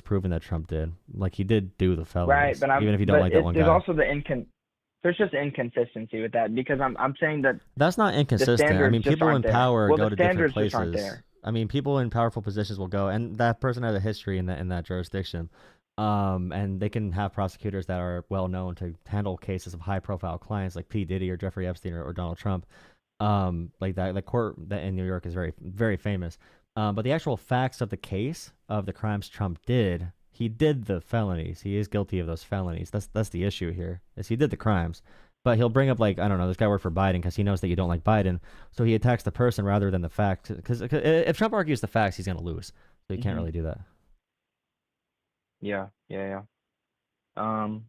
proven that Trump did. Like, he did do the Right, felonies, but even if you don't like that one there's guy. also there's just inconsistency with that, because I'm saying that That's not the inconsistent. I standards mean, just people aren't in there. power Well, go the to different standards just aren't places. there. I mean, people in powerful positions will go, and that person has a history in that jurisdiction. And they can have prosecutors that are well known to handle cases of high profile clients like P. Diddy or Jeffrey Epstein or Donald Trump. Like that, the court that in New York is very, very famous. But the actual facts of the case of the crimes Trump did, he did the felonies. He is guilty of those felonies. That's the issue here, is he did the crimes. But he'll bring up, like, I don't know, this guy worked for Biden because he knows that you don't like Biden, so he attacks the person rather than the fact. Because if Trump argues the facts, he's gonna lose. So you can't Hmm. really do that. Yeah, yeah, yeah. Um.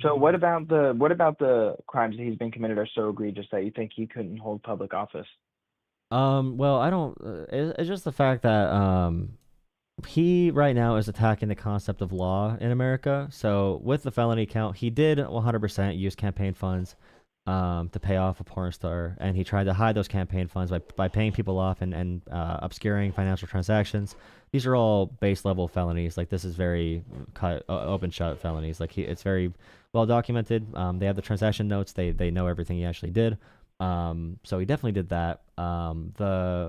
So what about the crimes that he's been committed are so egregious that you think he couldn't hold public office? Well, I don't. It's just the fact that he right now is attacking the concept of law in America. So with the felony count, he did 100% use campaign funds to pay off a porn star, and he tried to hide those campaign funds by paying people off and obscuring financial transactions. These are all base level felonies. Like, this is very open shut felonies. Like, it's very well documented. They have the transaction notes. They know everything he actually did. So he definitely did that.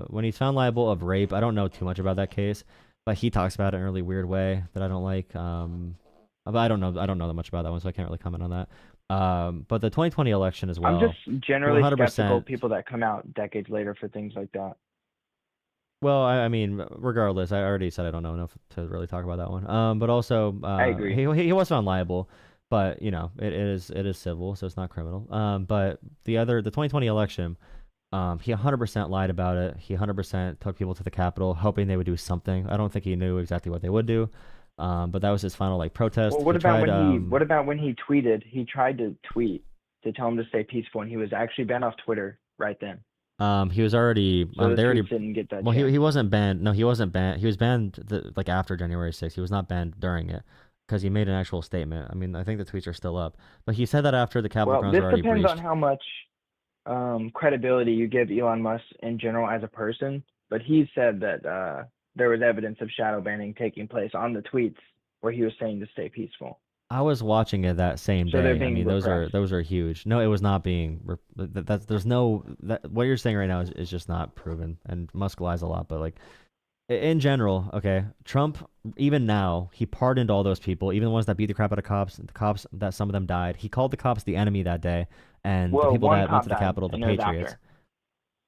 When he's found liable of rape, I don't know too much about that case, but he talks about it in a really weird way that I don't like. But I don't know that much about that one, so I can't really comment on that. But the 2020 election as I'm well, just generally skeptical of 100%. people that come out decades later for things like that. Well, I mean, regardless, I already said I don't know enough to really talk about that one. But also, I agree. he was found liable, but you know, it is civil, so it's not criminal. But the 2020 election, he 100% lied about it. He 100% took people to the Capitol, hoping they would do something. I don't think he knew exactly what they would do. But that was his final like protest. Well, He tried. what about when he tweeted? He tried to tweet to tell him to stay peaceful, and he was actually banned off Twitter right then. He was already. So the They already. tweets didn't get that Well, chance. he wasn't banned. No, he wasn't banned. He was banned like after January 6th. He was not banned during it because he made an actual statement. I mean, I think the tweets are still up. But he said that after the Capitol Well, grounds this were already depends on breached. how much credibility you give Elon Musk in general as a person. But he said that there was evidence of shadow banning taking place on the tweets where he was saying to stay peaceful. I was watching it that same So they're day. I being mean, repressed. those are huge. No, it was not being. That's there's no that what you're saying right now is just not proven. And Musk lies a lot, but like in general, okay, Trump even now he pardoned all those people, even the ones that beat the crap out of cops. The cops that some of them died. He called the cops the enemy that day, and the Well, people one that went cop to the died, Capitol, the and it was Patriots. after.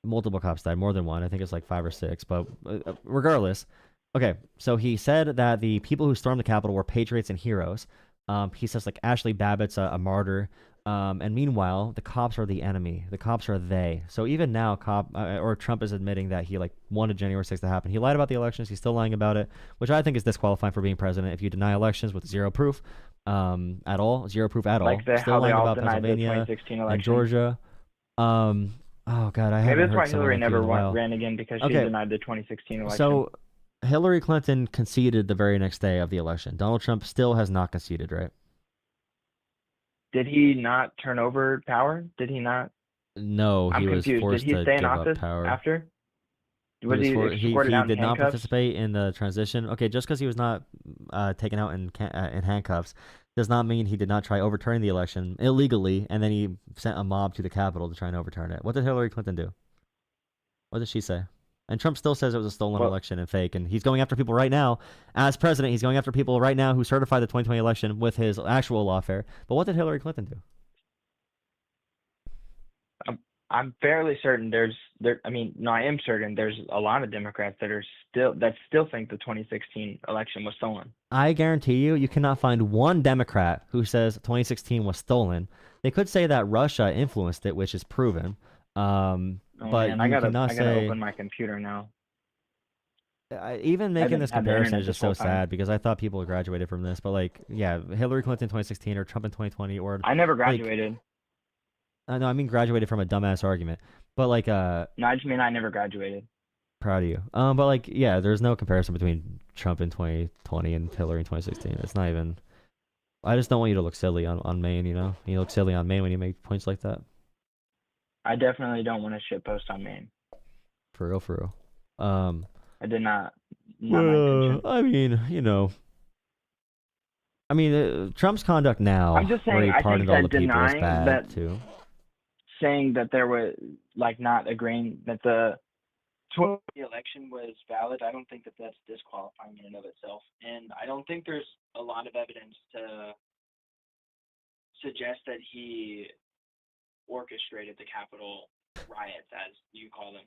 Multiple cops died, more than one. I think it's like 5 or 6. But regardless, okay. So he said that the people who stormed the Capitol were patriots and heroes. He says like Ashley Babbitt's a martyr. And meanwhile, the cops are the enemy. The cops are they. So even now, Trump is admitting that he like wanted January 6th to happen. He lied about the elections. He's still lying about it, which I think is disqualifying for being president. If you deny elections with zero proof, at all, zero proof at all, Like still how they lying all about denied the Pennsylvania 2016 and election. Georgia. Oh God, I Maybe haven't that's heard why someone Hillary like you never in a while. ran again, because she Okay, denied the 2016 election. so Hillary Clinton conceded the very next day of the election. Donald Trump still has not conceded, right? Did he not turn over power? Did he not? No, I'm he was confused. Did forced he to stay in give up office power. after? He Was was he for escorted he out in did not handcuffs? participate in the transition. Okay, just because he was not taken out in handcuffs does not mean he did not try overturning the election illegally, and then he sent a mob to the Capitol to try and overturn it. What did Hillary Clinton do? What did she say? And Trump still says it was a stolen Well, election and fake, and he's going after people right now as president. He's going after people right now who certified the 2020 election with his actual lawfare. But what did Hillary Clinton do? I'm fairly certain I am certain there's a lot of Democrats that still think the 2016 election was stolen. I guarantee you cannot find one Democrat who says 2016 was stolen. They could say that Russia influenced it, which is proven. Oh But man, you cannot I gotta say. open my computer now. Even I making haven't this had the comparison internet is this just so whole time. sad because I thought people graduated from this. But like, yeah, Hillary Clinton 2016 or Trump in 2020 or I never like, graduated. no, I mean graduated from a dumbass argument. But like, No, I just mean I never graduated. proud of you. But like, yeah, there's no comparison between Trump in 2020 and Hillary in 2016. It's not even. I just don't want you to look silly on Maine. You know, you look silly on Maine when you make points like that. I definitely don't want to shitpost on Maine. For real, for real. I did not. Not my intention. I mean, Trump's conduct now, I'm just where saying. he I think pardoned all the that people, is denying bad that, too. saying that there was like not agreeing that the 2020 election was valid, I don't think that that's disqualifying in and of itself. And I don't think there's a lot of evidence to suggest that he orchestrated the Capitol riots, as you call them.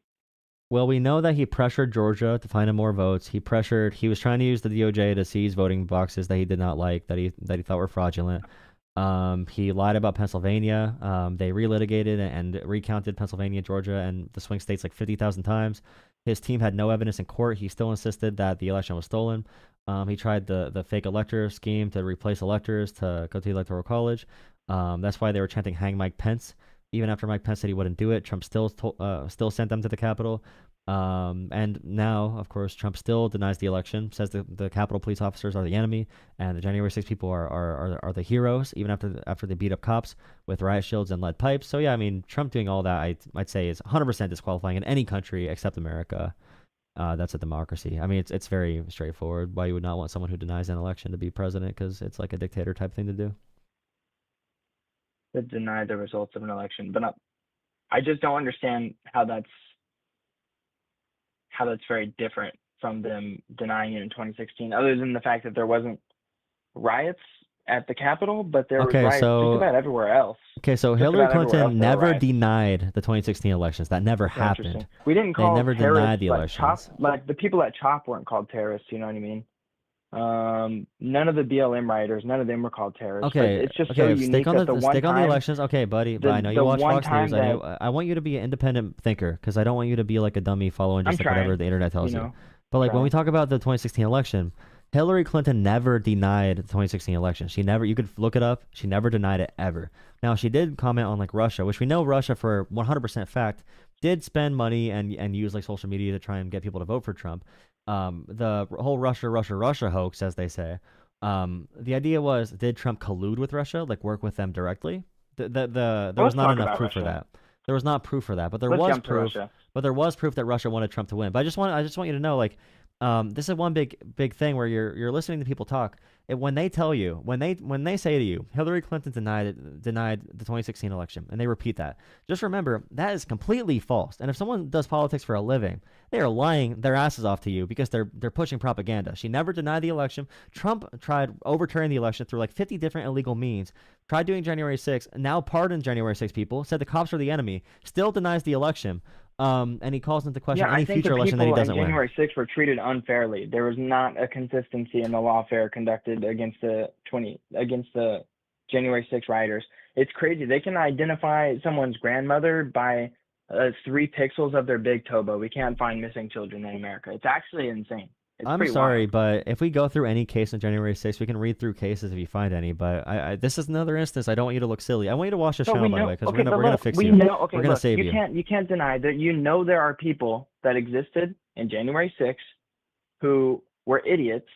Well, we know that he pressured Georgia to find him more votes. He was trying to use the DOJ to seize voting boxes that he did not like, that he thought were fraudulent. He lied about Pennsylvania. They relitigated and recounted Pennsylvania, Georgia, and the swing states like 50,000 times. His team had no evidence in court. He still insisted that the election was stolen. He tried the fake elector scheme to replace electors to go to the Electoral College. That's why they were chanting "Hang Mike Pence." Even after Mike Pence said he wouldn't do it, Trump still sent them to the Capitol. And now, of course, Trump still denies the election, says the Capitol police officers are the enemy, and the January 6 people are the heroes, even after they beat up cops with riot shields and lead pipes. So yeah, I mean, Trump doing all that, I'd say, is 100% disqualifying in any country except America. That's a democracy. I mean, it's very straightforward why you would not want someone who denies an election to be president, because it's like a dictator type thing to do. That deny the results of an election, but I just don't understand how that's very different from them denying it in 2016, other than the fact that there wasn't riots at the Capitol, but there were riots just about everywhere else. Okay, so Hillary Clinton never denied the 2016 elections. That never happened. We didn't call they never denied the elections. Like the people at CHOP weren't called terrorists. You know what I mean? None of the BLM rioters, none of them were called terrorists. Okay, it's just so unique that the one stick on time, the elections. Okay, buddy, but I know you watch Fox News. I want you to be an independent thinker, because I don't want you to be like a dummy following just like whatever the internet tells you. But like when we talk about the 2016 election, Hillary Clinton never denied the 2016 election. You could look it up. She never denied it ever. Now, she did comment on like Russia, which we know Russia, for 100% fact, did spend money and use like social media to try and get people to vote for Trump. The whole Russia hoax, as they say. The idea was, did Trump collude with Russia, like work with them directly? There was not enough proof for that. There was not proof for that, but there was proof. But there was proof that Russia wanted Trump to win. But I just want you to know, like, this is one big thing where you're listening to people talk. When they tell you, when they say to you, Hillary Clinton denied the 2016 election, and they repeat that, just remember that is completely false. And if someone does politics for a living, they are lying their asses off to you, because they're pushing propaganda. She never denied the election. Trump tried overturning the election through like 50 different illegal means. Tried doing January 6th, now pardoned January 6 people, said the cops are the enemy, still denies the election. And he calls into question any future election that he doesn't win. January 6th were treated unfairly. There was not a consistency in the lawfare conducted against the January 6 rioters. It's crazy. They can identify someone's grandmother by 3 pixels of their big toe, but we can't find missing children in America. It's actually insane. I'm sorry, but if we go through any case on January 6th, we can read through cases if you find any. But this is another instance. I don't want you to look silly. I want you to watch the show, by the way, because we're gonna fix you. We're gonna save you. You can't deny that. There are people that existed in January 6th who were idiots,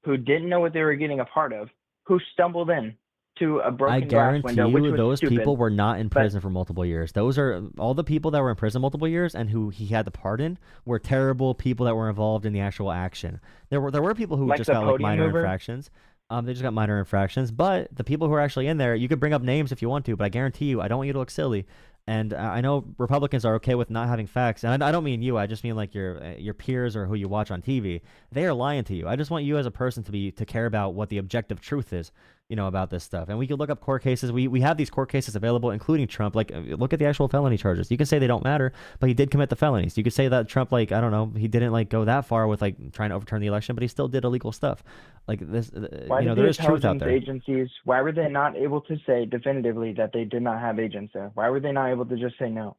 who didn't know what they were getting a part of, who stumbled in to a broken glass window, which was those stupid. People were not in prison for multiple years. Those are all the people that were in prison multiple years and who he had to pardon were terrible people that were involved in the actual action. There were people who just got like minor infractions. They just got minor infractions. But the people who are actually in there, you could bring up names if you want to, but I guarantee you, I don't want you to look silly. And I know Republicans are okay with not having facts, and I don't mean you. I just mean like your peers or who you watch on TV. They are lying to you. I just want you as a person to care about what the objective truth is, about this stuff. And we could look up court cases. We have these court cases available, including Trump. Like, look at the actual felony charges. You can say they don't matter, but he did commit the felonies. You could say that Trump, like, I don't know, he didn't like go that far with like trying to overturn the election, but he still did illegal stuff. Like this, there is truth out there. Agencies, why were they not able to say definitively that they did not have agents there? Why were they not able to just say no?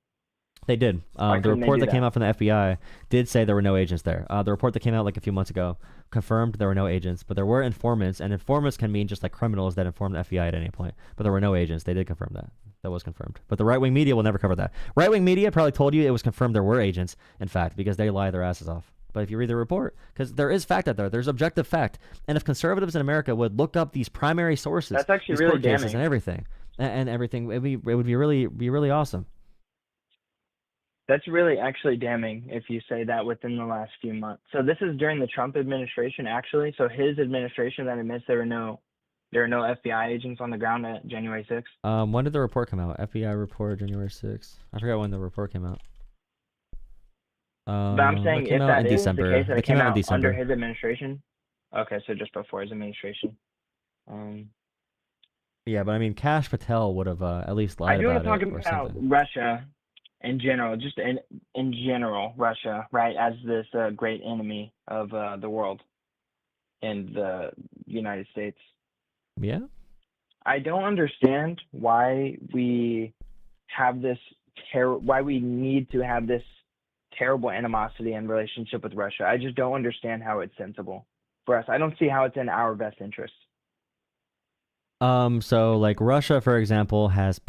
They did. The report that came out from the FBI did say there were no agents there. The report that came out like a few months ago confirmed there were no agents, but there were informants, and informants can mean just like criminals that informed the FBI at any point. But there were no agents. They did confirm that. That was confirmed. But the right-wing media will never cover that. Right-wing media probably told you it was confirmed there were agents, in fact, because they lie their asses off. But if you read the report, because there is fact out there, there's objective fact. And if conservatives in America would look up these primary sources, that's actually really damning. And everything, it would be really awesome. That's really actually damning if you say that within the last few months. So this is during the Trump administration, actually. So his administration that admits there are no FBI agents on the ground at January 6th. When did the report come out? FBI report January 6th. I forgot when the report came out. But I'm saying if that is the case, that it came out under his administration. Okay, so just before his administration. Yeah, but I mean, Kash Patel would have at least lied about it. I do want to talk about Russia in general, just in general, Russia, right, as this great enemy of the world and the United States. Yeah. I don't understand why we have this why we need to have this terrible animosity and relationship with Russia. I just don't understand how it's sensible for us. I don't see how it's in our best interest. So like Russia, for example, has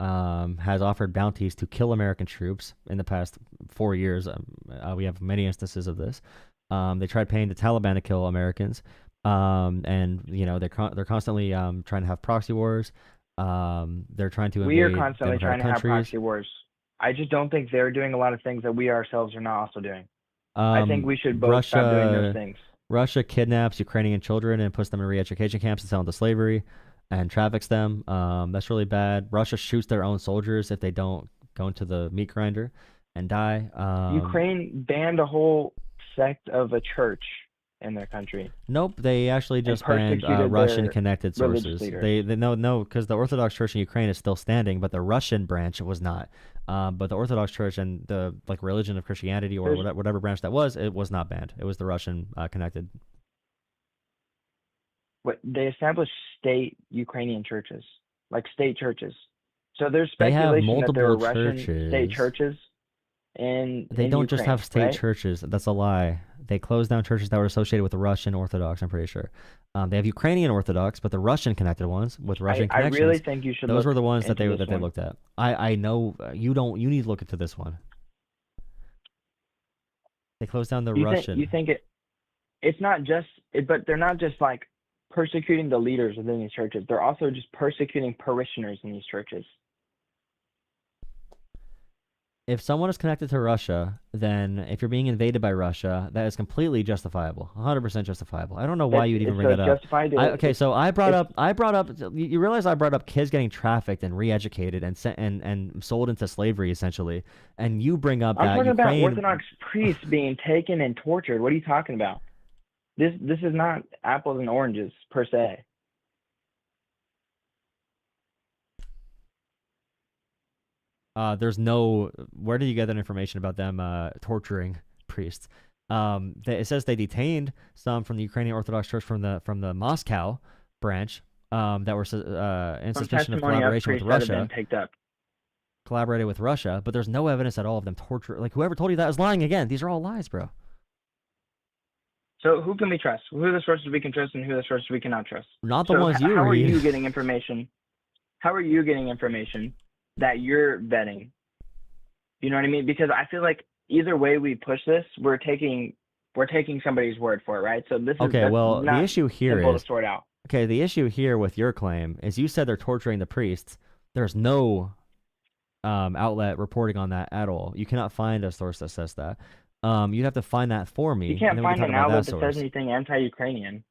offered bounties to kill American troops in the past 4 years. We have many instances of this. They tried paying the Taliban to kill Americans. And you know, they're constantly trying to have proxy wars. They're trying to invade. We are constantly trying to have proxy wars. I just don't think they're doing a lot of things that we ourselves are not also doing. I think we should both stop doing those things. Russia kidnaps Ukrainian children and puts them in re-education camps and sells them to slavery and traffics them. That's really bad. Russia shoots their own soldiers if they don't go into the meat grinder and die. Ukraine banned a whole sect of a church in their country. Nope, they actually just banned Russian-connected sources. They no, because the Orthodox Church in Ukraine is still standing, but the Russian branch was not. But the Orthodox Church and the religion of Christianity or whatever branch that was, it was not banned. It was the Russian connected. What they established state Ukrainian churches, like state churches. So there's speculation that there are Russian state churches. They don't just have state churches. That's a lie. They closed down churches that were associated with the Russian Orthodox, I'm pretty sure. They have Ukrainian Orthodox, but the Russian connected ones with Russian connections. I really think you should. Those were the ones that they looked at. I know you don't. You need to look into this one. They closed down the Russian. You think it's not just, but they're not just like persecuting the leaders within these churches. They're also just persecuting parishioners in these churches. If someone is connected to Russia, then if you're being invaded by Russia, that is completely justifiable, 100% justifiable. I don't know why you'd even bring that up. Okay, so I brought up. You realize I brought up kids getting trafficked and re-educated and sold into slavery essentially, and you bring up that I'm talking about Orthodox priests being taken and tortured. What are you talking about? This is not apples and oranges per se. There's no. Where did you get that information about them torturing priests? It says they detained some from the Ukrainian Orthodox Church from the Moscow branch that were in suspicion of collaboration with Russia. Collaborated with Russia, but there's no evidence at all of them torture. Like whoever told you that is lying again. These are all lies, bro. So who can we trust? Who are the sources we can trust and who are the sources we cannot trust? Not the ones you read. How are you getting information? How are you getting information that you're vetting? You know what I mean? Because I feel like either way we push this, we're taking somebody's word for it, right? So this is okay. Well, the issue here is to sort out. Okay. The issue here with your claim is you said they're torturing the priests. There's no outlet reporting on that at all. You cannot find a source that says that. You'd have to find that for me. You can't find an outlet that says anything anti-Ukrainian.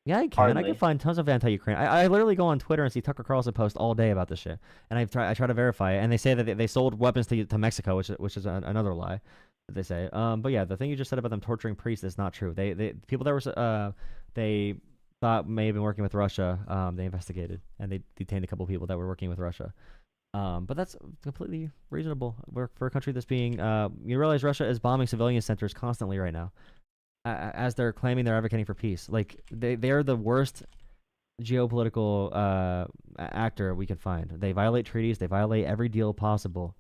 Yeah, I can. Hardly. I can find tons of anti-Ukraine. I literally go on Twitter and see Tucker Carlson post all day about this shit, and I try to verify it. And they say that they sold weapons to Mexico, which is another lie that they say. But yeah, the thing you just said about them torturing priests is not true. They people that were they thought may have been working with Russia. They investigated and they detained a couple of people that were working with Russia. But that's completely reasonable for a country that's being. You realize Russia is bombing civilian centers constantly right now. As they're claiming they're advocating for peace. Like, they're the worst geopolitical actor we can find. They violate treaties. They violate every deal possible.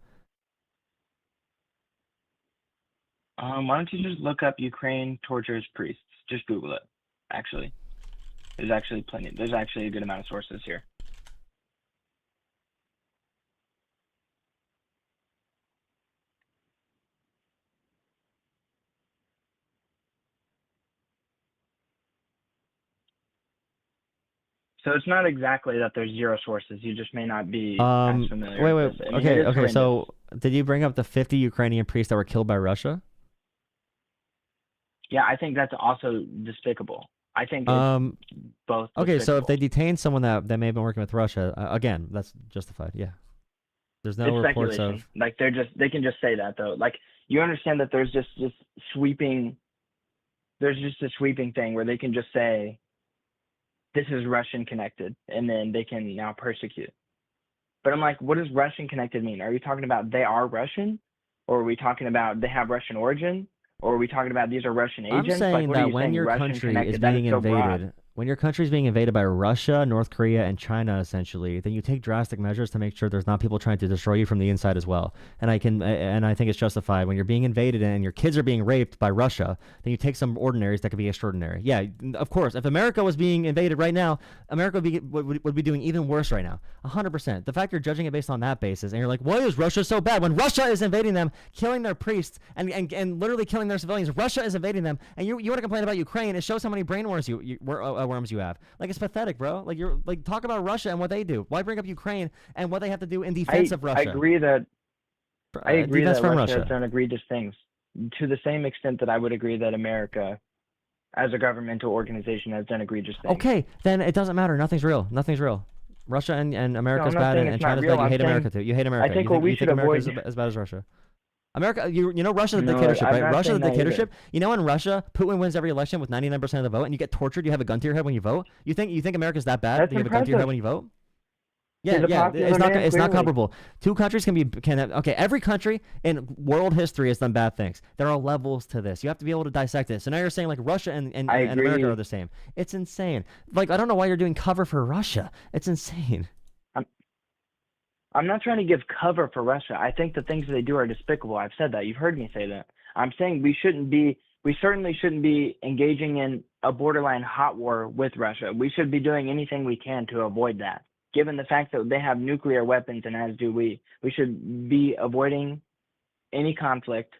Why don't you just look up Ukraine tortures priests? Just Google it, actually. There's actually a good amount of sources here. So it's not exactly that there's zero sources. You just may not be as familiar with this. Okay. So Did you bring up the 50 Ukrainian priests that were killed by Russia? Yeah, I think that's also despicable. I think it's Um. both Okay, so if despicable. they detain someone that may have been working with Russia, again, that's justified. Yeah. There's no It's reports speculation. of. Like they can just say that though. Like you understand that there's just sweeping. There's just a sweeping thing where they can just say this is Russian connected, and then they can now persecute. But I'm like, what does Russian connected mean? Are you talking about they are Russian, or are we talking about they have Russian origin, or are we talking about these are Russian I'm agents? Like, saying what are that you when saying? your Russian country is connected? That is being so broad. invaded, when your country is being invaded by Russia, North Korea, and China, essentially, then you take drastic measures to make sure there's not people trying to destroy you from the inside as well. And I think it's justified when you're being invaded and your kids are being raped by Russia. Then you take some ordinaries that could be extraordinary. Yeah, of course. If America was being invaded right now, America would be doing even worse right now. 100%. The fact you're judging it based on that basis, and you're like, why is Russia so bad? When Russia is invading them, killing their priests, and literally killing their civilians, Russia is invading them, and you want to complain about Ukraine? It shows how many brain worms worms you have. Like, it's pathetic, bro. Like, you're like, talk about Russia and what they do. Why bring up Ukraine and what they have to do in defense of Russia? I agree that Defense from Russia has Russia. done egregious things to the same extent that I would agree that America, as a governmental organization, has done egregious things. Okay, then it doesn't matter. Nothing's real. Nothing's real. Russia and America's No, I'm not bad, saying and it's not China's real. bad. You I'm hate saying America too. You hate America. I think what we should America's avoid. as bad as Russia. America, you know Russia's a No, dictatorship, I'm right? not Russia's a saying that either. dictatorship. You know, in Russia, Putin wins every election with 99% of the vote, and you get tortured. You have a gun to your head when you vote. You think America's that bad? That's that you have a gun to your head impressive. when you vote? He's Yeah, a yeah, popular it's not man, it's not clearly. comparable. Two countries can have, okay. Every country in world history has done bad things. There are levels to this. You have to be able to dissect it. So now you're saying like Russia and I America agree. are the same. It's insane. Like, I don't know why you're doing cover for Russia. It's insane. I'm not trying to give cover for Russia. I think the things that they do are despicable. I've said that. You've heard me say that. I'm saying we certainly shouldn't be engaging in a borderline hot war with Russia. We should be doing anything we can to avoid that. Given the fact that they have nuclear weapons, and as do we should be avoiding any conflict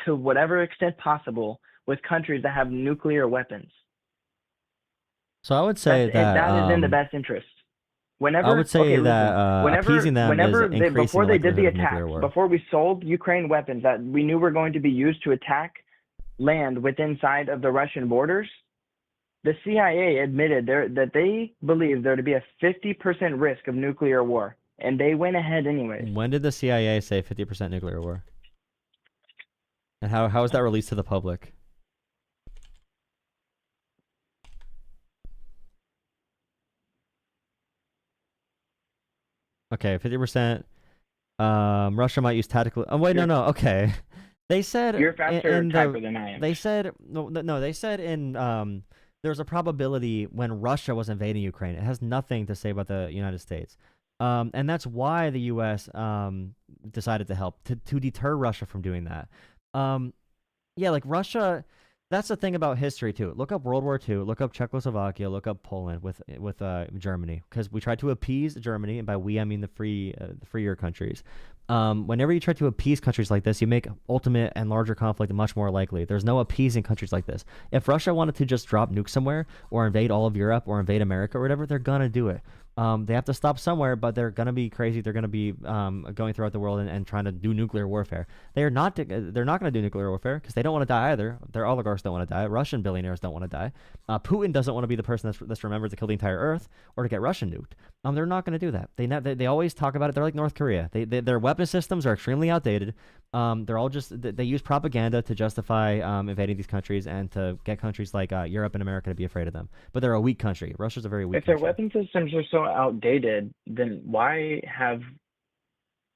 to whatever extent possible with countries that have nuclear weapons. So I would say that is in the best interest. I would say appeasing them is increasing before the they did the likelihood of attacks, nuclear war. before we sold Ukraine weapons that we knew were going to be used to attack land within inside of the Russian borders, the CIA admitted that they believed there to be a 50% risk of nuclear war, and they went ahead anyways. When did the CIA say 50% nuclear war? And how is that released to the public? Okay, 50%. Russia might use tactical. Oh wait, no. Okay, they said You're faster typer than I am. They said no. They said in there's a probability when Russia was invading Ukraine. It has nothing to say about the United States. And that's why the U.S. Decided to help to deter Russia from doing that. Yeah, like Russia. That's the thing about history too. Look up World War II. Look up Czechoslovakia. Look up Poland with Germany, because we tried to appease Germany, and by we I mean the freer countries. Whenever you try to appease countries like this, you make ultimate and larger conflict much more likely. There's no appeasing countries like this. If Russia wanted to just drop nukes somewhere or invade all of Europe or invade America or whatever, they're gonna do it. They have to stop somewhere, but they're gonna be crazy. They're gonna be going throughout the world and trying to do nuclear warfare. They're not gonna do nuclear warfare because they don't want to die either. Their oligarchs don't want to die. Russian billionaires don't want to die. Putin doesn't want to be the person that's remembered to kill the entire Earth or to get Russian nuked. They're not gonna do that. They always talk about it. They're like North Korea. Their weapon systems are extremely outdated. They're all they use propaganda to justify invading these countries and to get countries like Europe and America to be afraid of them. But they're a weak country. Russia's a very weak country. If their weapon systems are so outdated, then why have...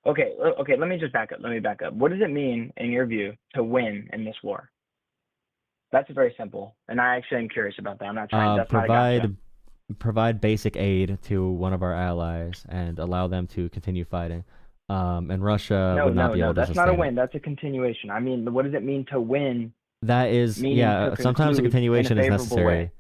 Okay, let me just back up. What does it mean, in your view, to win in this war? That's very simple, and I actually am curious about that. I'm not trying to... Provide basic aid to one of our allies and allow them to continue fighting. And Russia would not be able to that's sustain not a win. it. That's a continuation. I mean, what does it mean to win? That is, yeah, sometimes a continuation is necessary. Way.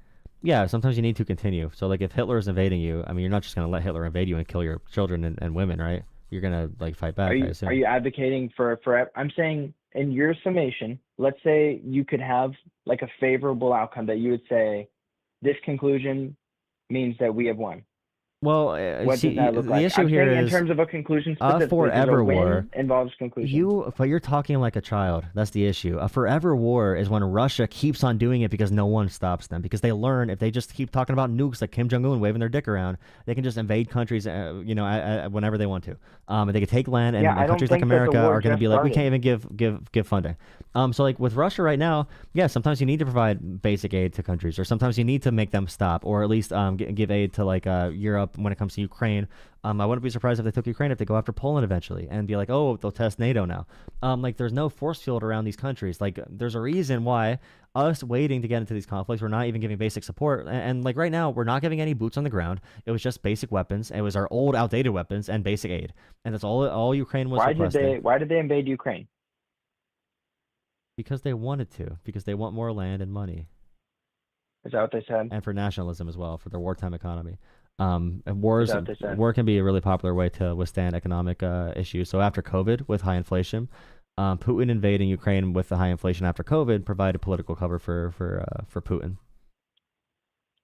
Yeah, sometimes you need to continue. So, like, if Hitler is invading you, I mean, you're not just going to let Hitler invade you and kill your children and women, right? You're going to, like, fight back, I assume. Are you advocating for... I'm saying, in your summation, let's say you could have, like, a favorable outcome that you would say, this conclusion means that we have won. Well, What see, does that look the like? issue I'm here saying in is terms of a conclusion specifically, because a forever war. win involves conclusion. But you're talking like a child. That's the issue. A forever war is when Russia keeps on doing it because no one stops them. Because they learn if they just keep talking about nukes like Kim Jong Un waving their dick around, they can just invade countries, whenever they want to. They can take land, and Yeah, I don't countries like think that the America war are going to just be like, we can't started. even give funding. So like with Russia right now, yeah, sometimes you need to provide basic aid to countries, or sometimes you need to make them stop, or at least give aid to like Europe when it comes to Ukraine. I wouldn't be surprised if they took Ukraine if they go after Poland eventually and be like, oh, they'll test NATO now. Like there's no force field around these countries. Like there's a reason why us waiting to get into these conflicts, we're not even giving basic support. And like right now, we're not giving any boots on the ground. It was just basic weapons. It was our old, outdated weapons and basic aid, and that's all Ukraine was requesting. Why did they invade Ukraine? Because they wanted to. Because they want more land and money, Is that what they said? and for nationalism as well, for their wartime economy. And Is that what they said? war can be a really popular way to withstand economic issues. So after COVID, with high inflation, Putin invading Ukraine with the high inflation after COVID provided political cover for Putin.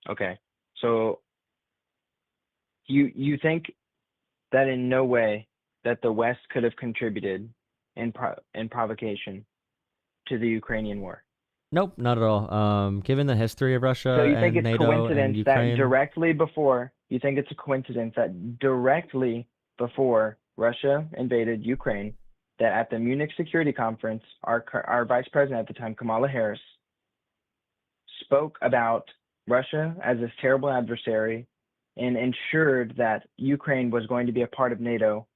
Okay. So you think that in no way that the West could have contributed in provocation to the Ukrainian war? Nope, not at all. Given the history of Russia So you think and it's NATO and coincidence that Ukraine, directly before Russia invaded Ukraine, that at the Munich Security Conference, our vice president at the time, Kamala Harris, spoke about Russia as this terrible adversary and ensured that Ukraine was going to be a part of NATO?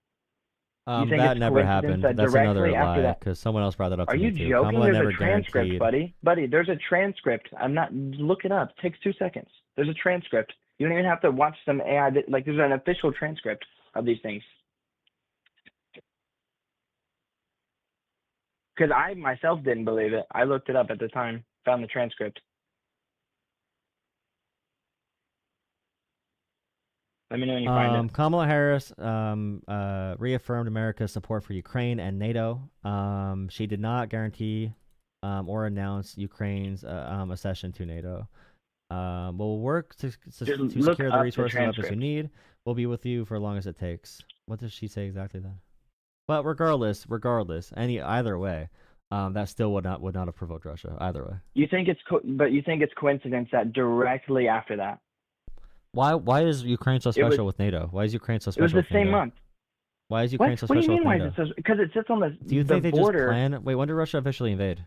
You think that it's never coincidence happened. that That's another directly after lie, that? because someone else brought that up Are to me you too. joking? Kamala There's never a transcript, guaranteed. buddy. Buddy, there's a transcript. I'm not, look it up. It takes 2 seconds. There's a transcript. You don't even have to watch some AI. Like, there's an official transcript of these things. Because I myself didn't believe it. I looked it up at the time, found the transcript. Let me know when you find it. Kamala Harris reaffirmed America's support for Ukraine and NATO. She did not guarantee or announce Ukraine's accession to NATO. We'll work to secure the resources and weapons you need. We'll be with you for as long as it takes. What does she say exactly then? But regardless, either way, that still would not have provoked Russia either way. You think it's coincidence that directly after that? Why is Ukraine so special with NATO? Why is Ukraine so special? It was the same month. Why is Ukraine so special with NATO? What do you mean? Why is it so? Because it sits on the border. Do you think they just plan? Wait, when did Russia officially invade?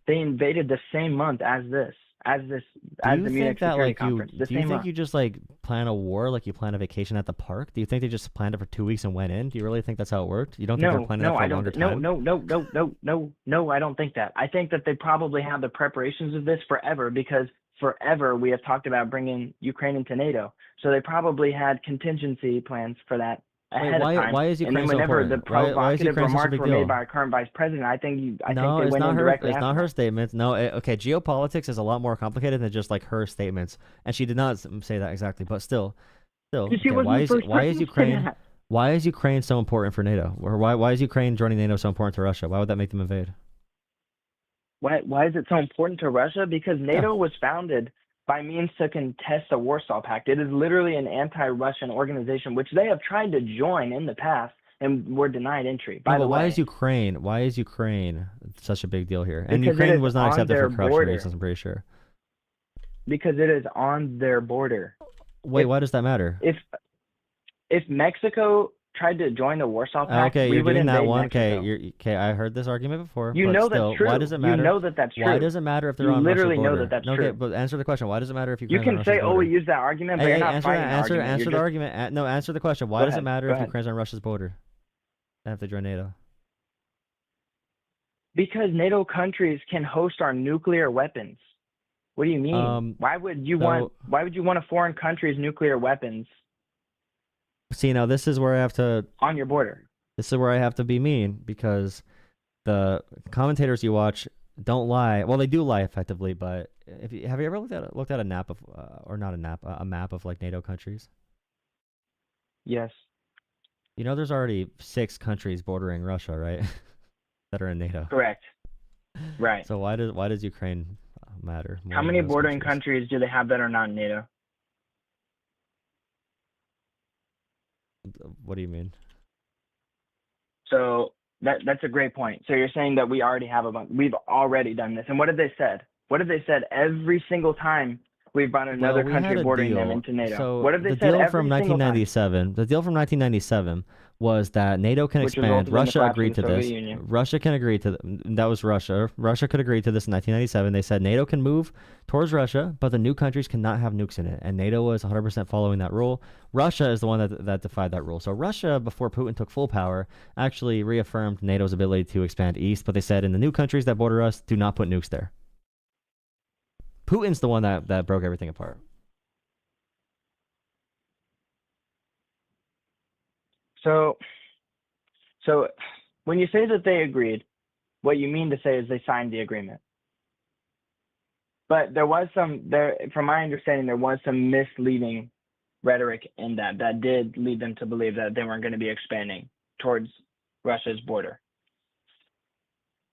They invaded the same month as the Munich Security Conference. Do you think you just like plan a war like you plan a vacation at the park? Do you think they just planned it for 2 weeks and went in? Do you really think that's how it worked? You don't think they're planning it for a longer time? No, I don't think that. I think that they probably have the preparations of this forever, because forever we have talked about bringing Ukraine into NATO. So they probably had contingency plans for that ahead of time. Why is Ukraine so important? And then whenever the provocative remarks were made by our current vice president, I think they went in directly. It's not her statements. No, okay. Geopolitics is a lot more complicated than just like her statements, and she did not say that exactly. But still, okay, why is Ukraine so important for NATO? Or why is Ukraine joining NATO so important to Russia? Why would that make them invade? Why is it so important to Russia? Because NATO was founded by means to contest the Warsaw Pact. It is literally an anti-Russian organization, which they have tried to join in the past and were denied entry. By the way, why is Ukraine such a big deal here? And Ukraine was not accepted for corruption reasons, I'm pretty sure. Because it is on their border. Wait, why does that matter? If Mexico tried to join the Warsaw Pact, okay, you're doing that one. Mexico. Okay, I heard this argument before. That's true. Why does it matter? You know that's true. Why does it matter if they're on Russia's border? You literally know that's true. Okay, but answer the question. Why does it matter if Ukraine's on Russia's border? You can say, we use that argument, but you're not fighting the argument. Answer the argument. No, answer the question. Why does it matter if Ukraine's on Russia's border and if they join NATO? Because NATO countries can host our nuclear weapons. What do you mean? Why would you want a foreign country's nuclear weapons? See, now this is where I have to on your border. This is where I have to be mean, because the commentators you watch don't lie. Well, they do lie effectively, but have you ever looked at a map of a map of like NATO countries? Yes. You know, there's already 6 countries bordering Russia, right? That are in NATO. Correct. Right. So why does Ukraine matter? How many bordering countries do they have that are not in NATO? What do you mean? So that's a great point. So you're saying that we already have we've already done this. And what have they said? What have they said every single time we've brought another We country had a bordering them deal. into NATO? So What have they the said deal every from single time? 1997, the deal from 1997 was that NATO can Which expand. resulted in the Russia collapse of agreed the to Soviet this. Union. Russia can agree to that was Russia. Russia could agree to this in 1997. They said NATO can move towards Russia, but the new countries cannot have nukes in it. And NATO was 100% following that rule. Russia is the one that defied that rule. So Russia, before Putin took full power, actually reaffirmed NATO's ability to expand east, but they said in the new countries that border us, do not put nukes there. Putin's the one that broke everything apart. So when you say that they agreed, what you mean to say is they signed the agreement. But there was from my understanding, there was some misleading rhetoric in that did lead them to believe that they weren't going to be expanding towards Russia's border.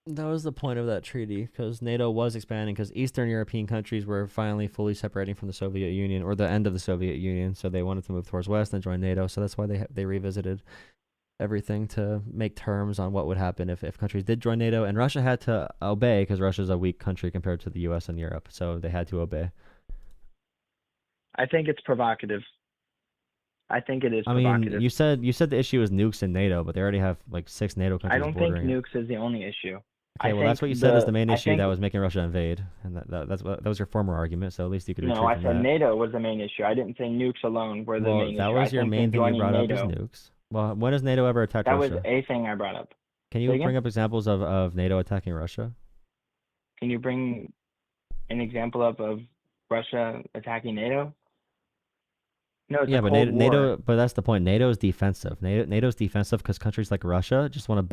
That was the point of that treaty, because NATO was expanding, because Eastern European countries were finally fully separating from the Soviet Union, or the end of the Soviet Union, so they wanted to move towards West and join NATO, so that's why they revisited everything to make terms on what would happen if countries did join NATO, and Russia had to obey, because Russia's a weak country compared to the US and Europe, so they had to obey. I think it's provocative. I think it is I provocative. mean, you said the issue is nukes in NATO, but they already have like 6 NATO countries I don't think bordering it. nukes is the only issue. Okay, well, that's what you said is the main issue that was making Russia invade, and that was your former argument. So at least you could retreat from that. No, I said NATO was the main issue. I didn't say nukes alone were the main issue. That was your main thing you brought up is nukes. Well, when has NATO ever attacked Russia? That was a thing I brought up. Can you bring up examples of NATO attacking Russia? Can you bring an example of Russia attacking NATO? No, it's but NATO, but that's the point. NATO is defensive. NATO's defensive because countries like Russia just want to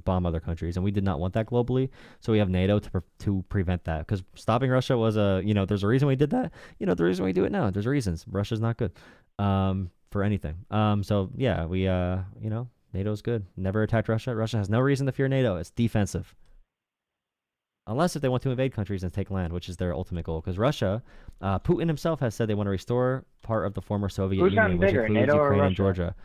bomb other countries, and we did not want that globally. So we have NATO to prevent that. Because stopping Russia was there's a reason we did that. The reason we do it now. There's reasons. Russia's not good, for anything. So yeah, we NATO's good. Never attacked Russia. Russia has no reason to fear NATO. It's defensive. Unless if they want to invade countries and take land, which is their ultimate goal. Because Russia, Putin himself has said they want to restore part of the former Soviet Union, which includes NATO Ukraine and Georgia.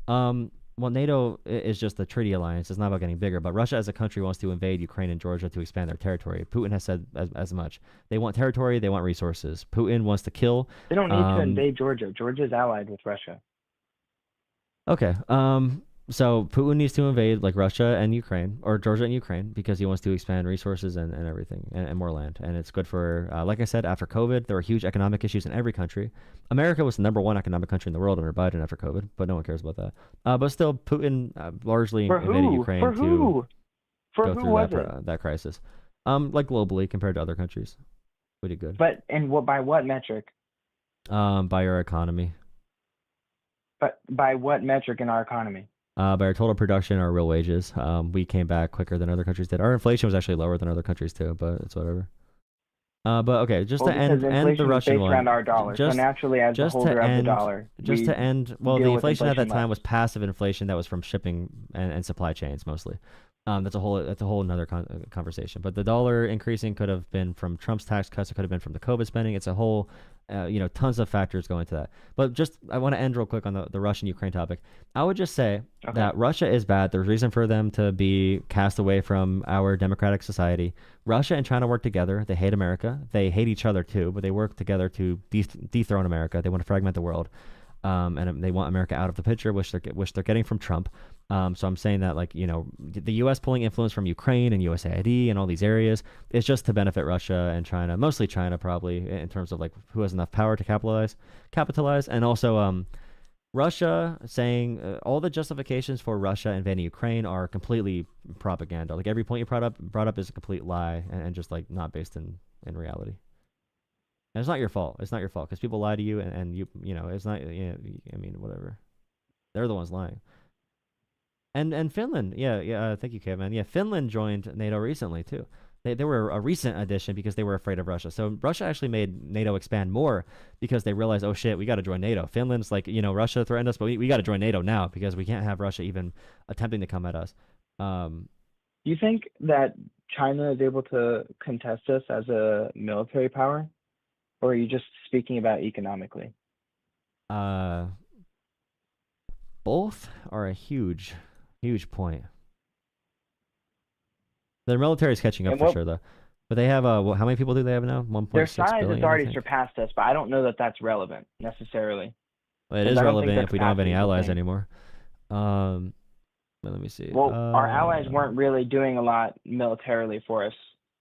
Well, NATO is just a treaty alliance. It's not about getting bigger. But Russia as a country wants to invade Ukraine and Georgia to expand their territory. Putin has said as much. They want territory. They want resources. Putin wants to kill. They don't need to invade Georgia. Georgia's allied with Russia. Okay. So Putin needs to invade like Russia and Ukraine, or Georgia and Ukraine, because he wants to expand resources and everything and more land. And it's good for, like I said, after COVID, there were huge economic issues in every country. America was the #1 economic country in the world under Biden after COVID, but no one cares about that. But still, Putin largely invaded Ukraine to go through that crisis. Like globally compared to other countries, we did good. But by what metric? By our economy. But by what metric in our economy? By our total production, our real wages, we came back quicker than other countries did. Our inflation was actually lower than other countries too, but it's whatever. But okay, just to end the Russian one. Around our dollar. So naturally, as the holder of the dollar, the inflation at that time was passive inflation that was from shipping and supply chains mostly. That's a whole another conversation. But the dollar increasing could have been from Trump's tax cuts. It could have been from the COVID spending. It's a whole, tons of factors go into that. But I want to end real quick on the Russian-Ukraine topic. I would just say that Russia is bad. There's reason for them to be cast away from our democratic society. Russia and China work together. They hate America. They hate each other too, but they work together to dethrone America. They want to fragment the world. And they want America out of the picture, which they're getting from Trump. So I'm saying that the U.S. pulling influence from Ukraine and USAID and all these areas is just to benefit Russia and China, mostly China probably in terms of who has enough power to capitalize, and also Russia saying all the justifications for Russia invading Ukraine are completely propaganda. Like every point you brought up is a complete lie and just not based in reality. And it's not your fault. It's not your fault because people lie to you and it's not. I mean, whatever. They're the ones lying. And Finland, thank you, Kevin. Yeah, Finland joined NATO recently too. They were a recent addition because they were afraid of Russia. So Russia actually made NATO expand more because they realized, oh shit, we got to join NATO. Finland's Russia threatened us, but we got to join NATO now because we can't have Russia even attempting to come at us. Do you think that China is able to contest us as a military power? Or are you just speaking about economically? both are a huge point. Their military is catching up And for sure, though. But they have how many people do they have now? 1.6 their size has billion, I already think. surpassed us, but I don't know that that's relevant necessarily. Well, it 'Cause is I don't think relevant their if we don't have any capacity is the allies same. anymore. Let me see. Well, our allies weren't really doing a lot militarily for us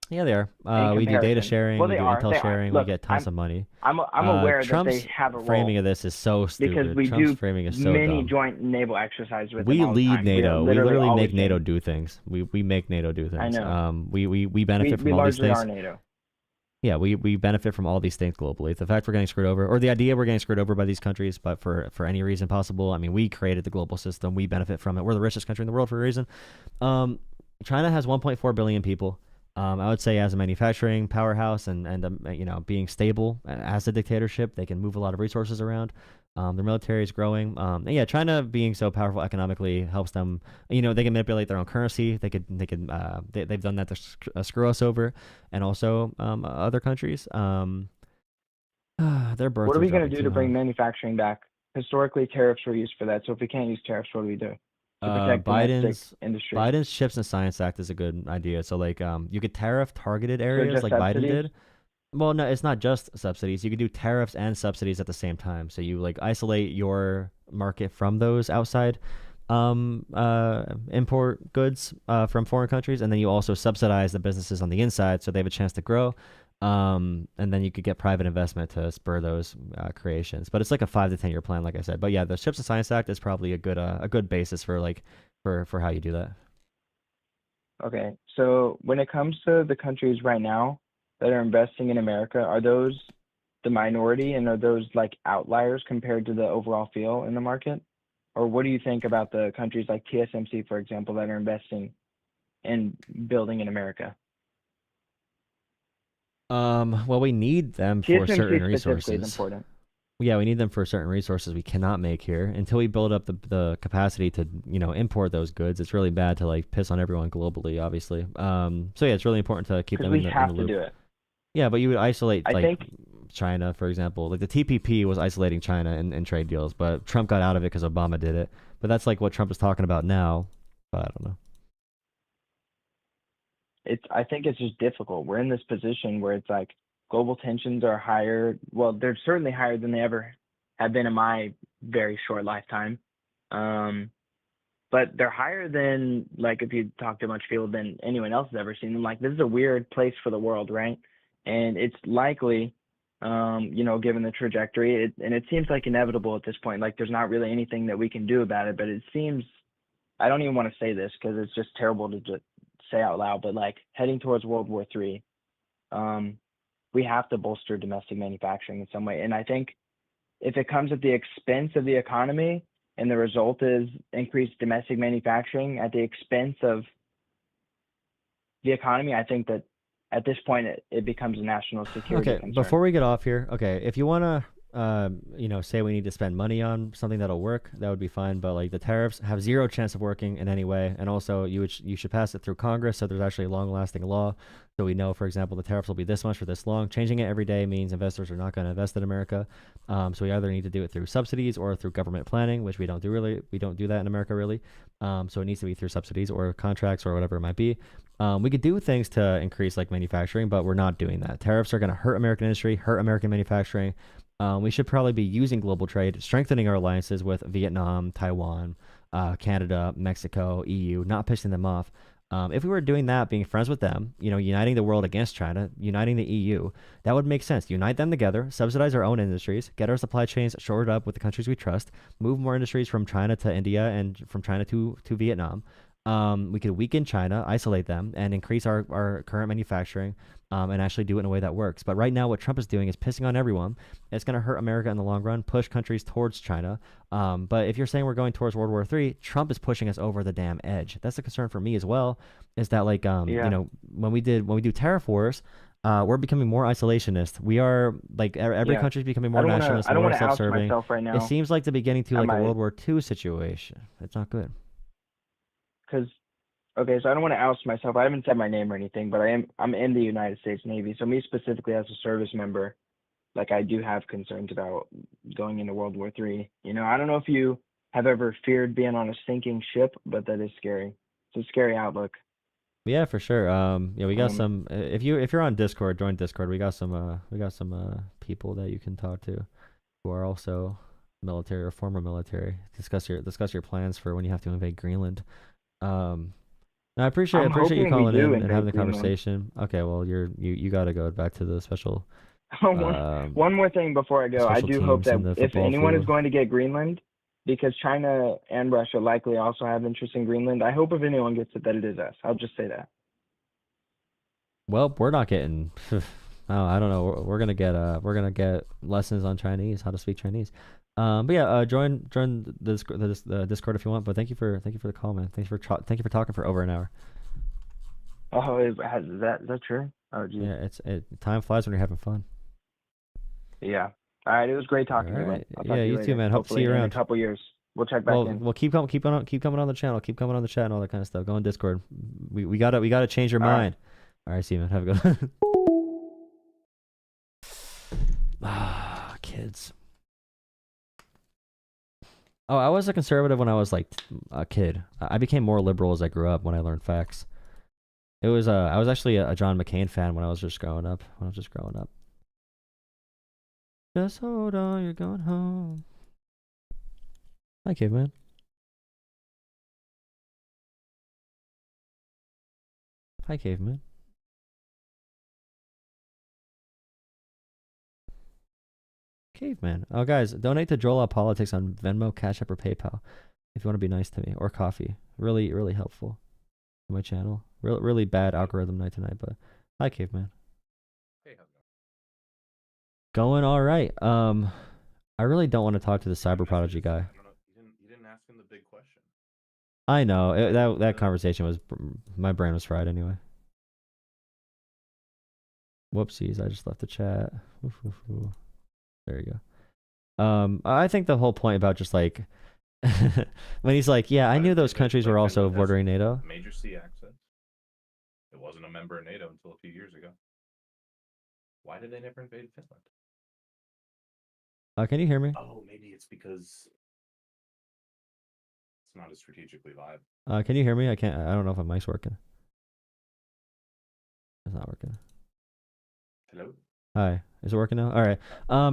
Yeah, they are. in We do data comparison. sharing, Well, we they do are. intel They are. sharing, we Look, get tons of money. I'm aware that they Trump's have a role framing of this is so stupid. because we Trump's do framing is so many dumb. joint naval exercises with We them all the lead time. NATO. We literally always make NATO in. do things. We make NATO do things. I know. We benefit from We all these largely things. are NATO. Yeah, we benefit from all these things globally. The fact we're getting screwed over, or the idea we're getting screwed over by these countries, but for any reason possible, I mean, we created the global system. We benefit from it. We're the richest country in the world for a reason. China has 1.4 billion people. I would say as a manufacturing powerhouse and being stable as a dictatorship, they can move a lot of resources around. Their military is growing. And yeah, China being so powerful economically helps them. They can manipulate their own currency. They've done that to screw us over, and also other countries. Their birth. What are we going to do to bring manufacturing back? Historically, tariffs were used for that. So if we can't use tariffs, what do we do to protect domestic industry? Biden's Chips and Science Act is a good idea. So like you could tariff targeted areas like subsidies? Biden did. Well, no, it's not just subsidies. You could do tariffs and subsidies at the same time. So you like isolate your market from those outside import goods from foreign countries, and then you also subsidize the businesses on the inside so they have a chance to grow. And then you could get private investment to spur those creations. But it's like a 5 to 10 year plan, like I said. But yeah, the Chips and Science Act is probably a good basis for for how you do that. Okay, so when it comes to the countries right now that are investing in America, are those the minority and are those like outliers compared to the overall feel in the market? Or what do you think about the countries like TSMC, for example, that are investing in building in America? Well, we need them for TSMC certain specifically resources. is important. Yeah, we need them for certain resources we cannot make here until we build up the capacity to import those goods. It's really bad to like piss on everyone globally, obviously. So yeah, it's really important to keep them in the loop. Because we have to do it. Yeah, but you would isolate I think China, for example. Like the TPP was isolating China in trade deals, but Trump got out of it because Obama did it. But that's like what Trump is talking about now. But I don't know. I think it's just difficult. We're in this position where it's like global tensions are higher. Well, they're certainly higher than they ever have been in my very short lifetime. But they're higher than, like, if you talk to much people than anyone else has ever seen them. Like, this is a weird place for the world, right? And it's likely, given the trajectory, and it seems like inevitable at this point. Like, there's not really anything that we can do about it, but it seems, I don't even want to say this because it's just terrible to just say out loud, but like heading towards World War III, we have to bolster domestic manufacturing in some way. And I think if it comes at the expense of the economy and the result is increased domestic manufacturing at the expense of the economy, I think that at this point it becomes a national security concern. Before we get off here, if you want to say we need to spend money on something that'll work, that would be fine. But like the tariffs have zero chance of working in any way, and also you should pass it through Congress so there's actually a long-lasting law. So we know, for example, the tariffs will be this much for this long. Changing it every day means investors are not going to invest in America. So we either need to do it through subsidies or through government planning, which we don't do really. We don't do that in America really. So it needs to be through subsidies or contracts or whatever it might be. We could do things to increase like manufacturing, but we're not doing that. Tariffs are going to hurt American industry, hurt American manufacturing. We should probably be using global trade, strengthening our alliances with Vietnam, Taiwan, Canada, Mexico, EU, not pissing them off. If we were doing that, being friends with them, uniting the world against China, uniting the EU, that would make sense. Unite them together, subsidize our own industries, get our supply chains shored up with the countries we trust, move more industries from China to India and from China to Vietnam. We could weaken China, isolate them, and increase our current manufacturing, and actually do it in a way that works. But right now, what Trump is doing is pissing on everyone. It's going to hurt America in the long run, push countries towards China. But if you're saying we're going towards World War III, Trump is pushing us over the damn edge. That's a concern for me as well, is that like, when we do tariff wars, we're becoming more isolationist. We are like every country's becoming more nationalist, more self-serving. Right now. It seems like the beginning to like a World War II situation. It's not good. Because, okay, so I don't want to oust myself. I haven't said my name or anything, but I'm in the United States Navy. So me specifically as a service member, like I do have concerns about going into World War III. I don't know if you have ever feared being on a sinking ship, but that is scary. It's a scary outlook. Yeah, for sure. Yeah, we got Um, some. If you're on Discord, join Discord. We got some people that you can talk to who are also military or former military. Discuss your plans for when you have to invade Greenland. Um, and I appreciate I'm appreciate you hoping we calling do in and having invade the Greenland. conversation. Okay, well you got to go back to one, one more thing before I the go. I special do hope teams that in the if football anyone is field. going to get Greenland, because China and Russia likely also have interest in Greenland, I hope if anyone gets it that it is us. I'll just say that. Well, we're not getting. Oh, I don't know. We're gonna get lessons on Chinese, how to speak Chinese. But yeah, join the Discord if you want. But thank you for the call, man. Thank you for talking for over an hour. Oh, is that true? Oh, geez. Yeah, time flies when you're having fun. Yeah. All right. It was great All talking to you, man. right. I'll talk Yeah, to you you too, later. man. Hope to see Hopefully you in a around. couple years. We'll check back Well, in. well, keep coming on the channel. Keep coming on the chat and all that kind of stuff. Go on Discord. We gotta change your All right. mind. All right, see you, man. Have a good one. Ah, kids. Oh, I was a conservative when I was like a kid. I became more liberal as I grew up when I learned facts. I was actually a John McCain fan when I was just growing up. Just hold on, you're going home. Hi, caveman. Hi, caveman. Caveman. Oh, guys, donate to Jolah Politics on Venmo, Cash App, or PayPal if you want to be nice to me, or coffee. Really, really helpful to my channel. Really bad algorithm night tonight, but hi, caveman. Hey, how's it Going all right. I really don't want to talk to the going? cyber prodigy guy. I don't know. You didn't ask him the big question. I know that conversation was my brain was fried anyway. Whoopsies! I just left the chat. Oof, oof, oof. There you go. I think the whole point about just like when he's like, yeah, I knew those countries were also bordering NATO. Major sea access. It wasn't a member of NATO until a few years ago. Why did they never invade Finland? Can you hear me? Oh, maybe it's because it's not as strategically viable. Can you hear me? I can't. I don't know if my mic's working. It's not working. Hello? Hi. Is it working now? All right.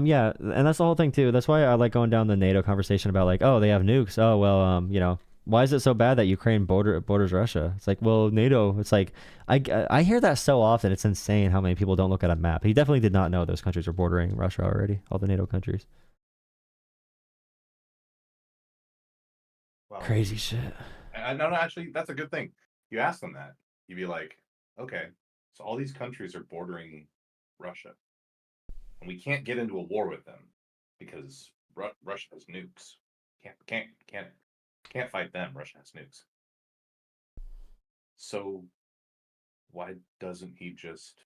Yeah, and that's the whole thing too. That's why I like going down the NATO conversation about like, oh, they have nukes. Oh, well, why is it so bad that Ukraine borders Russia? It's like, well, NATO. It's like I hear that so often. It's insane how many people don't look at a map. He definitely did not know those countries were bordering Russia already. All the NATO countries. Well, Crazy shit. no, actually, that's a good thing. You ask them that. You'd be like, okay, so all these countries are bordering Russia, and we can't get into a war with them because Russia has nukes. Can't fight them. Russia has nukes. So why doesn't he just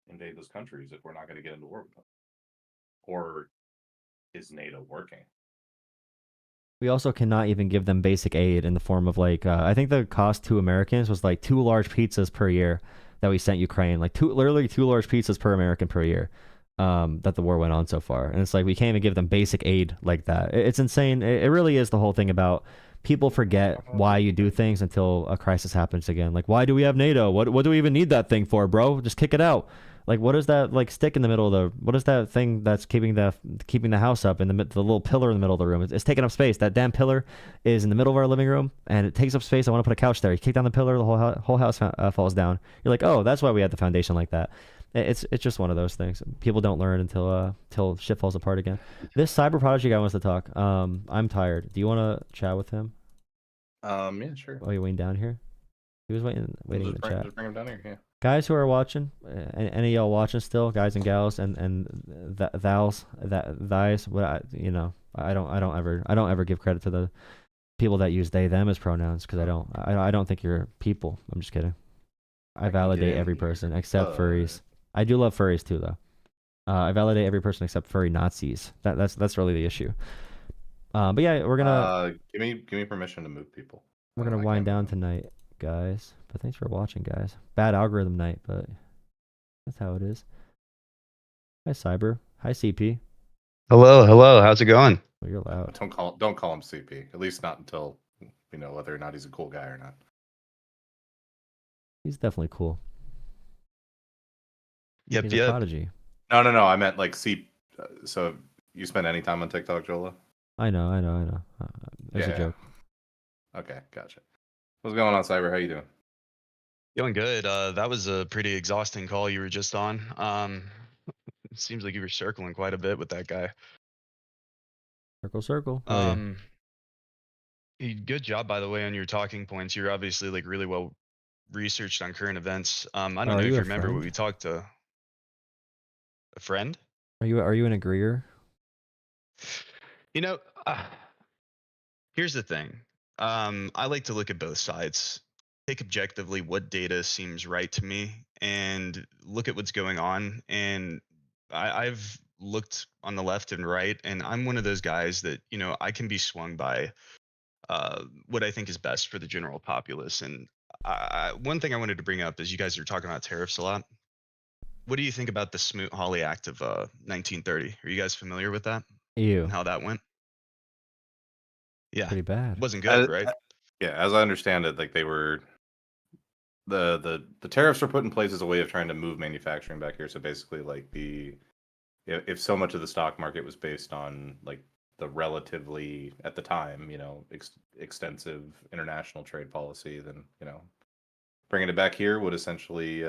invade those countries if we're not going to get into war with them? Or is NATO working? We also cannot even give them basic aid in the form of like I think the cost to Americans was like 2 large pizzas per year that we sent Ukraine, like literally 2 large pizzas per American per year. That the war went on so far, and it's like we can't even give them basic aid like that. It's insane. It really is the whole thing about people forget why you do things until a crisis happens again. Like, why do we have NATO? What do we even need that thing for, bro? Just kick it out. Like, what is that like stick in the middle of the? What is that thing that's keeping the house up in the little pillar in the middle of the room? It's taking up space. That damn pillar is in the middle of our living room, and it takes up space. I want to put a couch there. You kick down the pillar, the whole house falls down. You're like, oh, that's why we had the foundation like that. It's just one of those things. People don't learn until shit falls apart again. This cyber prodigy guy wants to talk. I'm tired. Do you want to chat with him? Yeah, sure. Oh, you waiting down here? He was waiting in the chat. Just bring him down here. Yeah. Guys who are watching, any of y'all watching still, guys and gals, and thighs. What I don't ever give credit to the people that use they them as pronouns because I don't think you're people. I'm just kidding. I validate every person except furries. I do love furries too, though. I validate every person except furry Nazis. That's really the issue. But yeah, we're gonna give me permission to move people. We're gonna wind down tonight, guys. But thanks for watching, guys. Bad algorithm night, but that's how it is. Hi, Cyber. Hi, CP. Hello. How's it going? Well, you're allowed. Don't call him CP. At least not until we know whether or not he's a cool guy or not. He's definitely cool. Yep, He's a prodigy. No. I meant like so you spend any time on TikTok, Jolah? I know. It's a joke. Okay, gotcha. What's going on, Cyber? How you doing? Feeling good. That was a pretty exhausting call you were just on. It seems like you were circling quite a bit with that guy. Circle. Good job, by the way, on your talking points. You're obviously like really well researched on current events. I don't know if you remember friend? what we talked to. A friend? Are you an agreeer? You know, here's the thing. I like to look at both sides, take objectively what data seems right to me, and look at what's going on. And I've looked on the left and right, and I'm one of those guys that, you know, I can be swung by what I think is best for the general populace. And one thing I wanted to bring up is you guys are talking about tariffs a lot. What do you think about the Smoot-Hawley Act of 1930? Are you guys familiar with that? Ew. And how that went? Yeah. Pretty bad. Wasn't good, right? Yeah, as I understand it, like they were the tariffs were put in place as a way of trying to move manufacturing back here. So basically, like if so much of the stock market was based on like the relatively at the time, you know, extensive international trade policy, then you know, bringing it back here would essentially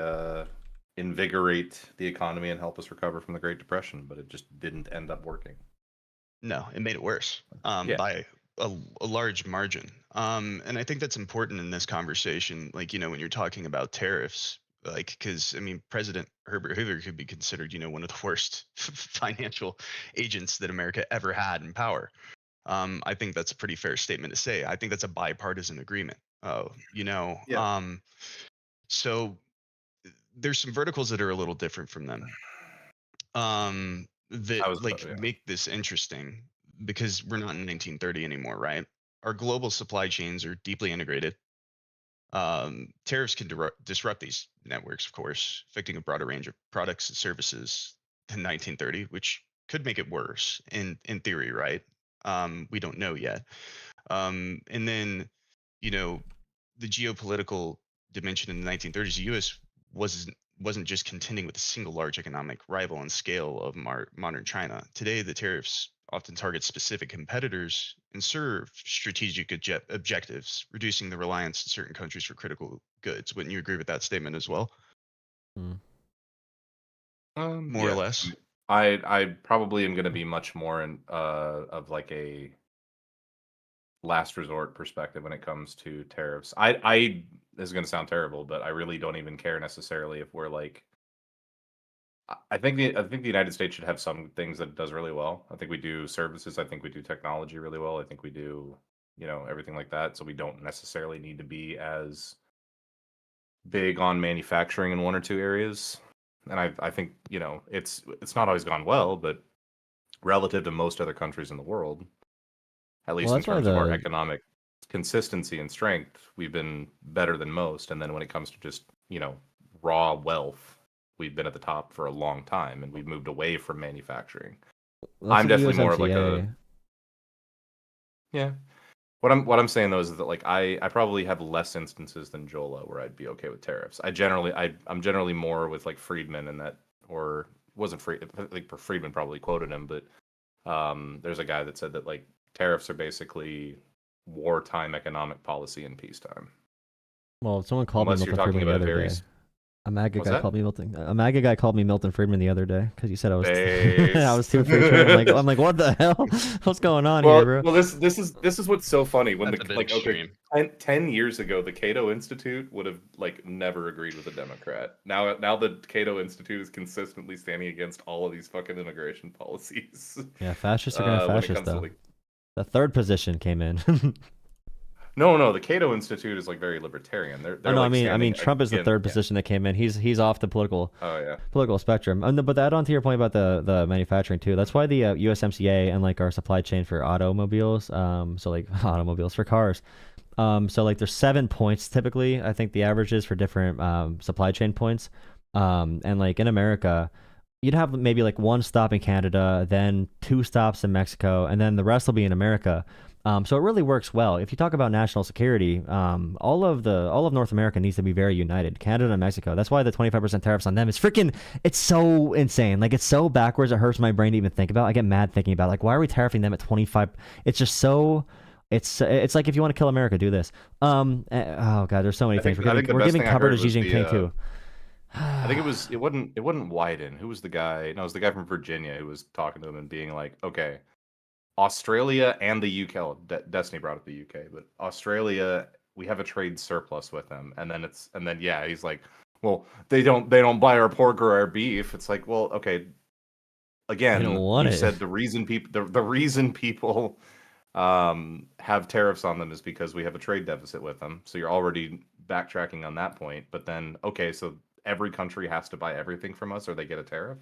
invigorate the economy and help us recover from the Great Depression. But it just didn't end up working. No, it made it worse by a large margin. And I think that's important in this conversation. Like, you know, when you're talking about tariffs, like, because I mean, President Herbert Hoover could be considered, you know, one of the worst financial agents that America ever had in power. I think that's a pretty fair statement to say. I think that's a bipartisan agreement. You know, so there's some verticals that are a little different from them. That make this interesting because we're not in 1930 anymore, right? Our global supply chains are deeply integrated. Tariffs can disrupt these networks, of course, affecting a broader range of products and services than 1930, which could make it worse in theory, right? We don't know yet. And then, you know, the geopolitical dimension in the 1930s, the U.S. wasn't just contending with a single large economic rival on scale of modern China. Today, the tariffs often target specific competitors and serve strategic objectives, reducing the reliance on certain countries for critical goods. Wouldn't you agree with that statement as well? More or less. I probably am going to be much more of like a last resort perspective when it comes to tariffs. This is going to sound terrible, but I really don't even care necessarily if we're like. I think the United States should have some things that it does really well. I think we do services. I think we do technology really well. I think we do, you know, everything like that. So we don't necessarily need to be as big on manufacturing in one or two areas. And I think, you know, it's not always gone well, but relative to most other countries in the world, at least in terms of our economic consistency and strength, we've been better than most. And then when it comes to just, you know, raw wealth, we've been at the top for a long time, and we've moved away from manufacturing. I'm definitely more of like What I'm saying though is that like I probably have less instances than Jolah where I'd be okay with tariffs. I'm generally more with like Friedman and that, or wasn't like Friedman probably quoted him, but there's a guy that said that like tariffs are basically wartime economic policy in peacetime. Well, someone called me Milton Friedman the other day. A MAGA guy called me Milton Friedman the other day because he said I was I was too afraid to. I'm like, what the hell? What's going on here, bro? Well, this is what's so funny when 10 years ago the Cato Institute would have like never agreed with a Democrat. Now the Cato Institute is consistently standing against all of these fucking immigration policies. Yeah, fascists are gonna fascist though. The third position came in. No, the Cato Institute is like very libertarian. They're I mean, Trump is the third position that came in. He's off the political spectrum. But to add on to your point about the manufacturing too, that's why the USMCA and like our supply chain for automobiles, so like automobiles for cars, so like there's 7 points typically. I think the average is for different supply chain points, and like in America, you'd have maybe like one stop in Canada, then 2 stops in Mexico, and then the rest will be in America. So it really works well. If you talk about national security, all of North America needs to be very united. Canada and Mexico. That's why the 25% tariffs on them is freaking. It's so insane. Like it's so backwards. It hurts my brain to even think about. I get mad thinking about like why are we tariffing them at 25? It's just so. It's like if you want to kill America, do this. Oh god, there's so many things. We're giving cover to Xi Jinping too. I think it wasn't Wyden. Who was the guy? No, it was the guy from Virginia who was talking to him and being like, okay, Australia and the UK. Well, Destiny brought up the UK, but Australia, we have a trade surplus with them, and then yeah, he's like, well, they don't buy our pork or our beef. It's like, well, okay, again, you said the reason people have tariffs on them is because we have a trade deficit with them. So you're already backtracking on that point. But then, okay, so every country has to buy everything from us or they get a tariff?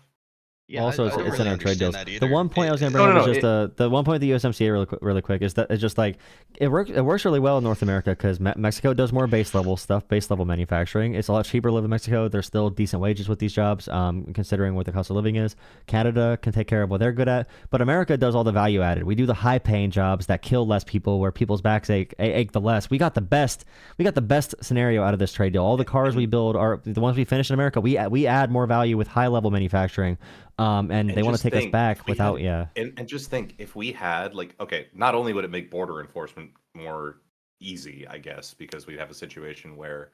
Yeah, also, it's in our trade deals. The one point I was going to bring up is just the one point with the USMCA really quick is that it's just like it works really well in North America because Mexico does more base level stuff, base level manufacturing. It's a lot cheaper to live in Mexico. There's still decent wages with these jobs, considering what the cost of living is. Canada can take care of what they're good at, but America does all the value added. We do the high paying jobs that kill less people, where people's backs ache the less. We got the best scenario out of this trade deal. All the cars we build are the ones we finish in America. We add more value with high level manufacturing. And they want to take us back without, And just think, if we had, like, okay, not only would it make border enforcement more easy, I guess, because we'd have a situation where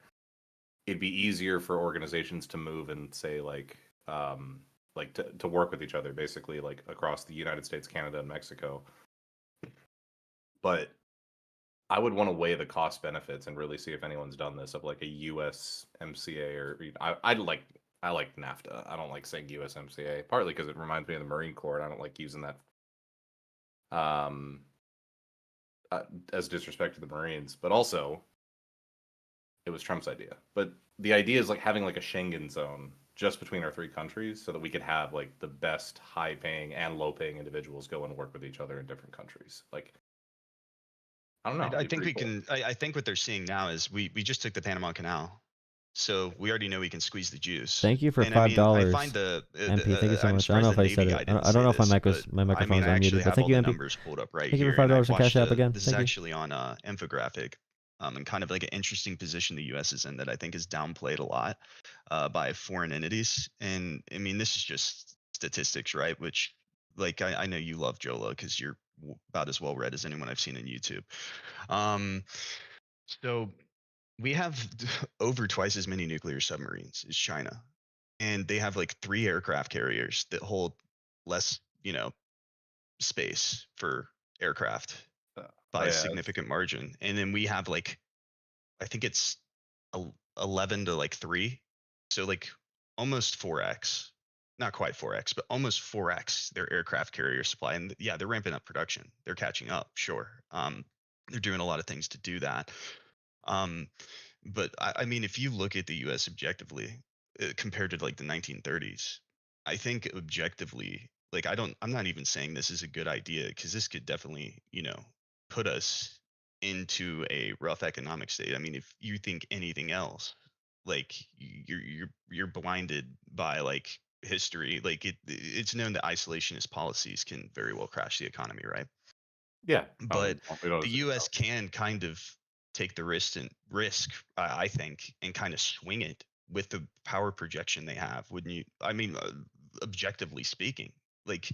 it'd be easier for organizations to move and say, like to work with each other, basically, like across the United States, Canada, and Mexico. But I would want to weigh the cost benefits and really see if anyone's done this of like a USMCA or I like NAFTA. I don't like saying USMCA, partly because it reminds me of the Marine Corps, and I don't like using that as disrespect to the Marines. But also, it was Trump's idea. But the idea is like having like a Schengen zone just between our three countries, so that we could have like the best high-paying and low-paying individuals go and work with each other in different countries. Like, I don't know. I think we can. I think what they're seeing now is we just took the Panama Canal. So we already know we can squeeze the juice. Thank you for $5. I find MP, thank you so much. I don't know if I said it. I don't know if my microphone's unmuted, but thank you, MP. Numbers pulled up right thank here. You for $5 in Cash App again. This is actually on infographic, and kind of like an interesting position the U.S. is in that I think is downplayed a lot by foreign entities. And I mean, this is just statistics, right? Which, like, I know you love Jolah because you're about as well read as anyone I've seen on YouTube. So we have over twice as many nuclear submarines as China, and they have like 3 aircraft carriers that hold less, space for aircraft by a significant margin. And then we have like, I think it's 11 to like 3, so like almost 4x, not quite 4x, but almost 4x their aircraft carrier supply. And yeah, they're ramping up production. They're catching up, sure. They're doing a lot of things to do that. But I mean, if you look at the U.S. objectively, compared to like the 1930s, I think objectively, like I'm not even saying this is a good idea, because this could definitely, put us into a rough economic state. I mean, if you think anything else, like you're blinded by like history. Like it's known that isolationist policies can very well crash the economy, right? Yeah, but the U.S. can kind of take the risk, I think, and kind of swing it with the power projection they have. Wouldn't you? I mean, objectively speaking, like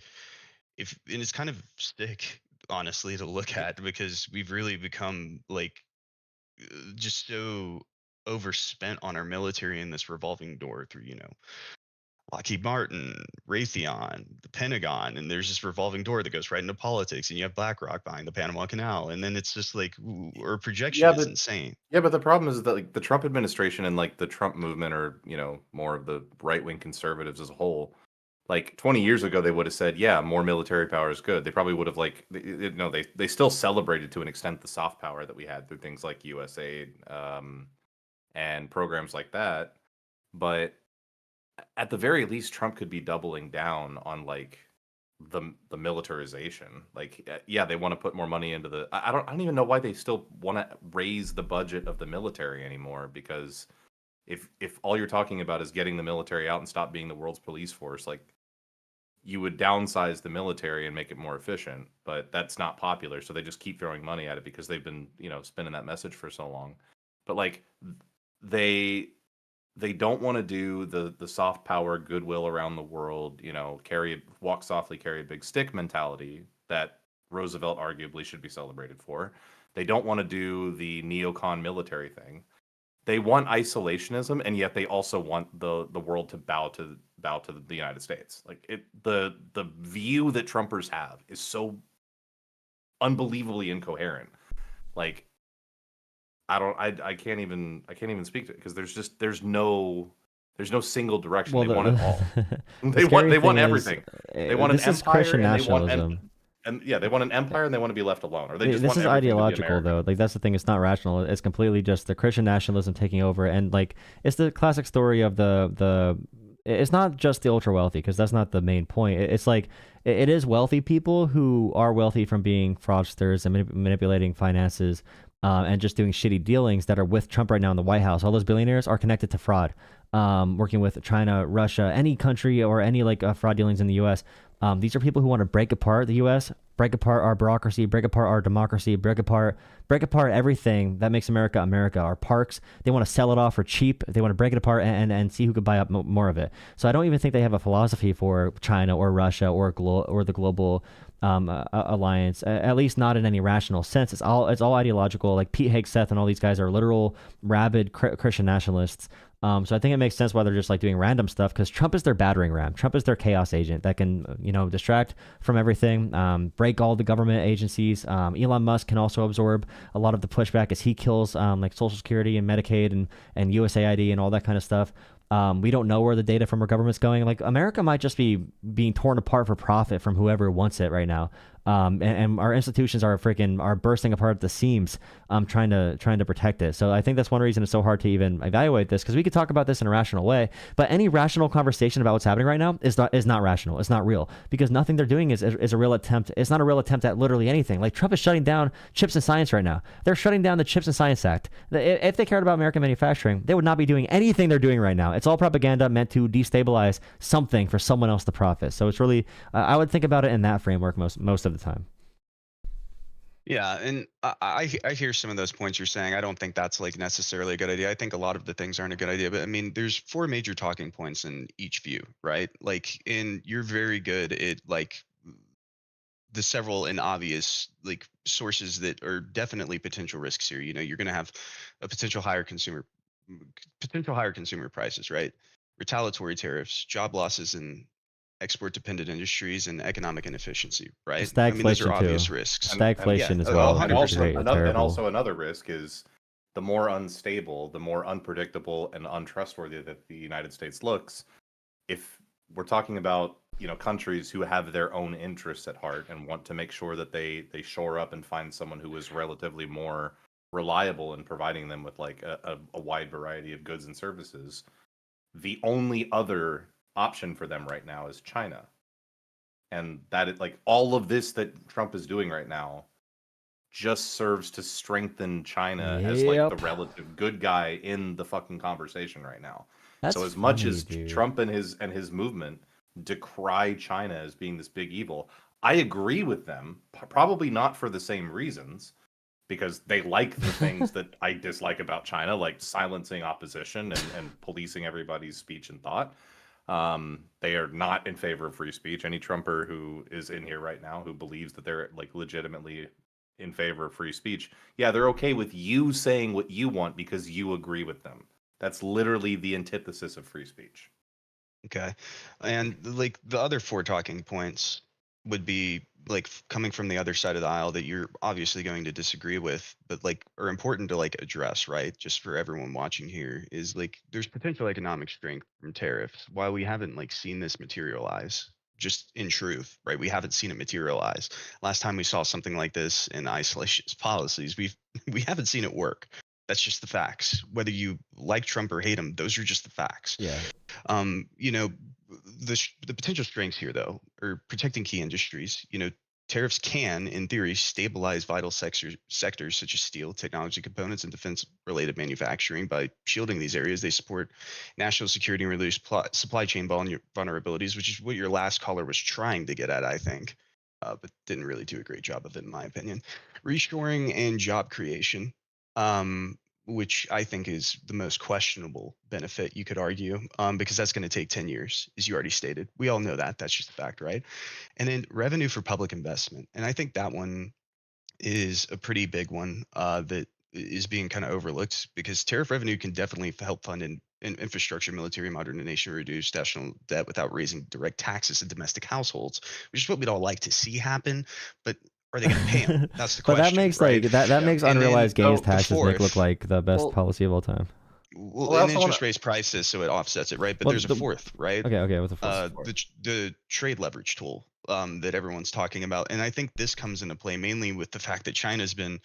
and it's kind of sick, honestly, to look at, because we've really become like just so overspent on our military in this revolving door through, Lockheed Martin, Raytheon, the Pentagon, and there's this revolving door that goes right into politics, and you have BlackRock buying the Panama Canal, and then it's just like, our projection is insane. Yeah, but the problem is that like the Trump administration and like the Trump movement, or more of the right-wing conservatives as a whole, like 20 years ago they would have said, yeah, more military power is good. They probably would have they still celebrated to an extent the soft power that we had through things like USAID and programs like that, but at the very least, Trump could be doubling down on like the militarization. Like, yeah, they want to put more money into the. I don't even know why they still want to raise the budget of the military anymore. Because if all you're talking about is getting the military out and stop being the world's police force, like you would downsize the military and make it more efficient, but that's not popular, so they just keep throwing money at it because they've been, spinning that message for so long. But like they don't want to do the soft power, goodwill around the world, walk softly, carry a big stick mentality that Roosevelt arguably should be celebrated for. They don't want to do the neocon military thing. They want isolationism, and yet they also want the world to bow to the United States. Like the view that Trumpers have is so unbelievably incoherent. Like I can't even speak to it because there's no single direction. Well, They want it all. the They want scary thing is, everything. They want an this is empire, Christian and they want nationalism. they want an empire, and they want to be left alone, or they just This want is everything to be ideological, though. American. Like, that's the thing. It's not rational. It's completely just the Christian nationalism taking over. And like, it's the classic story of the. It's not just the ultra wealthy, because that's not the main point. It's like it is wealthy people who are wealthy from being fraudsters and manipulating finances, and just doing shitty dealings that are with Trump right now in the White House. All those billionaires are connected to fraud, working with China, Russia, any country, or any fraud dealings in the U.S. These are people who want to break apart the U.S., break apart our bureaucracy, break apart our democracy, break apart everything that makes America America. Our parks, they want to sell it off for cheap. They want to break it apart and see who could buy up more of it. So I don't even think they have a philosophy for China or Russia or the global alliance, at least not in any rational sense. It's all ideological. Like Pete Hegseth and all these guys are literal rabid Christian nationalists. So I think it makes sense why they're just like doing random stuff, because Trump is their battering ram. Trump is their chaos agent that can, distract from everything, break all the government agencies. Elon Musk can also absorb a lot of the pushback as he kills like Social Security and Medicaid and USAID and all that kind of stuff. We don't know where the data from our government's going. Like, America might just be being torn apart for profit from whoever wants it right now. And our institutions are bursting apart at the seams, trying to protect it. So I think that's one reason it's so hard to even evaluate this, because we could talk about this in a rational way, but any rational conversation about what's happening right now is not rational. It's not real, because nothing they're doing is a real attempt. It's not a real attempt at literally anything. Like, Trump is shutting down chips and science right now. They're shutting down the Chips and Science Act. If they cared about American manufacturing, they would not be doing anything they're doing right now. It's all propaganda meant to destabilize something for someone else to profit. So it's really, I would think about it in that framework most of the time. Yeah, and I hear some of those points you're saying. I don't think that's like necessarily a good idea. I think a lot of the things aren't a good idea, but I mean, there's 4 major talking points in each view, right? Like, you're very good at like the several and obvious like sources that are definitely potential risks here. You're going to have a potential higher consumer prices, right? Retaliatory tariffs, job losses in export dependent industries, and economic inefficiency, right? I mean, those are Stagflation obvious too. risks. Stagflation as oh, well. And 100%. also another risk is the more unstable, the more unpredictable and untrustworthy that the United States looks. If we're talking about countries who have their own interests at heart and want to make sure that they shore up and find someone who is relatively more reliable in providing them with like a wide variety of goods and services, the only other option for them right now is China. And that is like all of this that Trump is doing right now just serves to strengthen China as like the relative good guy in the fucking conversation right now. That's so as much funny, as dude. Trump and his movement decry China as being this big evil, I agree with them, probably not for the same reasons, because they like the things that I dislike about China, like silencing opposition and policing everybody's speech and thought. They are not in favor of free speech. Any Trumper who is in here right now who believes that they're like legitimately in favor of free speech, yeah, they're okay with you saying what you want because you agree with them. That's literally the antithesis of free speech. Okay. And like the other 4 talking points would be like coming from the other side of the aisle that you're obviously going to disagree with, but like are important to like address, right? Just for everyone watching here, is like there's potential economic strength from tariffs. While we haven't like seen this materialize, just in truth, right? We haven't seen it materialize. Last time we saw something like this in isolationist policies, we haven't seen it work. That's just the facts. Whether you like Trump or hate him, those are just the facts. Yeah. The potential strengths here, though, are protecting key industries. tariffs can, in theory, stabilize vital sectors such as steel, technology components, and defense-related manufacturing. By shielding these areas, they support national security and reduce supply chain vulnerabilities, which is what your last caller was trying to get at, I think, but didn't really do a great job of it, in my opinion. Reshoring and job creation. Which I think is the most questionable benefit, you could argue, because that's going to take 10 years, as you already stated. We all know that. That's just a fact, right? And then revenue for public investment. And I think that one is a pretty big one that is being kind of overlooked, because tariff revenue can definitely help fund in infrastructure, military modernization, reduce national debt without raising direct taxes to domestic households, which is what we'd all like to see happen. But are they going to pay them? That's the But question. that makes right? that makes And then, unrealized gains the taxes make look fourth, like the best Well- policy of all time. well, Well, I and also interest rates prices, so it offsets it, right? But Well, there's a fourth, right? Okay, with the first. The trade leverage tool that everyone's talking about, and I think this comes into play mainly with the fact that China's been.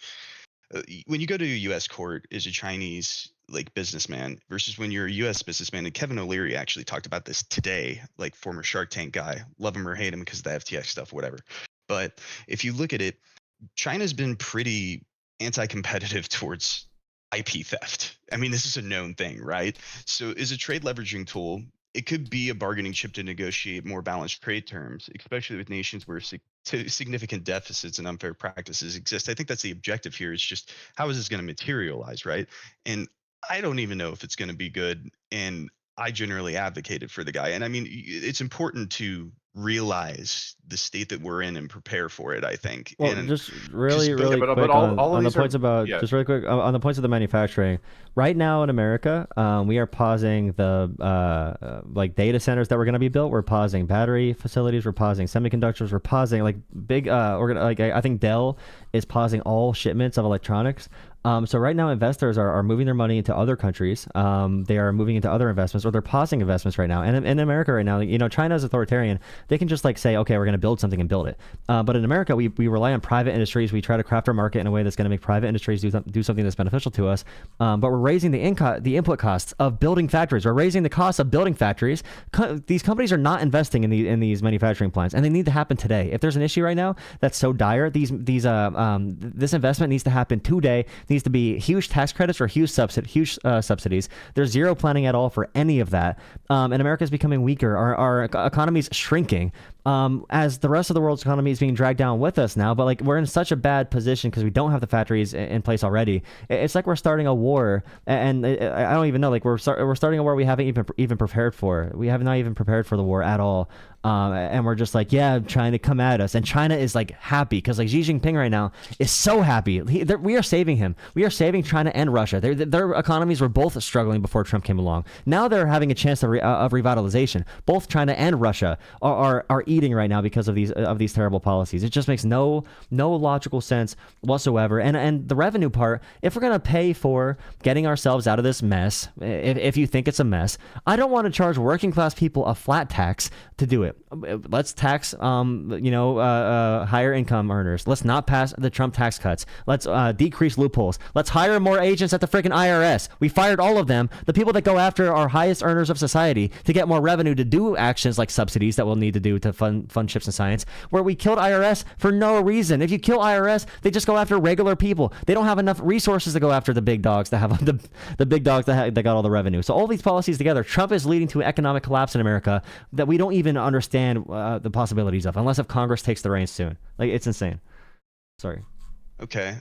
When you go to a U.S. court as a Chinese businessman versus when you're a U.S. businessman, and Kevin O'Leary actually talked about this today, like former Shark Tank guy, love him or hate him because of the FTX stuff, whatever. But if you look at it, China's been pretty anti-competitive towards IP theft. I mean, this is a known thing, right? So as a trade leveraging tool, it could be a bargaining chip to negotiate more balanced trade terms, especially with nations where significant deficits and unfair practices exist. I think that's the objective here. It's just, how is this going to materialize, right? And I don't even know if it's going to be good. And I generally advocated for the guy. And I mean, it's important to realize the state that we're in and prepare for it, I think. Well, and just really Yeah, quick but all of on the these are- points about yeah. just really quick on the points of the manufacturing. Right now in America, we are pausing the data centers that were going to be built. We're pausing battery facilities. We're pausing semiconductors. We're pausing big. I think Dell is pausing all shipments of electronics. So right now, investors are moving their money into other countries. They are moving into other investments, or they're pausing investments right now. And in America right now, China is authoritarian. They can just say, okay, we're going to build something and build it. But in America, we rely on private industries. We try to craft our market in a way that's going to make private industries do something that's beneficial to us. But we're raising the input costs of building factories. We're raising the costs of building factories. These companies are not investing in these manufacturing plants, and they need to happen today. If there's an issue right now that's so dire, this investment needs to happen today. Needs to be huge tax credits or huge subsidies. There's zero planning at all for any of that. And America is becoming weaker. Our economy is shrinking. As the rest of the world's economy is being dragged down with us now, but we're in such a bad position because we don't have the factories in place already. It's like we're starting a war, and I don't even know. We're starting a war we haven't even prepared for. We have not even prepared for the war at all. And we're just trying to come at us. And China is happy because Xi Jinping right now is so happy. We are saving him. We are saving China and Russia. Their economies were both struggling before Trump came along. Now they're having a chance of revitalization. Both China and Russia are eating right now because of these terrible policies. It just makes no logical sense whatsoever. And the revenue part, if we're gonna pay for getting ourselves out of this mess, if you think it's a mess, I don't want to charge working class people a flat tax to do it. Let's tax higher income earners. Let's not pass the Trump tax cuts. Let's decrease loopholes. Let's hire more agents at the freaking IRS. We fired all of them, the people that go after our highest earners of society, to get more revenue to do actions like subsidies that we'll need to do to fund chips and science, where we killed IRS for no reason. If you kill IRS, they just go after regular people. They don't have enough resources to go after the big dogs that have the big dogs that got all the revenue. So all these policies together, Trump is leading to an economic collapse in America that we don't even understand the possibilities of, unless if Congress takes the reins soon. It's insane. Sorry. Okay.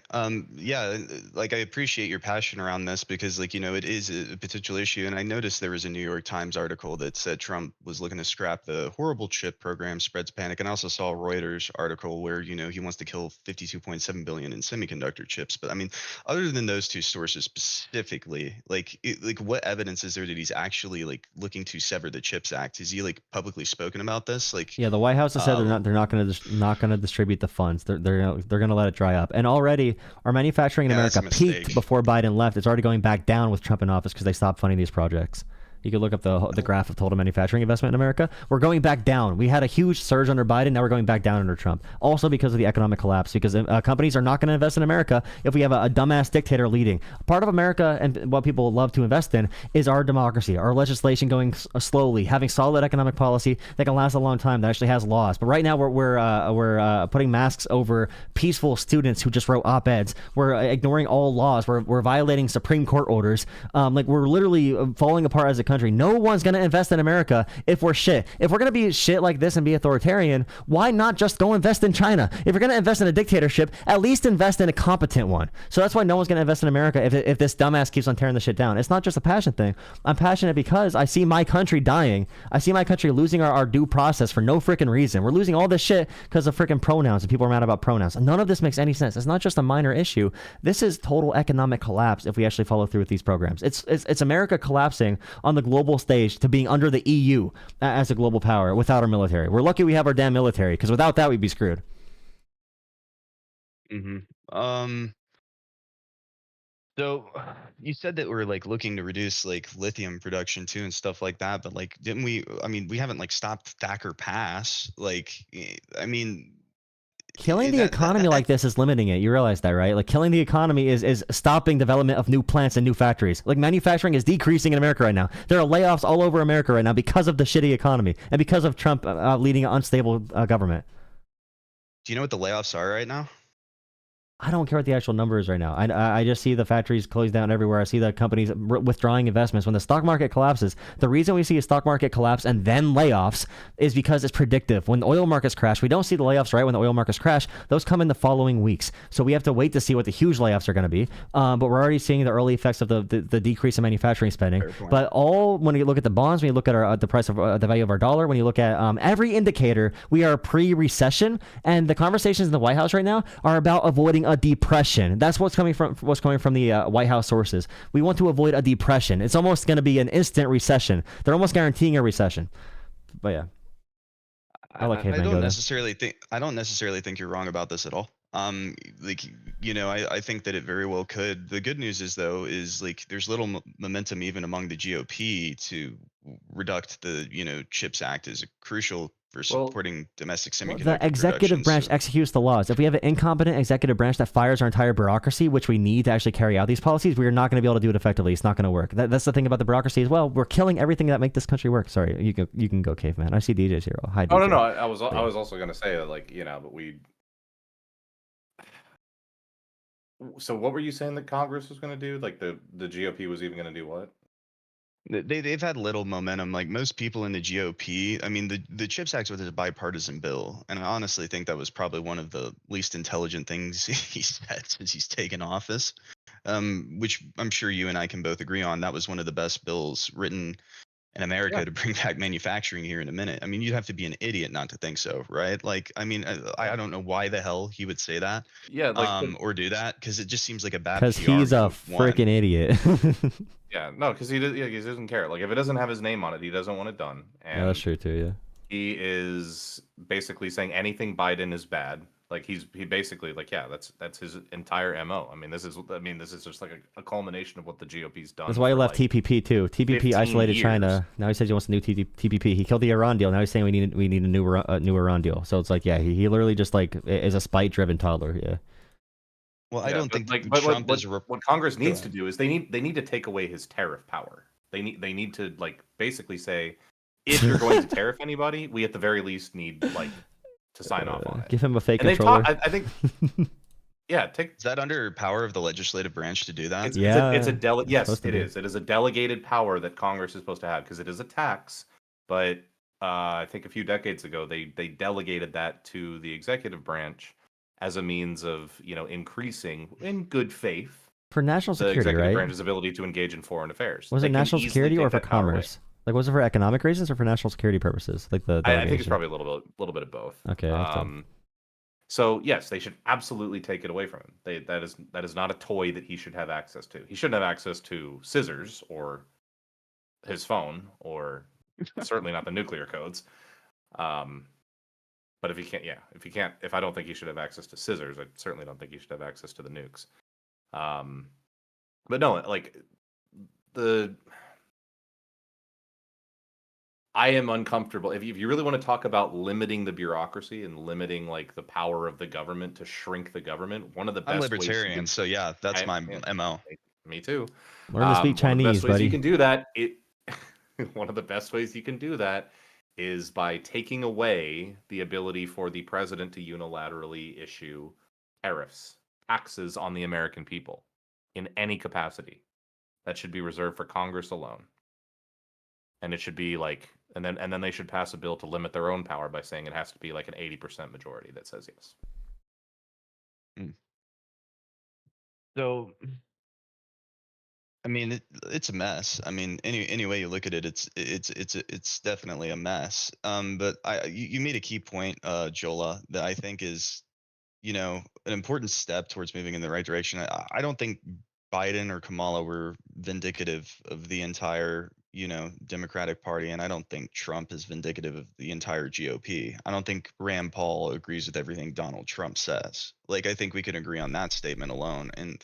Yeah, I appreciate your passion around this because it is a potential issue. And I noticed there was a New York Times article that said Trump was looking to scrap the horrible chip program, spreads panic. And I also saw a Reuters article where, he wants to kill 52.7 billion in semiconductor chips. But I mean, other than those two sources specifically, what evidence is there that he's actually looking to sever the CHIPS Act? Has he publicly spoken about this? Yeah, the White House has said they're not going to distribute the funds. They're going to let it dry up. And already our manufacturing in America peaked before Biden left. It's already going back down with Trump in office because they stopped funding these projects. You could look up the graph of total manufacturing investment in America. We're going back down. We had a huge surge under Biden. Now we're going back down under Trump. Also because of the economic collapse, because companies are not going to invest in America if we have a dumbass dictator leading. Part of America and what people love to invest in is our democracy, our legislation going slowly, having solid economic policy that can last a long time, that actually has laws. But right now we're putting masks over peaceful students who just wrote op-eds. We're ignoring all laws. We're violating Supreme Court orders. Like we're literally falling apart as a country. No one's going to invest in America if we're shit. If we're going to be shit like this and be authoritarian, why not just go invest in China? If you're going to invest in a dictatorship, at least invest in a competent one. So that's why no one's going to invest in America if this dumbass keeps on tearing the shit down. It's not just a passion thing. I'm passionate because I see my country dying. I see my country losing our due process for no freaking reason. We're losing all this shit because of freaking pronouns, and people are mad about pronouns. None of this makes any sense. It's not just a minor issue. This is total economic collapse if we actually follow through with these programs. It's America collapsing on the global stage to being under the EU as a global power without our military. We're lucky we have our damn military, because without that we'd be screwed. So you said that we're like looking to reduce like lithium production too and stuff like that, but like didn't we? I mean, we haven't like stopped Thacker Pass. Like, I mean, Killing the economy like this is limiting it. You realize that, right? Like killing the economy is stopping development of new plants and new factories. Like manufacturing is decreasing in America right now. There are layoffs all over America right now because of the shitty economy and because of Trump leading an unstable government. Do you know what the layoffs are right now? I don't care what the actual number is right now. I just see the factories closed down everywhere. I see the companies withdrawing investments. When the stock market collapses, the reason we see a stock market collapse and then layoffs is because it's predictive. When the oil markets crash, we don't see the layoffs right when the oil markets crash. Those come in the following weeks. So we have to wait to see what the huge layoffs are going to be. But we're already seeing the early effects of the decrease in manufacturing spending. But when you look at the bonds, when you look at the price of the value of our dollar, when you look at every indicator, we are pre-recession. And the conversations in the White House right now are about avoiding a depression. That's what's coming from the White House sources. We want to avoid a depression. It's almost going to be an instant recession. They're almost guaranteeing a recession. But yeah, I don't necessarily think you're wrong about this at all. Like, you know, I think that it very well could. The good news is though is like there's little momentum even among the GOP to reduct the CHIPS Act as a crucial for supporting domestic semiconductor The executive branch executes the laws. If we have an incompetent executive branch that fires our entire bureaucracy, which we need to actually carry out these policies, we are not going to be able to do it effectively. It's not going to work. That's the thing about the bureaucracy as well. We're killing everything that make this country work. Sorry, you can go, caveman. I see DJ's here. Hi, DJ. Oh no, I was also going to say that, like, but we. So what were you saying that Congress was going to do? Like the GOP was even going to do what? They've had little momentum. Like most people in the GOP, I mean, the CHIPS Act was a bipartisan bill, and I honestly think that was probably one of the least intelligent things he said since he's taken office. Which I'm sure you and I can both agree on. That was one of the best bills written in America to bring back manufacturing here in a minute. I mean, you'd have to be an idiot not to think so, right? Like, I mean, I don't know why the hell he would say that, or do that, because it just seems like a bad. Because he's a freaking idiot. Yeah, no, because he doesn't care. Like, if it doesn't have his name on it, he doesn't want it done. And yeah, that's true too. Yeah, he is basically saying anything Biden is bad. Like he basically that's his entire MO. I mean, this is just like a culmination of what the GOP's done. That's why he left TPP too. TPP isolated years. China. Now he says he wants a new TPP. He killed the Iran deal. Now he's saying we need a new Iran deal. So it's like, yeah, he literally just like is a spite-driven toddler. Yeah. Well, I don't think what Congress needs to do is they need to take away his tariff power. They need to like basically say, if you're going to tariff anybody, we at the very least need like to sign off on it. Give him a fake controller. I think. Yeah, is that under power of the legislative branch to do that? Yes, it is. It is a delegated power that Congress is supposed to have because it is a tax. But I think a few decades ago they delegated that to the executive branch as a means of increasing in good faith for national security, the executive right? branch's ability to engage in foreign affairs. Was it national security or for commerce? Like, was it for economic reasons or for national security purposes? Like I think it's probably a little bit of both. Okay. So yes, they should absolutely take it away from him. That is not a toy that he should have access to. He shouldn't have access to scissors or his phone, or certainly not the nuclear codes. But if I don't think he should have access to scissors, I certainly don't think he should have access to the nukes. But no, like I am uncomfortable. If you really want to talk about limiting the bureaucracy and limiting like the power of the government to shrink the government, one of the I'm best ways you libertarian, can, so yeah, that's my yeah, MO. me too. Learn to speak One of the best Chinese, ways you buddy. can do that, one of the best ways you can do that is by taking away the ability for the president to unilaterally issue tariffs, taxes on the American people in any capacity. That should be reserved for Congress alone. And it should be like, and then they should pass a bill to limit their own power by saying it has to be like an 80% majority that says yes. So, I mean, it's a mess. I mean, any way you look at it, it's definitely a mess. But you made a key point, Jola, that I think is, an important step towards moving in the right direction. I don't think Biden or Kamala were vindicative of the entire, Democratic Party, and I don't think Trump is vindicative of the entire GOP. I don't think Rand Paul agrees with everything Donald Trump says. Like, I think we can agree on that statement alone. And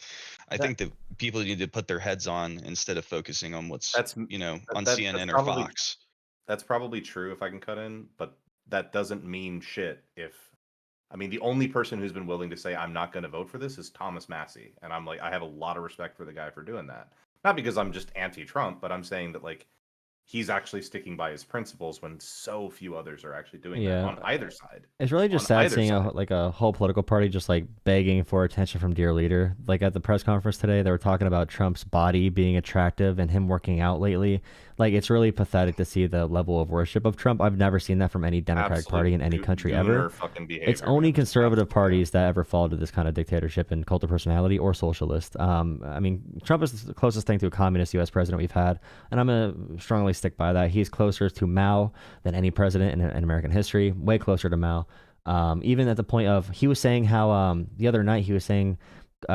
I think that people need to put their heads on instead of focusing on what's, on CNN or Fox. That's probably true if I can cut in, but that doesn't mean shit the only person who's been willing to say I'm not going to vote for this is Thomas Massie, and I'm like, I have a lot of respect for the guy for doing that. Not because I'm just anti-Trump, but I'm saying that like he's actually sticking by his principles when so few others are actually doing that on either side. It's really just sad seeing a whole political party just like begging for attention from dear leader. Like at the press conference today, they were talking about Trump's body being attractive and him working out lately. Like, it's really pathetic to see the level of worship of Trump. I've never seen that from any Democratic Party in any country ever. It's only conservative parties that ever fall to this kind of dictatorship and cult of personality or socialist. I mean, Trump is the closest thing to a communist U.S. president we've had, and I'm going to strongly stick by that. He's closer to Mao than any president in American history, way closer to Mao. Even at the point of, he was saying how the other night he was saying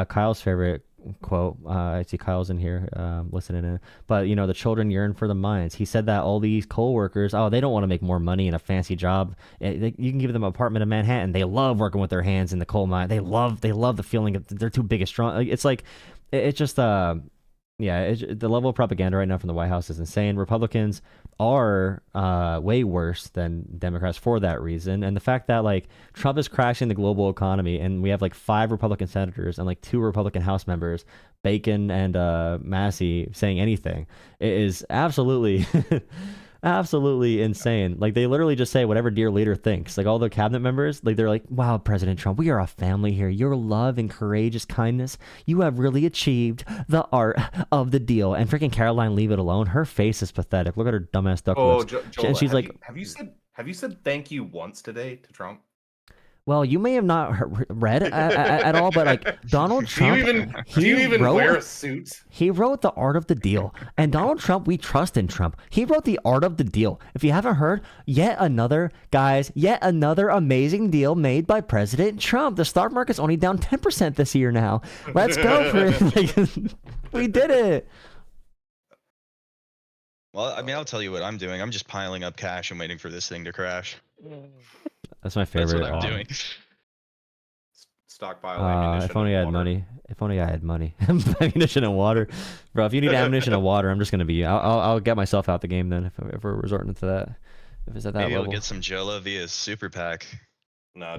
Kyle's favorite quote, I see Kyle's in here listening in, but the children yearn for the mines. He said that all these coal workers, they don't want to make more money in a fancy job. You can give them an apartment in Manhattan. They love working with their hands in the coal mine. They love the feeling of they're too big and strong. It's like, it's just the level of propaganda right now from the White House is insane. Republicans are way worse than Democrats for that reason. And the fact that like Trump is crashing the global economy, and we have like 5 Republican senators and like 2 Republican House members, Bacon and Massey, saying anything, it is absolutely absolutely insane. Like, they literally just say whatever dear leader thinks. Like, all the cabinet members, like, they're like, wow, President Trump, we are a family here. Your love and courageous kindness, you have really achieved the art of the deal. And freaking Caroline, leave it alone. Her face is pathetic. Look at her dumbass duck lips. And she's like, have you said thank you once today to Trump? Well, you may have not read at all, but like Donald Trump, do you even wear a suit? He wrote The Art of the Deal, and Donald Trump, we trust in Trump. He wrote The Art of the Deal. If you haven't heard, yet another amazing deal made by President Trump. The stock market's only down 10% this year now. Let's go for it. We did it. Well, I mean, I'll tell you what I'm doing. I'm just piling up cash and waiting for this thing to crash. That's my favorite. That's what I'm doing. Stockpile ammunition. If only I had money. If only I had money. Ammunition and water, bro. If you need ammunition and water, I'm just gonna be. I'll get myself out the game then. If we're resorting to that. If it's at that Maybe level. I'll get some Jola via Super PAC. No,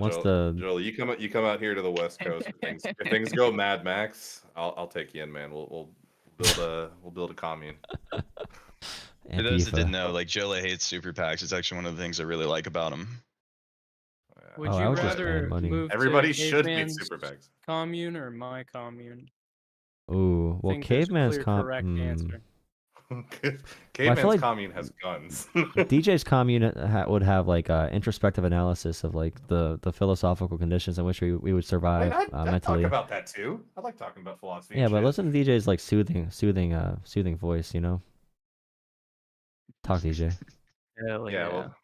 Joel, you come out here to the West Coast. If things go Mad Max, I'll take you in, man. We'll build a commune. For those that didn't know, like, Jola hates Super PACs. It's actually one of the things I really like about him. Would you rather move Everybody to should get Caveman's Super PACs. commune or my commune? Ooh, well, Caveman's correct answer. Caveman's commune has guns. DJ's commune would have like introspective analysis of like the philosophical conditions in which we would survive mentally. I'd talk about that too. I like talking about philosophy. Yeah, but listen to DJ's like soothing voice. Talk, DJ. Hell yeah. Well,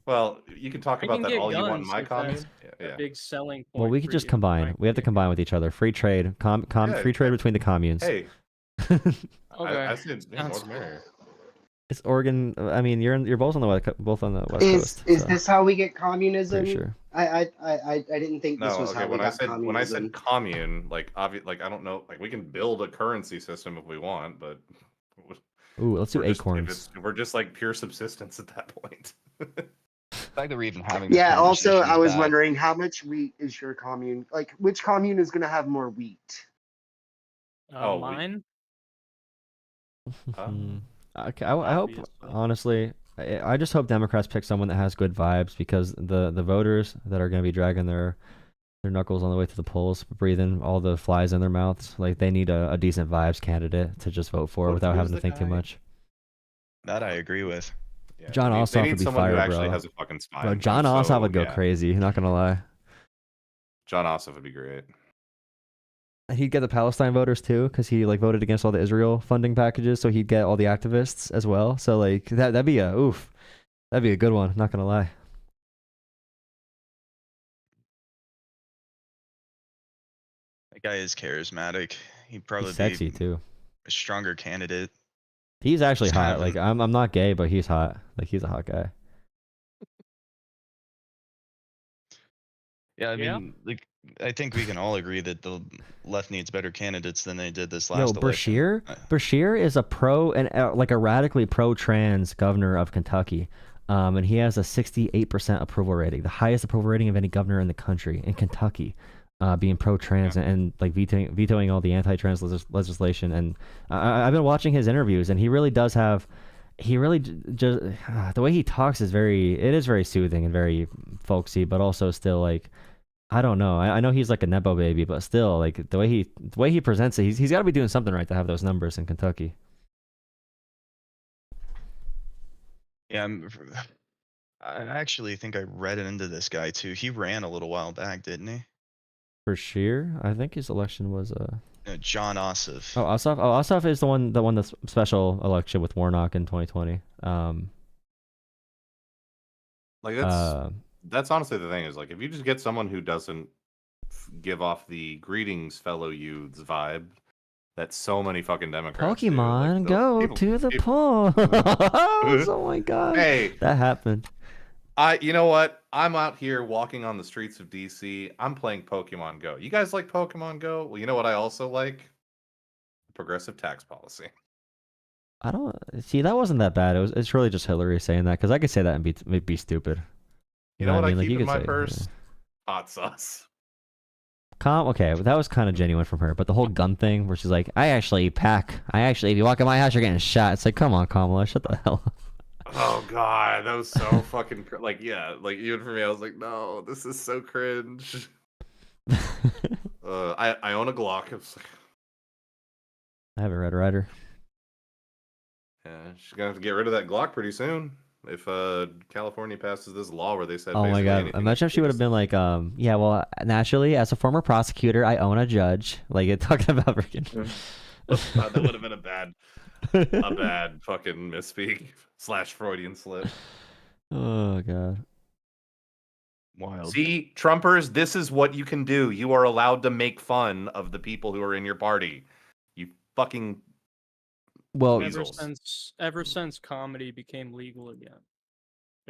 well, you can talk about that all you want in my commune. Yeah. Big selling point. Well, we could just combine. We have to combine with each other. Free trade, free trade between the communes. Hey. Okay. I said North America. It's Oregon. I mean, you're both on the west coast. Is this how we get communism? Pretty sure. I didn't think this was how we got communism. When I said commune, like I don't know, like we can build a currency system if we want, but Ooh, let's do acorns. We're just like pure subsistence at that point. The fact that we're even having this Yeah. Also, conversation I is was bad. wondering how much wheat is your commune? Like, which commune is going to have more wheat? Mine. Okay, I hope Obviously. honestly, I just hope Democrats pick someone that has good vibes because the voters that are going to be dragging their knuckles on the way to the polls, breathing all the flies in their mouths, like they need a decent vibes candidate to just vote for without having to think too much. That I agree with. Yeah, John they Ossoff need would be someone fire, who actually bro. has a fucking spine. Bro, John Ossoff would go crazy. Not gonna lie. John Ossoff would be great. And he'd get the Palestine voters too, because he like voted against all the Israel funding packages, so he'd get all the activists as well. So like that'd be a good one. Not gonna lie. That guy is charismatic. He'd probably He's sexy be too. a stronger candidate. He's actually Just kind hot. of Like I'm not gay, but he's hot. Like he's a hot guy. Yeah, I Yeah. mean, like, I think we can all agree that the left needs better candidates than they did this last Yo, election. Bashir is a pro and like a radically pro-trans governor of Kentucky, and he has a 68% approval rating, the highest approval rating of any governor in the country in Kentucky, being pro-trans and like vetoing all the anti-trans legislation. And I've been watching his interviews, and he really does have. He really just the way he talks is very soothing and very folksy, but also still like. I don't know. I know he's like a nepo baby, but still, like the way he presents it, he's got to be doing something right to have those numbers in Kentucky. Yeah, I actually think I read into this guy too. He ran a little while back, didn't he? For sure, I think his election was John Ossoff. Oh, Ossoff. Oh, Ossoff is the one that's special election with Warnock in 2020. Like that's honestly the thing is like if you just get someone who doesn't give off the greetings fellow youths vibe that so many fucking Democrats Pokemon do, go to the polls. Oh my god. Hey, that happened. You know what? I'm out here walking on the streets of DC. I'm playing Pokemon Go. You guys like Pokemon Go? Well, you know what I also like? Progressive tax policy. I don't see that wasn't that bad. It's really just Hillary saying that because I could say that and be stupid. You know what I mean? keep Like, in my say, purse? Hot sauce. Okay, that was kind of genuine from her, but the whole gun thing where she's like, if you walk in my house, you're getting shot. It's like, come on, Kamala, shut the hell up. Oh god, that was so fucking like even for me, I was like, no, this is so cringe. I own a Glock. I have a Red Ryder. Yeah, she's gonna have to get rid of that Glock pretty soon. If California passes this law where they said, oh my god, imagine if she would have been like, yeah, well, naturally, as a former prosecutor, I own a judge. Like, it talking about freaking. That would have been a bad fucking misspeak / Freudian slip. Oh god. Wild. See, Trumpers, this is what you can do. You are allowed to make fun of the people who are in your party. You fucking. Well, ever since comedy became legal again.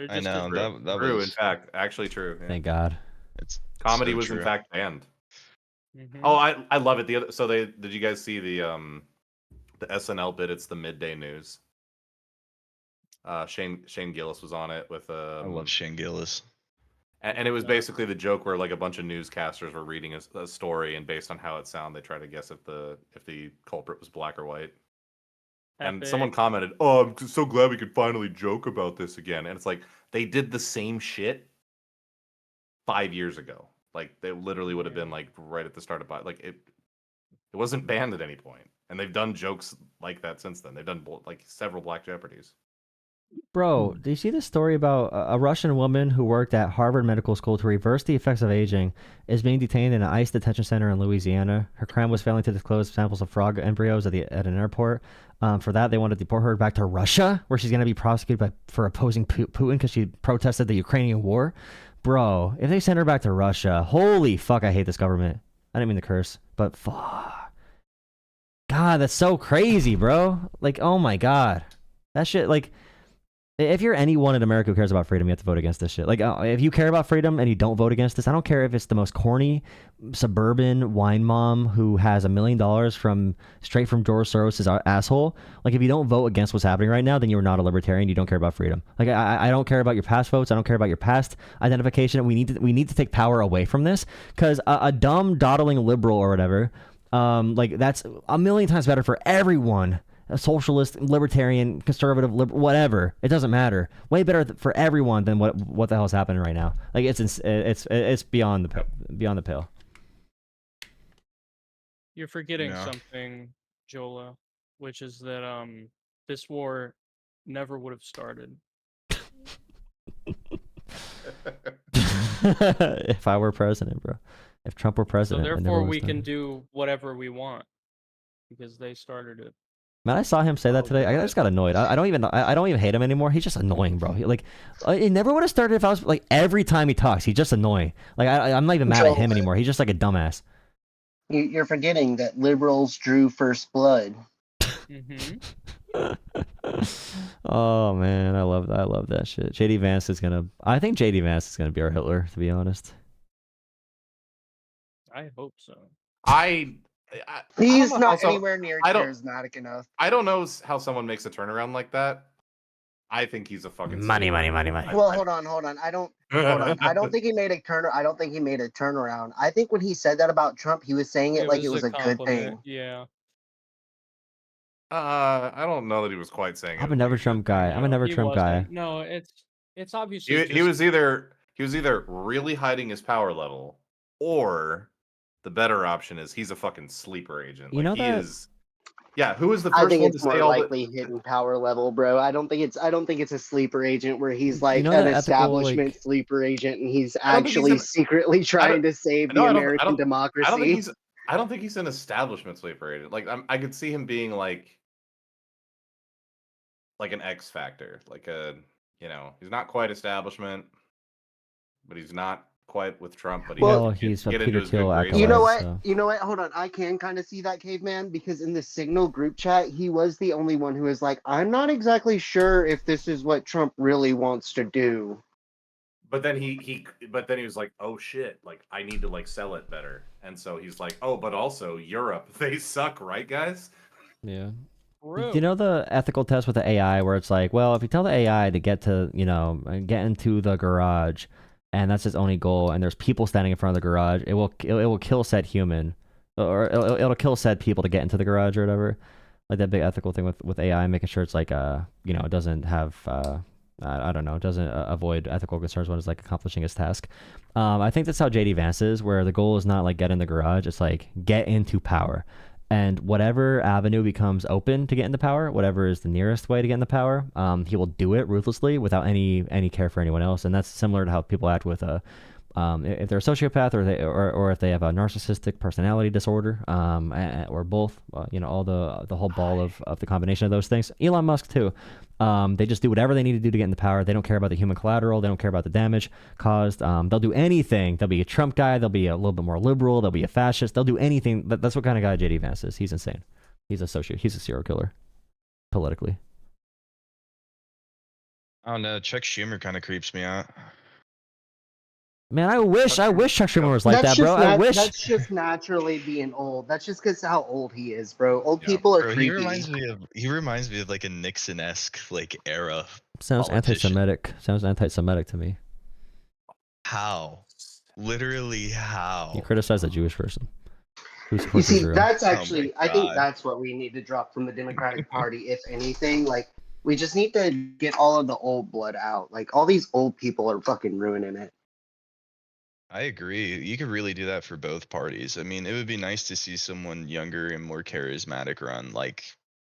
I know that true. was In fact, actually true. Yeah. Thank God. It's comedy so was true. in fact banned. Mm-hmm. Oh, I love it. Did you guys see the SNL bit? It's the midday news. Shane Gillis was on it with I love Shane Gillis. And it was basically the joke where like a bunch of newscasters were reading a story, and based on how it sounded, they try to guess if the culprit was black or white. And someone commented, "Oh, I'm so glad we could finally joke about this again." And it's like they did the same shit 5 years ago. Like they literally would have been like right at the start of like it wasn't banned at any point. And they've done jokes like that since then. They've done like several Black Jeopardies. Bro, do you see this story about a Russian woman who worked at Harvard Medical School to reverse the effects of aging is being detained in an ICE detention center in Louisiana? Her crime was failing to disclose samples of frog embryos at an airport. For that, they want to deport her back to Russia, where she's going to be prosecuted for opposing Putin because she protested the Ukrainian war. Bro, if they send her back to Russia, holy fuck, I hate this government. I didn't mean to curse, but fuck. God, that's so crazy, bro. Like, oh my God. That shit, like... If you're anyone in America who cares about freedom, you have to vote against this shit. Like, if you care about freedom and you don't vote against this, I don't care if it's the most corny suburban wine mom who has $1 million straight from George Soros' asshole. Like, if you don't vote against what's happening right now, then you're not a libertarian. You don't care about freedom. Like, I don't care about your past votes. I don't care about your past identification. We need to take power away from this, because a dumb dawdling liberal or whatever, like, that's a million times better for everyone. A socialist, libertarian, conservative, whatever. It doesn't matter. Way better for everyone than what the hell is happening right now. Like, it's beyond the pale. You're forgetting Yeah. something, Jolah, which is that this war never would have started. If I were president, bro. If Trump were So president, it never therefore, would've we started. can do whatever we want because they started it. Man, I saw him say that today. I just got annoyed. I don't even hate him anymore. He's just annoying, bro. It never would have started if I was like, every time he talks, he's just annoying. Like, I'm not even mad at him anymore. He's just like a dumbass. You're forgetting that liberals drew first blood. Mm-hmm. Oh man, I love that shit. I think JD Vance is gonna be our Hitler, to be honest. I hope so. He's I don't know not how anywhere near I don't- charismatic enough. I don't know how someone makes a turnaround like that. I think he's a fucking Money. Well, hold on. I don't think he made a turnaround. I think when he said that about Trump, he was saying it like it was a good thing. Yeah. I don't know that he was quite saying. I'm a never Trump guy. I'm a never He Trump guy. wasn't. No, it's obviously He was either really hiding his power level, or the better option is he's a fucking sleeper agent. You know he that- is. Yeah, who was the I first think one to it's say more all likely hidden power level, bro. I don't think it's a sleeper agent where he's like know an that ethical, establishment like- sleeper agent and he's I don't think he's actually an- secretly trying to save No, the I don't- I American don't- democracy. I don't think he's an establishment sleeper agent. Like, I could see him being like an X Factor, like he's not quite establishment, but he's not quite with Trump. But Well, has to he's a get Peter into his good Thiel graces. You know acolyte, what? so- You know what? Hold on. I can kind of see that, Caveman, because in the Signal group chat, he was the only one who was like, I'm not exactly sure if this is what Trump really wants to do. But then he was like, oh shit, like I need to like sell it better. And so he's like, oh, but also Europe, they suck, right, guys? Yeah. True. You know the ethical test with the AI where it's like, well, if you tell the AI to get into the garage, and that's its only goal, and there's people standing in front of the garage, it will kill said human, or it'll kill said people to get into the garage or whatever. Like that big ethical thing with AI, making sure it's like it doesn't have I don't know, doesn't avoid ethical concerns when it's like accomplishing its task. I think that's how JD Vance is, where the goal is not like get in the garage, it's like get into power. And whatever avenue becomes open to get into power, whatever is the nearest way to get into power, he will do it ruthlessly without any care for anyone else. And that's similar to how people act with if they're a sociopath or if they have a narcissistic personality disorder, or both. All the whole ball of the combination of those things. Elon Musk too. They just do whatever they need to do to get into power. They don't care about the human collateral. They don't care about the damage caused. They'll do anything. They'll be a Trump guy. They'll be a little bit more liberal. They'll be a fascist. They'll do anything. That's what kind of guy JD Vance is. He's insane. He's a serial killer, politically. I don't know. Chuck Schumer kind of creeps me out. Man, I wish Chuck Schumer was like that, bro. I wish. That's just naturally being old. That's just because how old he is, bro. Old people are Bro, creepy. he reminds me of like a Nixon-esque like era. Sounds politician. anti-Semitic. Sounds anti-Semitic to me. How? Literally how? You criticize a Jewish person. Who You supports see, Israel. that's Oh my actually, I think God. that's what we need to drop from the Democratic Party, if anything. Like, we just need to get all of the old blood out. Like, all these old people are fucking ruining it. I agree. You could really do that for both parties. I mean, it would be nice to see someone younger and more charismatic run. Like,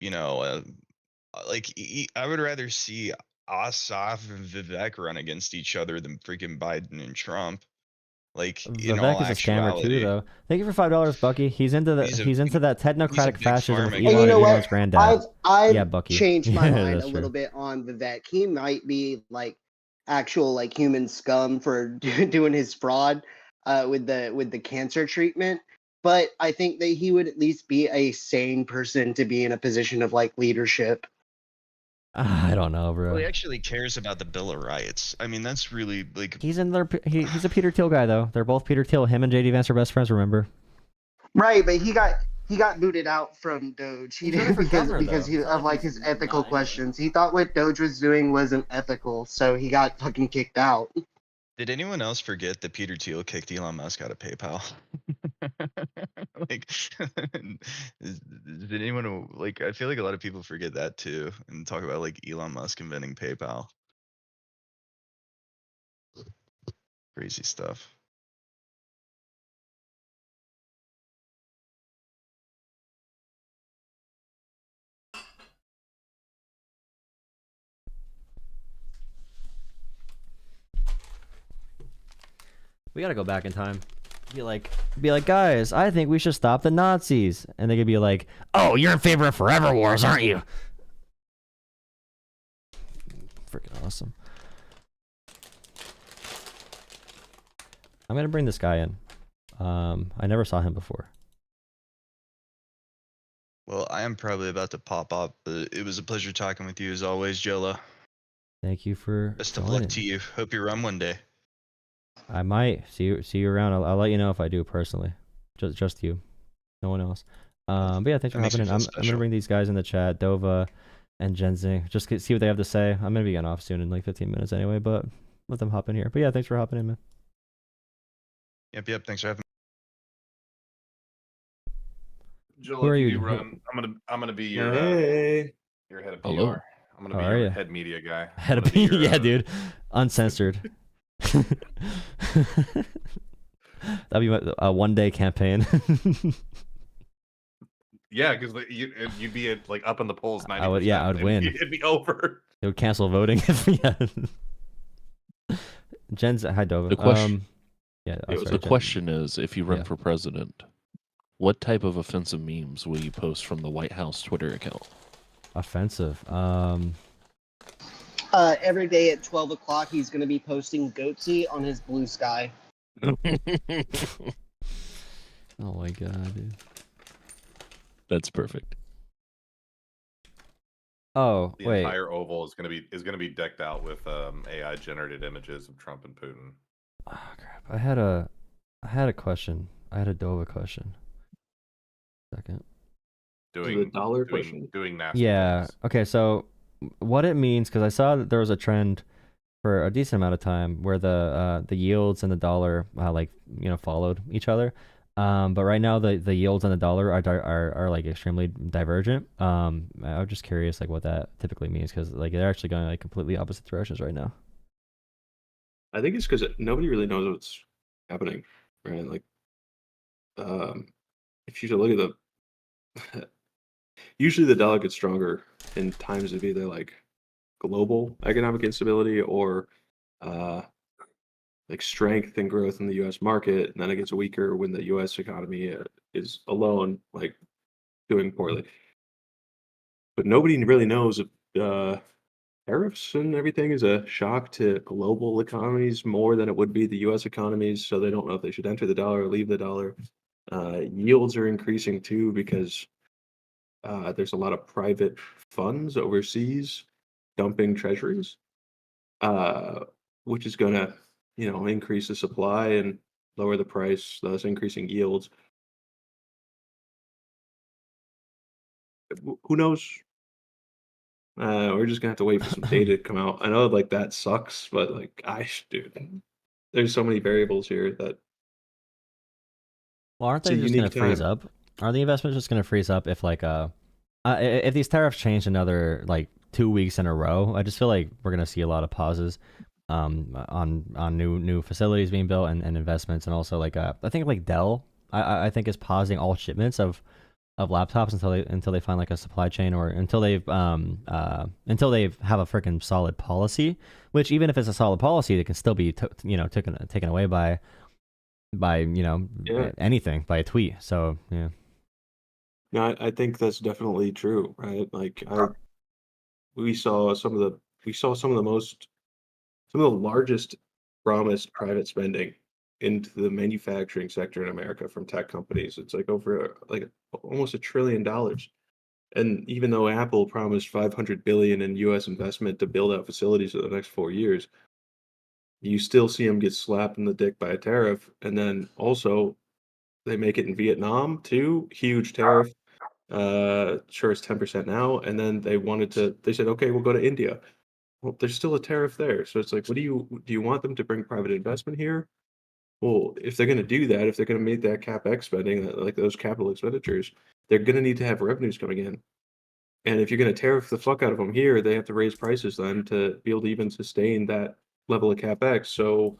I would rather see Asaf and Vivek run against each other than freaking Biden and Trump. Like, in all Vivek is a scammer actuality. too, though. Thank you for $5, Bucky. He's into that technocratic big fascism with pharma Elon, guy. And you know what? Elon's granddad. I've Yeah, Bucky. changed my mind That's a true. little bit on Vivek. He might be like actual like human scum for doing his fraud with the cancer treatment, but I think that he would at least be a sane person to be in a position of like leadership. I don't know, Well, he bro. actually cares about the Bill of Rights. I mean, that's really like. He's in there. He's a Peter Thiel guy though. They're both Peter Thiel. Him and JD Vance are best friends. Remember? Right, but he got booted out from Doge. He He's running did for governor, because though. he It's not of like like he's his ethical not into it. questions. He thought what Doge was doing wasn't ethical, so he got fucking kicked out. Did anyone else forget that Peter Thiel kicked Elon Musk out of PayPal? Like, did anyone like? I feel like a lot of people forget that too, and talk about like Elon Musk inventing PayPal. Crazy stuff. We gotta go back in time. Be like, guys, I think we should stop the Nazis, and they could be like, oh, you're in favor of forever wars, aren't you? Freaking awesome. I'm gonna bring this guy in. I never saw him before. Well, I am probably about to pop up, but it was a pleasure talking with you as always, Jolah. Thank you for Best of joining. luck to you. Hope you run one day. I might see you around. I'll let you know if I do personally. Just you, no one else. But yeah, thanks for That makes hopping me in. feel I'm gonna special. bring these guys in the chat, Dova and Jenzing. Just see what they have to say. I'm gonna be getting off soon in like 15 minutes anyway, but let them hop in here. But yeah, thanks for hopping in, man. Yep. Thanks for having me. Joel, Who are if you you? do run, I'm gonna be your your head of PR. Hello. I'm gonna How be are your ya? head media guy. I'm Head of gonna be your, yeah, dude, uncensored. That'd be a one-day campaign. Yeah, because you'd be at, like up in the polls 90%. I would, yeah, I would win. It'd be over. They would cancel voting if yeah. Jen's hi Dova. The question- Yeah. The question is, if you run Yeah. for president, what type of offensive memes will you post from the White House Twitter account? Offensive. Every day at 12 o'clock, he's going to be posting Goatsy on his Blue Sky. Oh my god, dude. That's perfect. Oh The wait. entire oval is gonna be decked out with AI generated images of Trump and Putin. Oh crap. I had a question. I had a Dova question. Second. Doing dollar question? doing nasty Yeah. things. Okay. So what it means, because I saw that there was a trend for a decent amount of time where the yields and the dollar followed each other. But right now the yields and the dollar are like extremely divergent. I'm just curious like what that typically means, because like they're actually going like completely opposite directions right now. I think it's because nobody really knows what's happening, right? Like, if you look at the, usually the dollar gets stronger in times of either like global economic instability or like strength and growth in the U.S. market, and then it gets weaker when the U.S. economy is alone, like doing poorly. But nobody really knows if tariffs and everything is a shock to global economies more than it would be the U.S. economies. So they don't know if they should enter the dollar or leave the dollar. Yields are increasing too because there's a lot of private funds overseas dumping treasuries, which is going to, increase the supply and lower the price, thus increasing yields. Who knows? We're just gonna have to wait for some data to come out. I know like that sucks, but like dude, there's so many variables here that Well, aren't It's a they just gonna unique freeze time. up? Are the investments just gonna freeze up if if these tariffs change another like 2 weeks in a row? I just feel like we're gonna see a lot of pauses on new facilities being built and investments, and also like I think like Dell I think is pausing all shipments of laptops until they find like a supply chain, or until they have a freaking solid policy. Which even if it's a solid policy, it can still be taken away by Yeah. anything, by a tweet. So yeah. No, I think that's definitely true, right? Like we saw some of the largest promised private spending into the manufacturing sector in America from tech companies. It's like over like almost $1 trillion. And even though Apple promised 500 billion in U.S. investment to build out facilities for the next 4 years, you still see them get slapped in the dick by a tariff. And then also they make it in Vietnam too, huge tariff. Sure, it's 10% now. And then they said, okay, we'll go to India. Well, there's still a tariff there. So it's like, do you want them to bring private investment here? Well, if they're going to do that, if they're going to make that CapEx spending, like those capital expenditures, they're going to need to have revenues coming in. And if you're going to tariff the fuck out of them here, they have to raise prices then to be able to even sustain that level of CapEx. So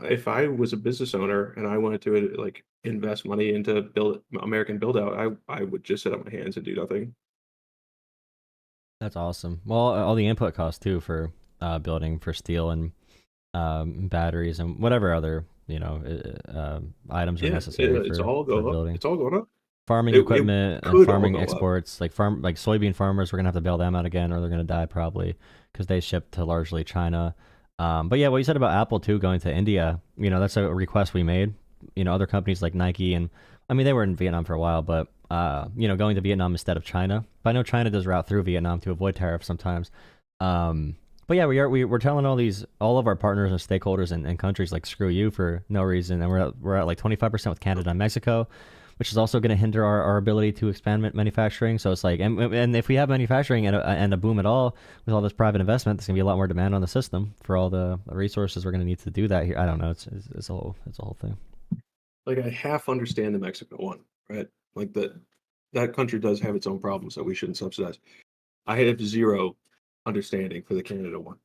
if I was a business owner and I wanted to like invest money into build American build out, I would just sit on my hands and do nothing. That's awesome. Well, all the input costs too for building for steel and batteries and whatever other items are necessary it's for all going up. building. It's all going up. Farming It equipment could and all farming go up. exports, like soybean farmers, we're gonna have to bail them out again, or they're gonna die probably because they ship to largely China. But yeah, what you said about Apple too going to India, that's a request we made. Other companies like Nike and I mean they were in Vietnam for a while, but going to Vietnam instead of China. But I know China does route through Vietnam to avoid tariffs sometimes. But yeah, we're telling all of our partners and stakeholders and countries like screw you for no reason, and we're at like 25% with Canada and Mexico, which is also going to hinder our ability to expand manufacturing. So it's like, and if we have manufacturing and a boom at all with all this private investment, there's going to be a lot more demand on the system for all the resources we're going to need to do that here. I don't know. It's a whole thing. Like I half understand the Mexico one, right? Like that country does have its own problems that we shouldn't subsidize. I have zero understanding for the Canada one.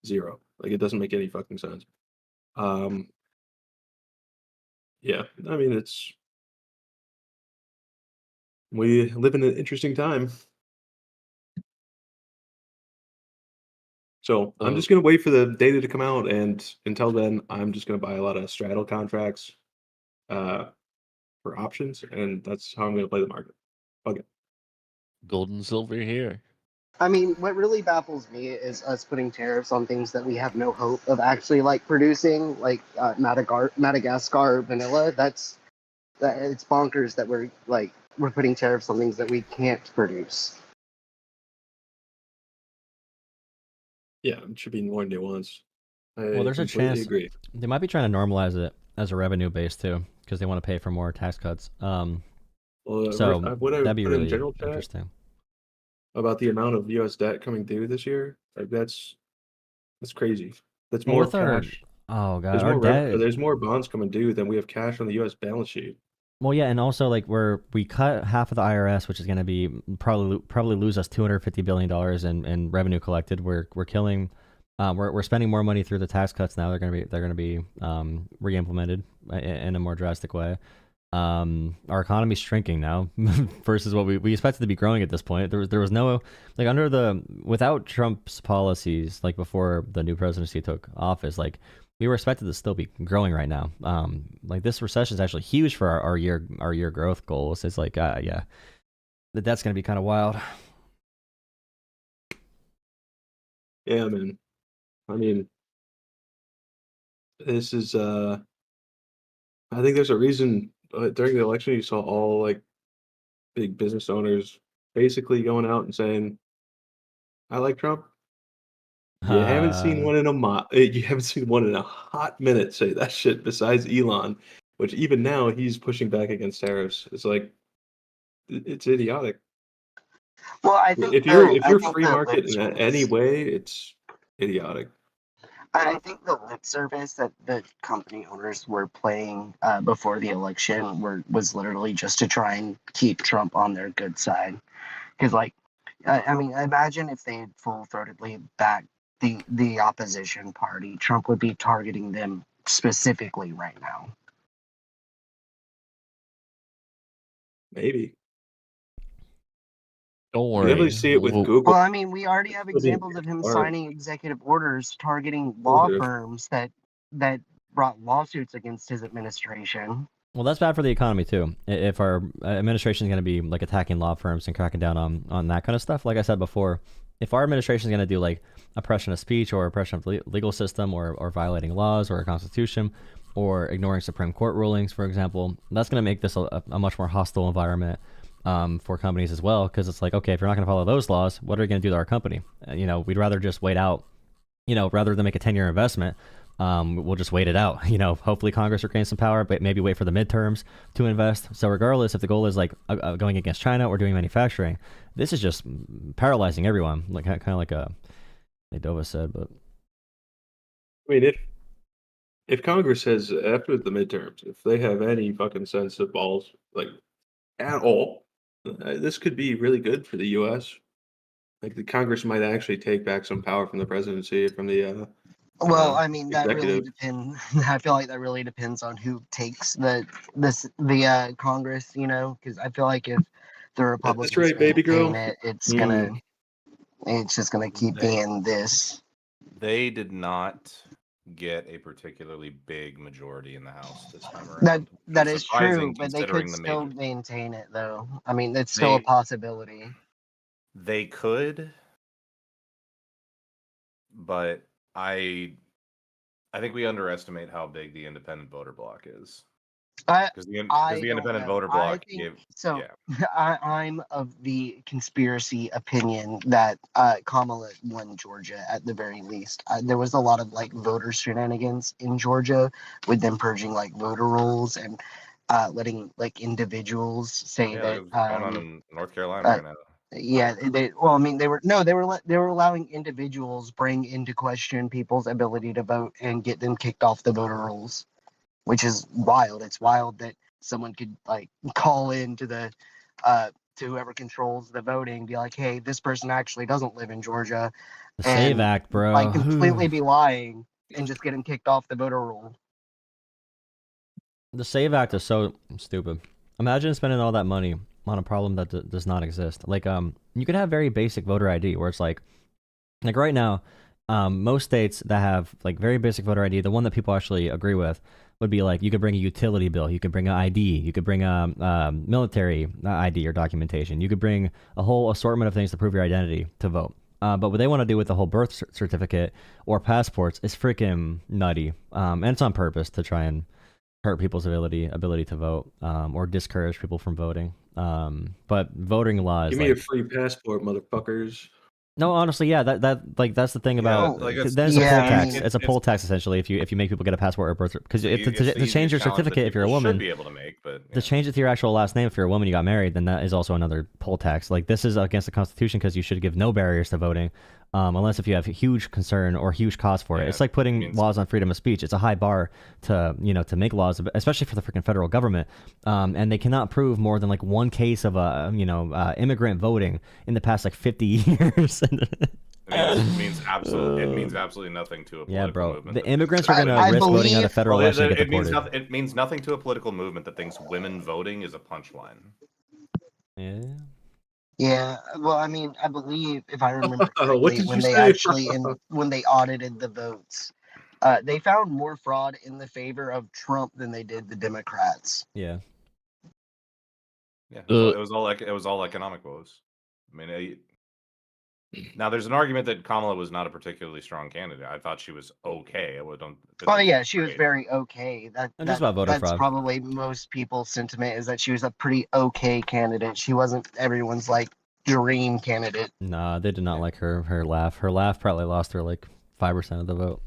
Zero. Like it doesn't make any fucking sense. Yeah, I mean we live in an interesting time. So I'm just gonna wait for the data to come out, and until then, I'm just gonna buy a lot of straddle contracts for options, and that's how I'm gonna play the market. Okay. Gold and silver here. I mean, what really baffles me is us putting tariffs on things that we have no hope of actually like producing, like Madagascar vanilla. It's bonkers that we're putting tariffs on things that we can't produce. Yeah, it should be more nuanced. Well, there's a chance agree. They might be trying to normalize it as a revenue base too, because they want to pay for more tax cuts. So that'd be really interesting. About the amount of U.S. debt coming due this year, like that's crazy. That's more cash. Oh god, There's more bonds coming due than we have cash on the U.S. balance sheet. Well, yeah, and also like we cut half of the IRS, which is going to be probably lose us $250 billion in revenue collected. We're killing. We're spending more money through the tax cuts now. They're going to be re-implemented in a more drastic way. Our economy's shrinking now versus what we expected to be growing at this point. There was no like without Trump's policies, like before the new presidency took office, like we were expected to still be growing right now. Like this recession is actually huge for our year growth goals. It's like yeah, that's going to be kind of wild. Yeah, man. I mean, this is I think there's a reason during the election you saw all like big business owners basically going out and saying, "I like Trump." You haven't seen one in you haven't seen one in a hot minute say that shit besides Elon, which even now he's pushing back against tariffs. It's like it's idiotic. Well, I think if you're free market in any way, it's idiotic. I think the lip service that the company owners were playing before the election was literally just to try and keep Trump on their good side. Because, I mean, imagine if they had full-throatedly backed the opposition party. Trump would be targeting them specifically right now. Maybe. Don't worry. We definitely see it with Google. Well, I mean, we already have examples of him signing executive orders targeting law firms that brought lawsuits against his administration. Well, that's bad for the economy too. If our administration is going to be like attacking law firms and cracking down on that kind of stuff, like I said before, if our administration is going to do like oppression of speech or oppression of the legal system or violating laws or a constitution or ignoring Supreme Court rulings, for example, that's going to make this a much more hostile environment for companies as well, because it's like, okay, if you're not going to follow those laws, what are you going to do to our company? We'd rather just wait out, rather than make a 10-year investment. We'll just wait it out. Hopefully Congress regains some power, but maybe wait for the midterms to invest. So regardless, if the goal is like going against China or doing manufacturing, this is just paralyzing everyone. Like kind of like Dova said. But I mean, if Congress has, after the midterms, if they have any fucking sense of balls, like at all, this could be really good for the U.S. Like the Congress might actually take back some power from the presidency, from the Well, I mean, that really executive. depends. I feel like that really depends on who takes the Congress, because I feel like if the Republicans That's right, baby girl. maintain it, it's just gonna keep being this. They did not get a particularly big majority in the House this time around. That is true, surprising but they could considering the still major- maintain it, though. I mean, it's still a possibility. They could, but I think we underestimate how big the independent voter bloc is. Because the independent voter bloc I'm of the conspiracy opinion that Kamala won Georgia at the very least. There was a lot of like voter shenanigans in Georgia with them purging like voter rolls and letting like individuals say that what's going on in North Carolina right now. Yeah, they were allowing individuals bring into question people's ability to vote and get them kicked off the voter rolls, which is wild. It's wild that someone could like call in to the to whoever controls the voting, be like, hey, this person actually doesn't live in Georgia. The SAVE Act, bro. Like completely be lying and just get him kicked off the voter roll. The SAVE Act is so stupid. Imagine spending all that money on a problem that does not exist. Like, you could have very basic voter ID where it's like right now, most states that have like very basic voter ID, the one that people actually agree with would be like, you could bring a utility bill, you could bring an ID, you could bring a military ID or documentation, you could bring a whole assortment of things to prove your identity to vote. But what they want to do with the whole birth certificate or passports is freaking nutty. And it's on purpose to try and hurt people's ability to vote, or discourage people from voting. But voting laws. Give me a free passport, motherfuckers. No, honestly, yeah, that's the thing about. Then it's a poll tax. It's a poll tax essentially. If you make people get a passport or a birth, because to change your certificate if you're a woman, be able to make, but to change it to your actual last name if you're a woman, you got married, then that is also another poll tax. Like this is against the Constitution because you should give no barriers to voting, unless if you have huge concern or huge cause for it. It's like putting laws on freedom of speech. It's a high bar to to make laws, especially for the freaking federal government, and they cannot prove more than like one case of immigrant voting in the past like 50 years. It means absolutely nothing to a political movement. The immigrants are going to risk voting on a federal election and get deported. It means nothing to a political movement that thinks women voting is a punchline. Yeah. Yeah, well, I mean, I believe if I remember correctly, when they audited the votes, they found more fraud in the favor of Trump than they did the Democrats. Yeah. Yeah. It was all economic woes. I mean, now there's an argument that Kamala was not a particularly strong candidate. I thought she was okay. She was very okay. That's probably most people's sentiment, is that she was a pretty okay candidate. She wasn't everyone's like dream candidate. Nah, they did not like her laugh. Her laugh probably lost her like 5% of the vote.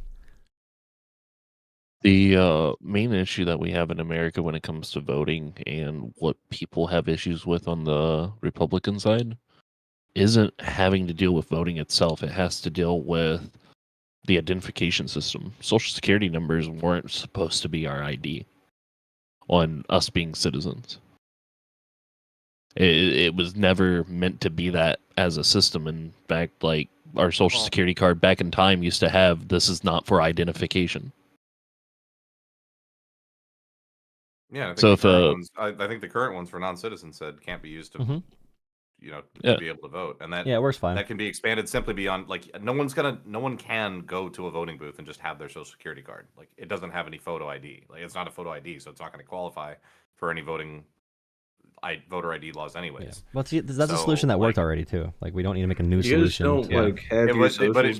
The main issue that we have in America when it comes to voting and what people have issues with on the Republican side isn't having to deal with voting itself. It has to deal with the identification system. Social security numbers weren't supposed to be our ID on us being citizens. It was never meant to be that as a system. In fact, like our social security card back in time used to have, this is not for identification. Yeah, I think the current ones for non-citizens said can't be used to to be able to vote, and that it works fine. That can be expanded simply beyond like no one can go to a voting booth and just have their social security card. Like it doesn't have any photo ID. Like it's not a photo ID, so it's not going to qualify for any voter ID laws anyways. Yeah. Well, that's a solution that worked already too. Like we don't need to make a new solution. But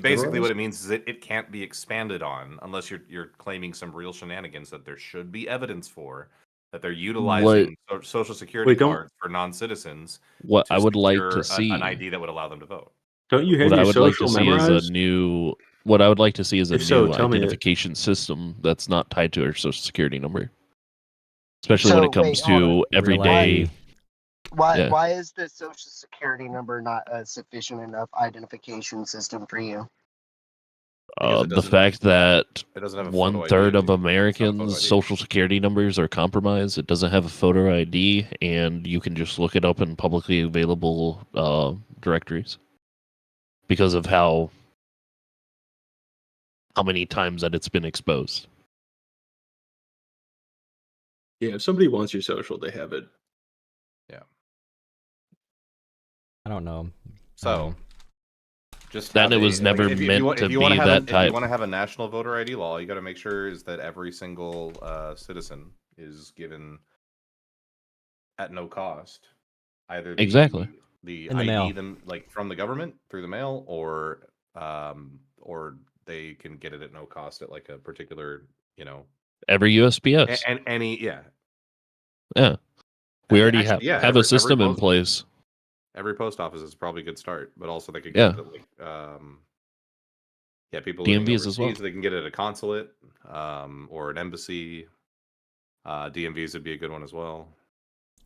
basically what it means is it can't be expanded on unless you're claiming some real shenanigans that there should be evidence for. that they're utilizing social security Wait, don't- cards for non-citizens What to I would like secure to see, an ID that would allow them to vote. Don't you have what your I would like to social see is memorized? a new. What I would like to see is a If so, new tell me it. identification system that's not tied to our social security number, especially when So, it comes wait, hold to Real everyday. ID. Yeah. Why is the social security number not a sufficient enough identification system for you? Because it The doesn't- fact that It doesn't have a photo 1/3 ID. of It's not a photo Americans' ID. social security numbers are compromised. It doesn't have a photo ID, and you can just look it up in publicly available directories because of how many times that it's been exposed. Yeah, if somebody wants your social, they have it. I don't know. So, just Then have it was never if you meant want- to if you wanna be have that If type. you want to have a national voter ID law, you got to make sure is that every single citizen is given at no cost either Exactly. the In the ID mail. them like from the government through the mail, or they can get it at no cost at like a particular Every USPS. and any Yeah. We already Actually, have every a system in post- place. Every post office is probably a good start, but also they could Yeah. get it people DMVs living as well. overseas, they can get it at a consulate or an embassy. DMVs would be a good one as well.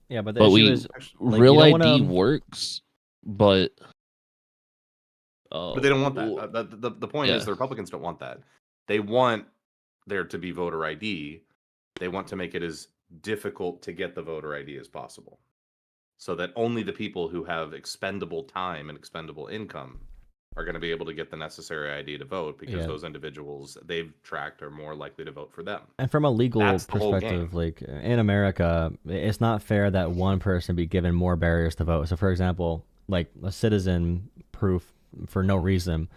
Yeah, but the But issue we is like, Real you don't ID wanna- works, but But they don't want that. The point is yeah. the Republicans don't want that. They want there to be voter ID. They want to make it as difficult to get the voter ID as possible, so that only the people who have expendable time and expendable income are going to be able to get the necessary ID to vote, because Yeah. those individuals they've tracked are more likely to vote for them. And from a legal That's the whole perspective, game. like in America, it's not fair that one person be given more barriers to vote. So, for example, like a citizen proof for no reason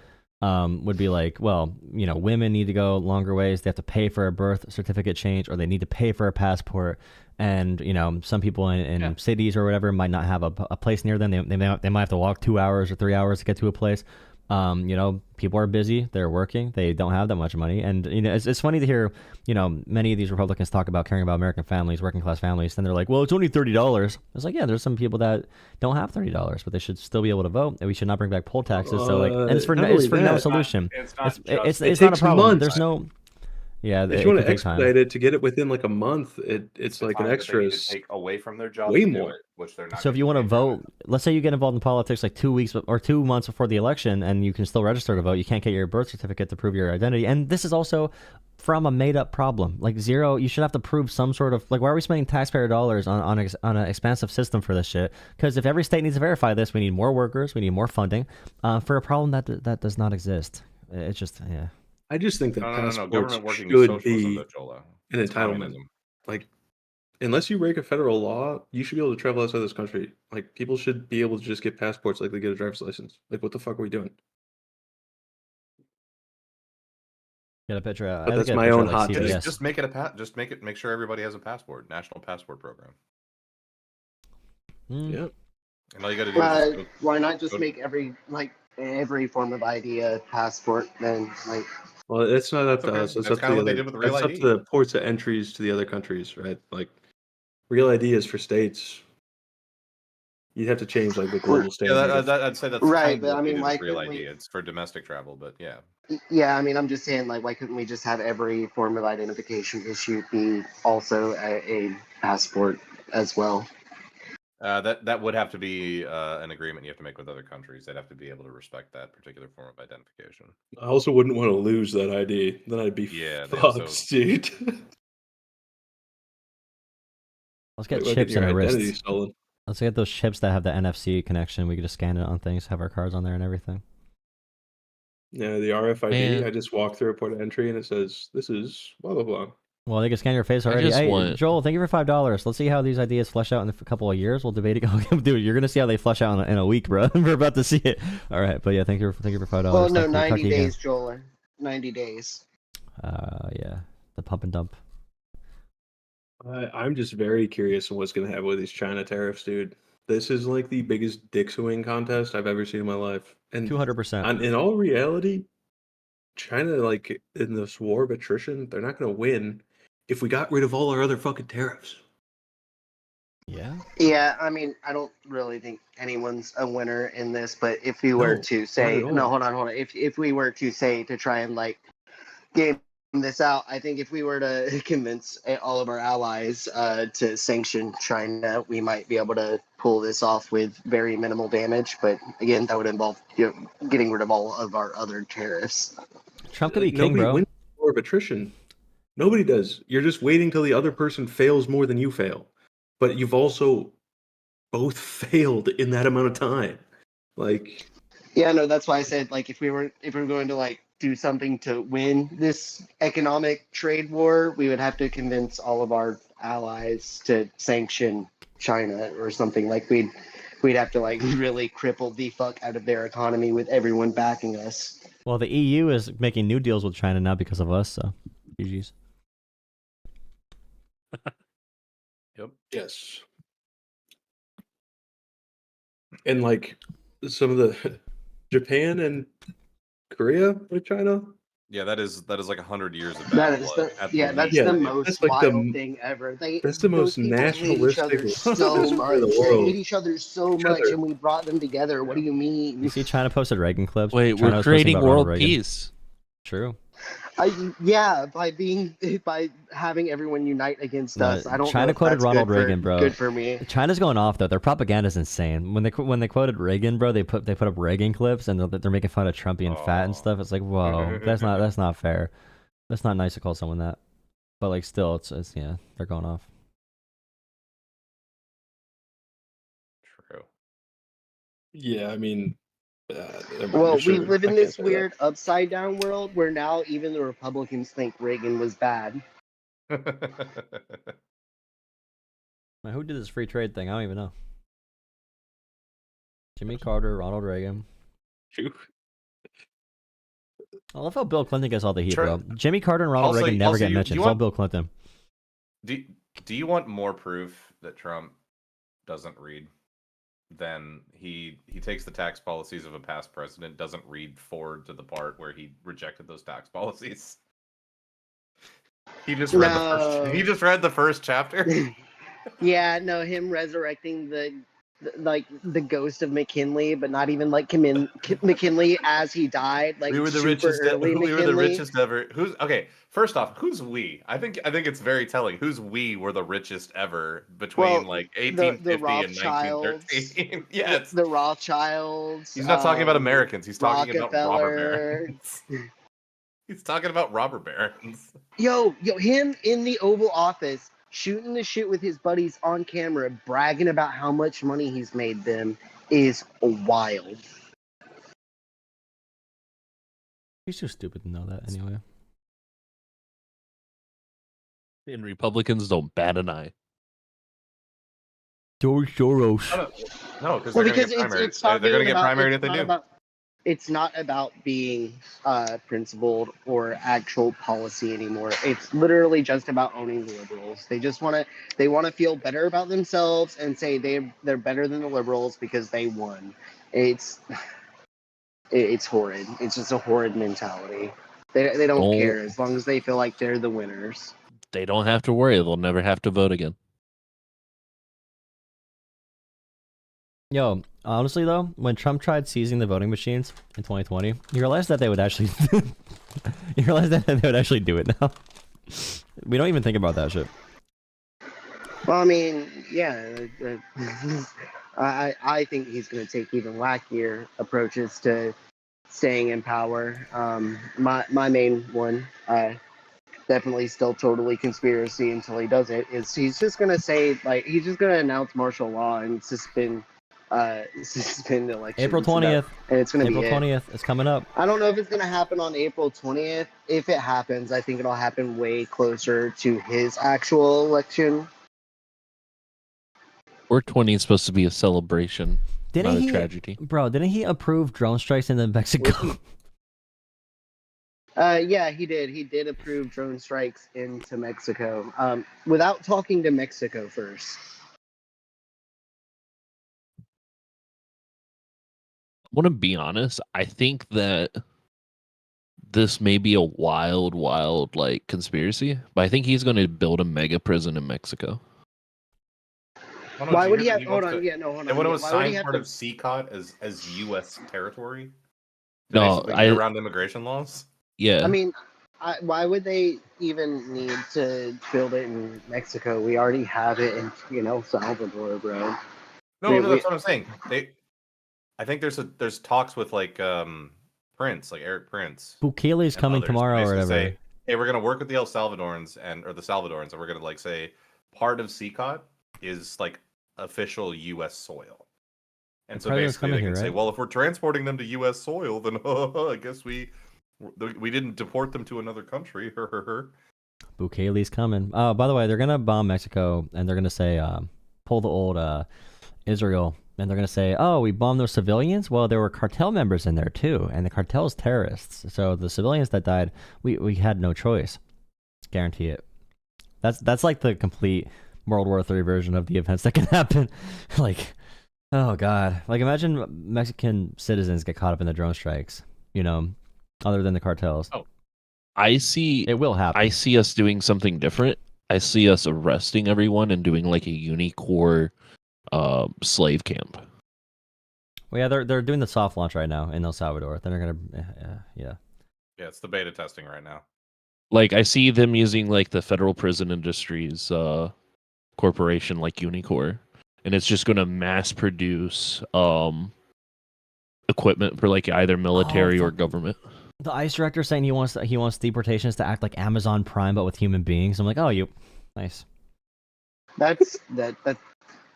would be like, well, women need to go longer ways. They have to pay for a birth certificate change, or they need to pay for a passport. And some people in cities or whatever might not have a place near them. They might have to walk 2 hours or 3 hours to get to a place. People are busy. They're working. They don't have that much money. And it's funny to hear many of these Republicans talk about caring about American families, working class families. Then they're like, well, it's only $30. It's like, yeah, there's some people that don't have $30, but they should still be able to vote. And we should not bring back poll taxes. So and it's for not no only solution. It's not It's just- not a takes problem. months. There's no. Yeah, If it you want could to take time. expedite it to get it within like a month, it's the like time an that they extra. need to take away from their job way to do more. it, which they're not. So if gonna you want to take from vote, let's say you get involved in politics like 2 weeks or 2 months before the election, and you can still register to vote. You can't get your birth certificate to prove your identity. And this is also from a made-up problem. Like zero, you should have to prove some sort of like. Why are we spending taxpayer dollars on an expansive system for this shit? Because if every state needs to verify this, we need more workers, we need more funding for a problem that does not exist. It's just I just think that No. passports Government working is should socialism, be though, Jolah. an It's entitlement. communism. Like, unless you break a federal law, you should be able to travel outside this country. Like, people should be able to just get passports like they get a driver's license. Like, what the fuck are we doing? get a picture. But I that's get a my picture own of, like, hot take. CVS. Just make it. Make sure everybody has a passport. National passport program. Yeah. And all you got to do is just Why not just go- make every form of ID a passport? Then Well, it's not up That's to okay. us. It's That's up to kinda the what they other. did with Real That's up ID. to the ports of entries to the other countries, right? Like, Real ID is for states. You'd have to change like the global standard. I'd say that's Right, kind of but what I they mean, did why with Real couldn't ID. we- It's for domestic travel, but yeah. yeah, I mean, I'm just saying, like, why couldn't we just have every form of identification issue be also a passport as well? That would have to be an agreement you have to make with other countries. They'd have to be able to respect that particular form of identification. I also wouldn't want to lose that ID. Then I'd be Yeah, they fucked, also- dude. Let's get Like, chips in your our identity wrists. stolen. Let's get those chips that have the NFC connection. We could just scan it on things, have our cards on there and everything. Yeah, the RFID. Man. I just walk through a port of entry and it says this is blah blah blah. Well, they can scan your face I already. just Hey, want- Joel, thank you for $5. Let's see how these ideas flesh out in a couple of years. We'll debate it. Dude, you're gonna see how they flesh out in a week, bro. We're about to see it. All right, but yeah, thank you for $5. Well, no, Talk 90 to you again. days, Joel. 90 days. Yeah, the pump and dump. I'm just very curious on what's going to happen with these China tariffs, dude. This is like the biggest dick swing contest I've ever seen in my life. And 200%. in all reality, China, like in this war of attrition, they're not going to win if we got rid of all our other fucking tariffs. Yeah. Yeah, I mean, I don't really think anyone's a winner in this, but if we were No, to not say, at all. no, hold on. If we were to say to try and like game this out, I think if we were to convince all of our allies to sanction China, we might be able to pull this off with very minimal damage. But again, that would involve getting rid of all of our other tariffs. Trump could be king, Nobody bro. wins the war of attrition. Nobody does. You're just waiting till the other person fails more than you fail. But you've also both failed in that amount of time. Like, Yeah, no, that's why I said like if we were going to like do something to win this economic trade war, we would have to convince all of our allies to sanction China or something. Like we'd have to like really cripple the fuck out of their economy with everyone backing us. Well, the EU is making new deals with China now because of us, so GG's. yep. Yes. And like some of the Japan and Korea with China. Yeah, that is like 100 years of That bad is blood. the at yeah, that's least. the Yeah, most that's like wild thing ever. that's the most those people hate each other nationalistic so in much. the They world. hate each other so Each much, other. and we brought them together. What do you mean? You see, China posted Reagan clips. Wait, China we're was posting creating about Ronald world Reagan. peace. True. Yeah, by having everyone unite against No, us. I don't China know if quoted that's Ronald good for, Reagan, bro. Good for me. China's going off though. Their propaganda is insane. When they quoted Reagan, bro, they put up Reagan clips and they're making fun of Trump being fat and stuff. It's like, whoa, that's not fair. That's not nice to call someone that. But like, still, it's yeah, they're going off. True. Yeah, I mean, Well, sure, we live I in can't this say that. weird upside down world where now even the Republicans think Reagan was bad. Man, who did this free trade thing? I don't even know. Jimmy Carter, Ronald Reagan. I love how Bill Clinton gets all the heat, bro. Jimmy Carter and Ronald Reagan never get mentioned. It's all Bill Clinton. Do you want more proof that Trump doesn't read? Then he takes the tax policies of a past president, doesn't read forward to the part where he rejected those tax policies. He just read the first chapter. Yeah, no, him resurrecting the ghost of McKinley, but not even like McKinley as he died. Like we were the super richest. early We were the McKinley. richest ever. Who's okay? First off, who's we? I think it's very telling. Who's we were the richest ever between like 1850 and 1913. Yes, the Rothschilds. He's not talking about Americans. He's talking about robber Rockefeller. barons. He's talking about robber barons. Yo, him in the Oval Office shooting the shit with his buddies on camera, bragging about how much money he's made them is wild. He's too stupid to know that anyway. And Republicans don't bat an eye. George Soros. No, because Well, they're going because to get primaried. it's not They're going to being get about- primaried if it's they not do. about- It's not about being principled or actual policy anymore. It's literally just about owning the liberals. They just want to feel better about themselves and say they're better than the liberals because they won. It's horrid. It's just a horrid mentality. They don't care as long as they feel like they're the winners. They don't have to worry. They'll never have to vote again. Yo, honestly though, when Trump tried seizing the voting machines in 2020, you realize that they would actually do it now. We don't even think about that shit. Well, I mean, yeah, I think he's going to take even wackier approaches to staying in power. My main one, definitely still totally conspiracy until he does it, is he's just going to say, like, he's just going to announce martial law and suspend elections. April 20th. And it's going to be April 20th. It's coming up. I don't know if it's going to happen on April 20th. If it happens, I think it'll happen way closer to his actual election. 420 is supposed to be a celebration, not a tragedy. Bro, didn't he approve drone strikes into Mexico? Yeah, he did. He did approve drone strikes into Mexico, without talking to Mexico first. I want to be honest. I think that this may be a wild like conspiracy, but I think he's going to build a mega prison in Mexico. Oh, no, Why did you would hear he that have? he Hold wants on. to? Yeah, no, hold They on. want Yeah, to why would he assign have part to? of CCOT as U.S. territory to No, basically get around immigration laws. yeah. I mean, why would they even need to build it in Mexico? We already have it in El Salvador, bro. No, that's what I'm saying. I think there's talks with like Prince, like Eric Prince. Bukele's and coming others to tomorrow or basically whatever. say, hey, we're gonna work with the El Salvadorans or the Salvadorans, and we're gonna like say part of CCOT is like official U.S. soil. And The so president's basically coming they can here, say, right? well, if we're transporting them to U.S. soil, then I guess we didn't deport them to another country. Bukele's coming. Oh, by the way, they're gonna bomb Mexico, and they're gonna say, pull the old Israel, and they're gonna say, oh, we bombed those civilians. Well, there were cartel members in there too, and the cartel's terrorists. So the civilians that died, we had no choice. Guarantee it. That's like the complete World War III version of the events that can happen. Like, oh god, like imagine Mexican citizens get caught up in the drone strikes. You know, other than the cartels. Oh. I see It will happen. I see us doing something different. I see us arresting everyone and doing like a Unicorp slave camp. Well, yeah, they're doing the soft launch right now in El Salvador. Then they're gonna, yeah. Yeah, it's the beta testing right now. Like I see them using like the Federal Prison Industries corporation like Unicorp, and it's just going to mass produce equipment for like either military or government. The ICE director saying he wants deportations to act like Amazon Prime but with human beings. I'm like, oh, nice. That's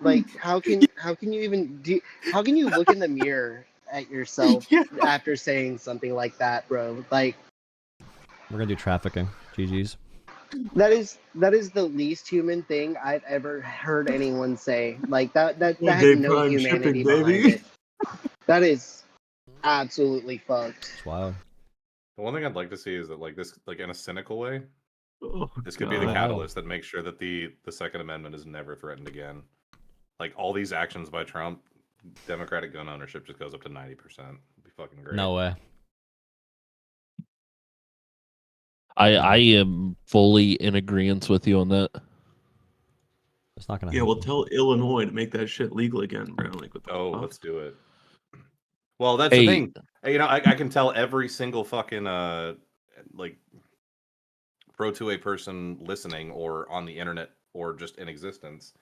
like how can you even do? How can you look in the mirror at yourself after saying something like that, bro? Like We're gonna do trafficking. GG's. that is the least human thing I've ever heard anyone say. Like that has no humanity behind it. That is absolutely fucked. It's wild. The one thing I'd like to see is that like this, like in a cynical way, this could be God. the catalyst that makes sure that the Second Amendment is never threatened again. Like all these actions by Trump, Democratic gun ownership just goes up to 90%. It'd be fucking great. No way. I am fully in agreement with you on that. It's not gonna. Yeah, happen. well, tell Illinois to make that shit legal again, bro. Like, what the fuck? Let's do it. Well, that's the thing. You know, I can tell every single fucking like pro 2A person listening or on the internet or just in existence.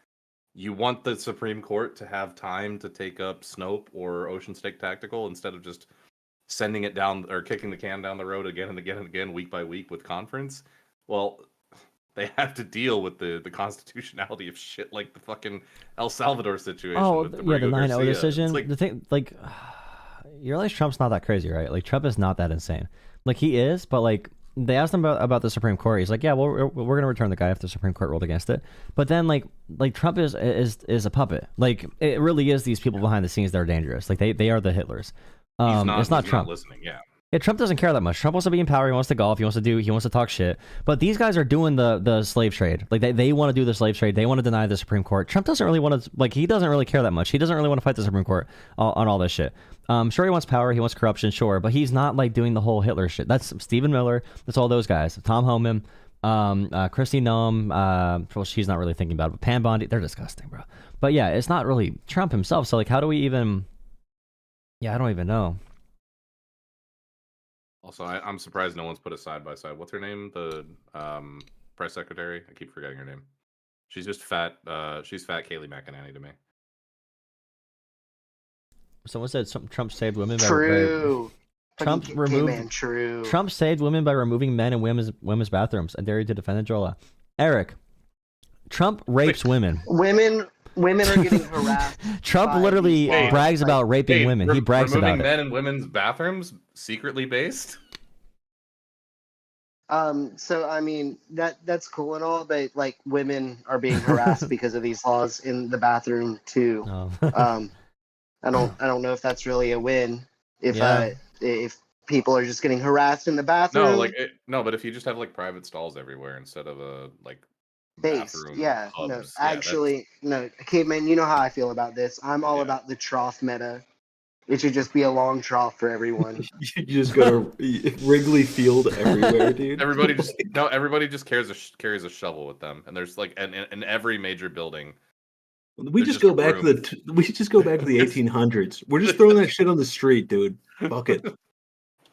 You want the Supreme Court to have time to take up Snope or Ocean State Tactical instead of just sending it down or kicking the can down the road again and again and again, week by week with conference. Well, they have to deal with the constitutionality of shit like the fucking El Salvador situation. Oh, with yeah, the Rodrigo 9-0 Garcia. decision. Like, The thing, like, you realize Trump's not that crazy, right? Like, Trump is not that insane. Like, he is, but like, they asked him about the Supreme Court. He's like, yeah, well, we're gonna return the guy if the Supreme Court ruled against it. But then, like Trump is a puppet. Like, it really is these people behind the scenes that are dangerous. Like, they are the Hitlers. It's not Trump. Not listening. Yeah. Yeah, Trump doesn't care that much. Trump wants to be in power. He wants to golf. He wants to talk shit. But these guys are doing the slave trade. Like they want to do the slave trade. They want to deny the Supreme Court. Trump doesn't really want to. Like he doesn't really care that much. He doesn't really want to fight the Supreme Court on all this shit. Sure, he wants power. He wants corruption. Sure, but he's not like doing the whole Hitler shit. That's Stephen Miller. That's all those guys. Tom Homan, Kristi Noem. Well, she's not really thinking about it. But Pam Bondi. They're disgusting, bro. But yeah, it's not really Trump himself. So like, how do we even? Yeah, I don't even know. Also, I'm surprised no one's put a side by side. What's her name? The press secretary. I keep forgetting her name. She's just fat. She's fat Kayleigh McEnany to me. Someone said Trump saved women. True. Trump removed. True. Trump saved women by removing men in women's bathrooms. I dare you to defend Jolah. Eric, Trump rapes women. Women are getting harassed. Trump literally brags about raping women. He brags about it. Removing men in women's bathrooms, secretly based. So I mean that's cool and all, but like women are being harassed because of these laws in the bathroom too. Oh. I don't know if that's really a win. If people are just getting harassed in the bathroom. But if you just have like private stalls everywhere instead of a like based, bathroom yeah, hubs, no, caveman. You know how I feel about this. I'm all about the trough meta. It should just be a long trough for everyone. You just go to Wrigley Field everywhere, dude. Everybody just carries a shovel with them, and there's like in every major building, We They're just just go a back to room. we just go back to the 1800s. We're just throwing that shit on the street, dude. Fuck it.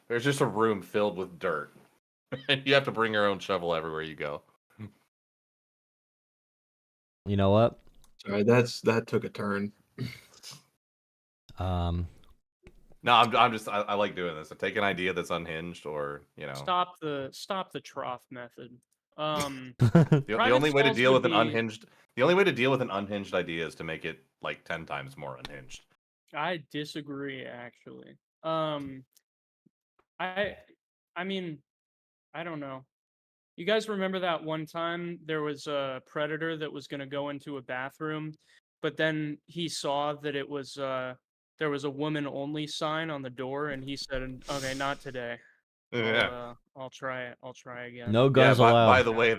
There's just a room filled with dirt, and you have to bring your own shovel everywhere you go. You know what? Sorry, that took a turn. Um, No, I like doing this. I take an idea that's unhinged, or Stop the trough method. the Private only way to schools deal would with an be- unhinged the only way to deal with an unhinged idea is to make it like 10 times more unhinged. I disagree, actually. I mean, I don't know. You guys remember that one time there was a predator that was going to go into a bathroom, but then he saw that it was there was a woman only sign on the door, and he said, "Okay, not today. Yeah. I'll try it. I'll try again." no guns By allowed. the way,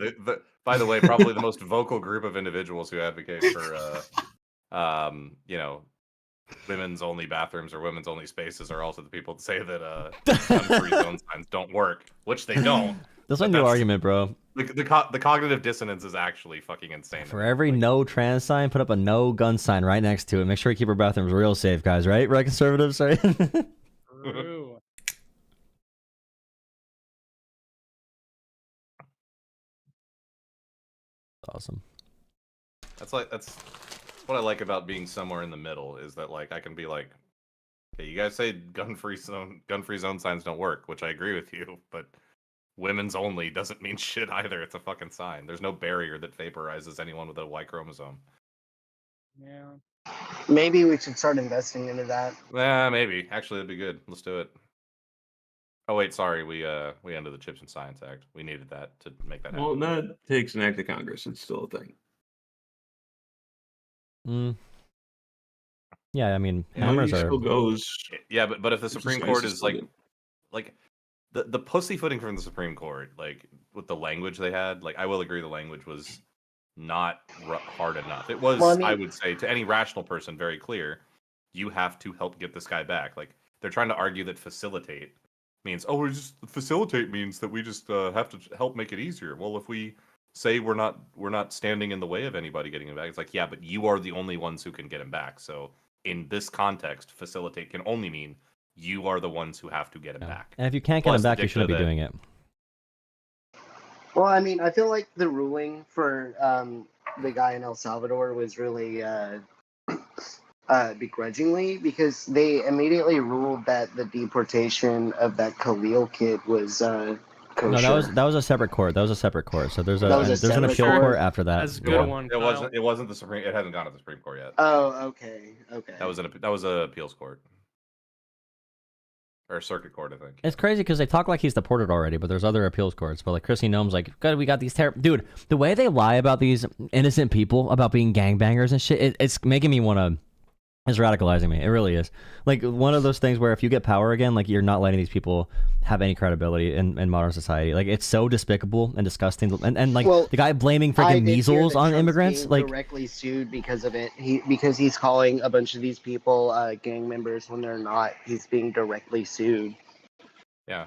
by the way, probably the most vocal group of individuals who advocate for women's only bathrooms or women's only spaces are also the people that say that gun-free zone signs don't work, which they don't. That's But a new that's- argument, bro. The cognitive dissonance is actually fucking insane. For every no trans sign, put up a no gun sign right next to it. Make sure you keep our bathrooms real safe, guys. Right, conservatives. Right. True. Awesome. That's what I like about being somewhere in the middle, is that like I can be like, okay, you guys say gun-free zone signs don't work, which I agree with you, but women's only doesn't mean shit either. It's a fucking sign. There's no barrier that vaporizes anyone with a Y chromosome. Yeah. Maybe we should start investing into that. Maybe. Actually, that'd be good. Let's do it. Oh wait, sorry, we ended the Chips and Science Act. We needed that to make that happen. Well, that takes an act of Congress. It's still a thing. Yeah, I mean, You know, hammers he are. still goes. Yeah, but if the It's just Supreme nice Court to is still like do. the pussyfooting from the Supreme Court, like with the language they had, like I will agree the language was not hard enough. It was, Well, I mean- I would say, to any rational person, very clear. You have to help get this guy back. Like they're trying to argue that facilitate means, we just facilitate means that we just have to help make it easier. Well, if we say we're not standing in the way of anybody getting him back, it's like, yeah, but you are the only ones who can get him back. So in this context, facilitate can only mean you are the ones who have to get him back. And if you can't get Plus him the back, you dicta shouldn't be that- doing it. Well, I mean, I feel like the ruling for the guy in El Salvador was really begrudgingly, because they immediately ruled that the deportation of that Khalil kid was kosher. No, that was a separate court. That was a separate court. So there's That was a an separate appeal court? court after that. That's a good one. It wasn't the Supreme. It hasn't gone to the Supreme Court yet. Oh, okay. That was an appeals court or circuit court, I think. It's crazy because they talk like he's deported already, but there's other appeals courts. But like Chrissy Noem's like, God, we got these terrible... Dude, the way they lie about these innocent people, about being gangbangers and shit, it's making me want to... It's radicalizing me. It really is. Like, one of those things where if you get power again, like, you're not letting these people have any credibility in modern society. Like, it's so despicable and disgusting. And like, Well, the guy blaming I freaking did hear measles that on Trump's immigrants, being like... directly sued because of it. Because he's calling a bunch of these people gang members when they're not. He's being directly sued. Yeah.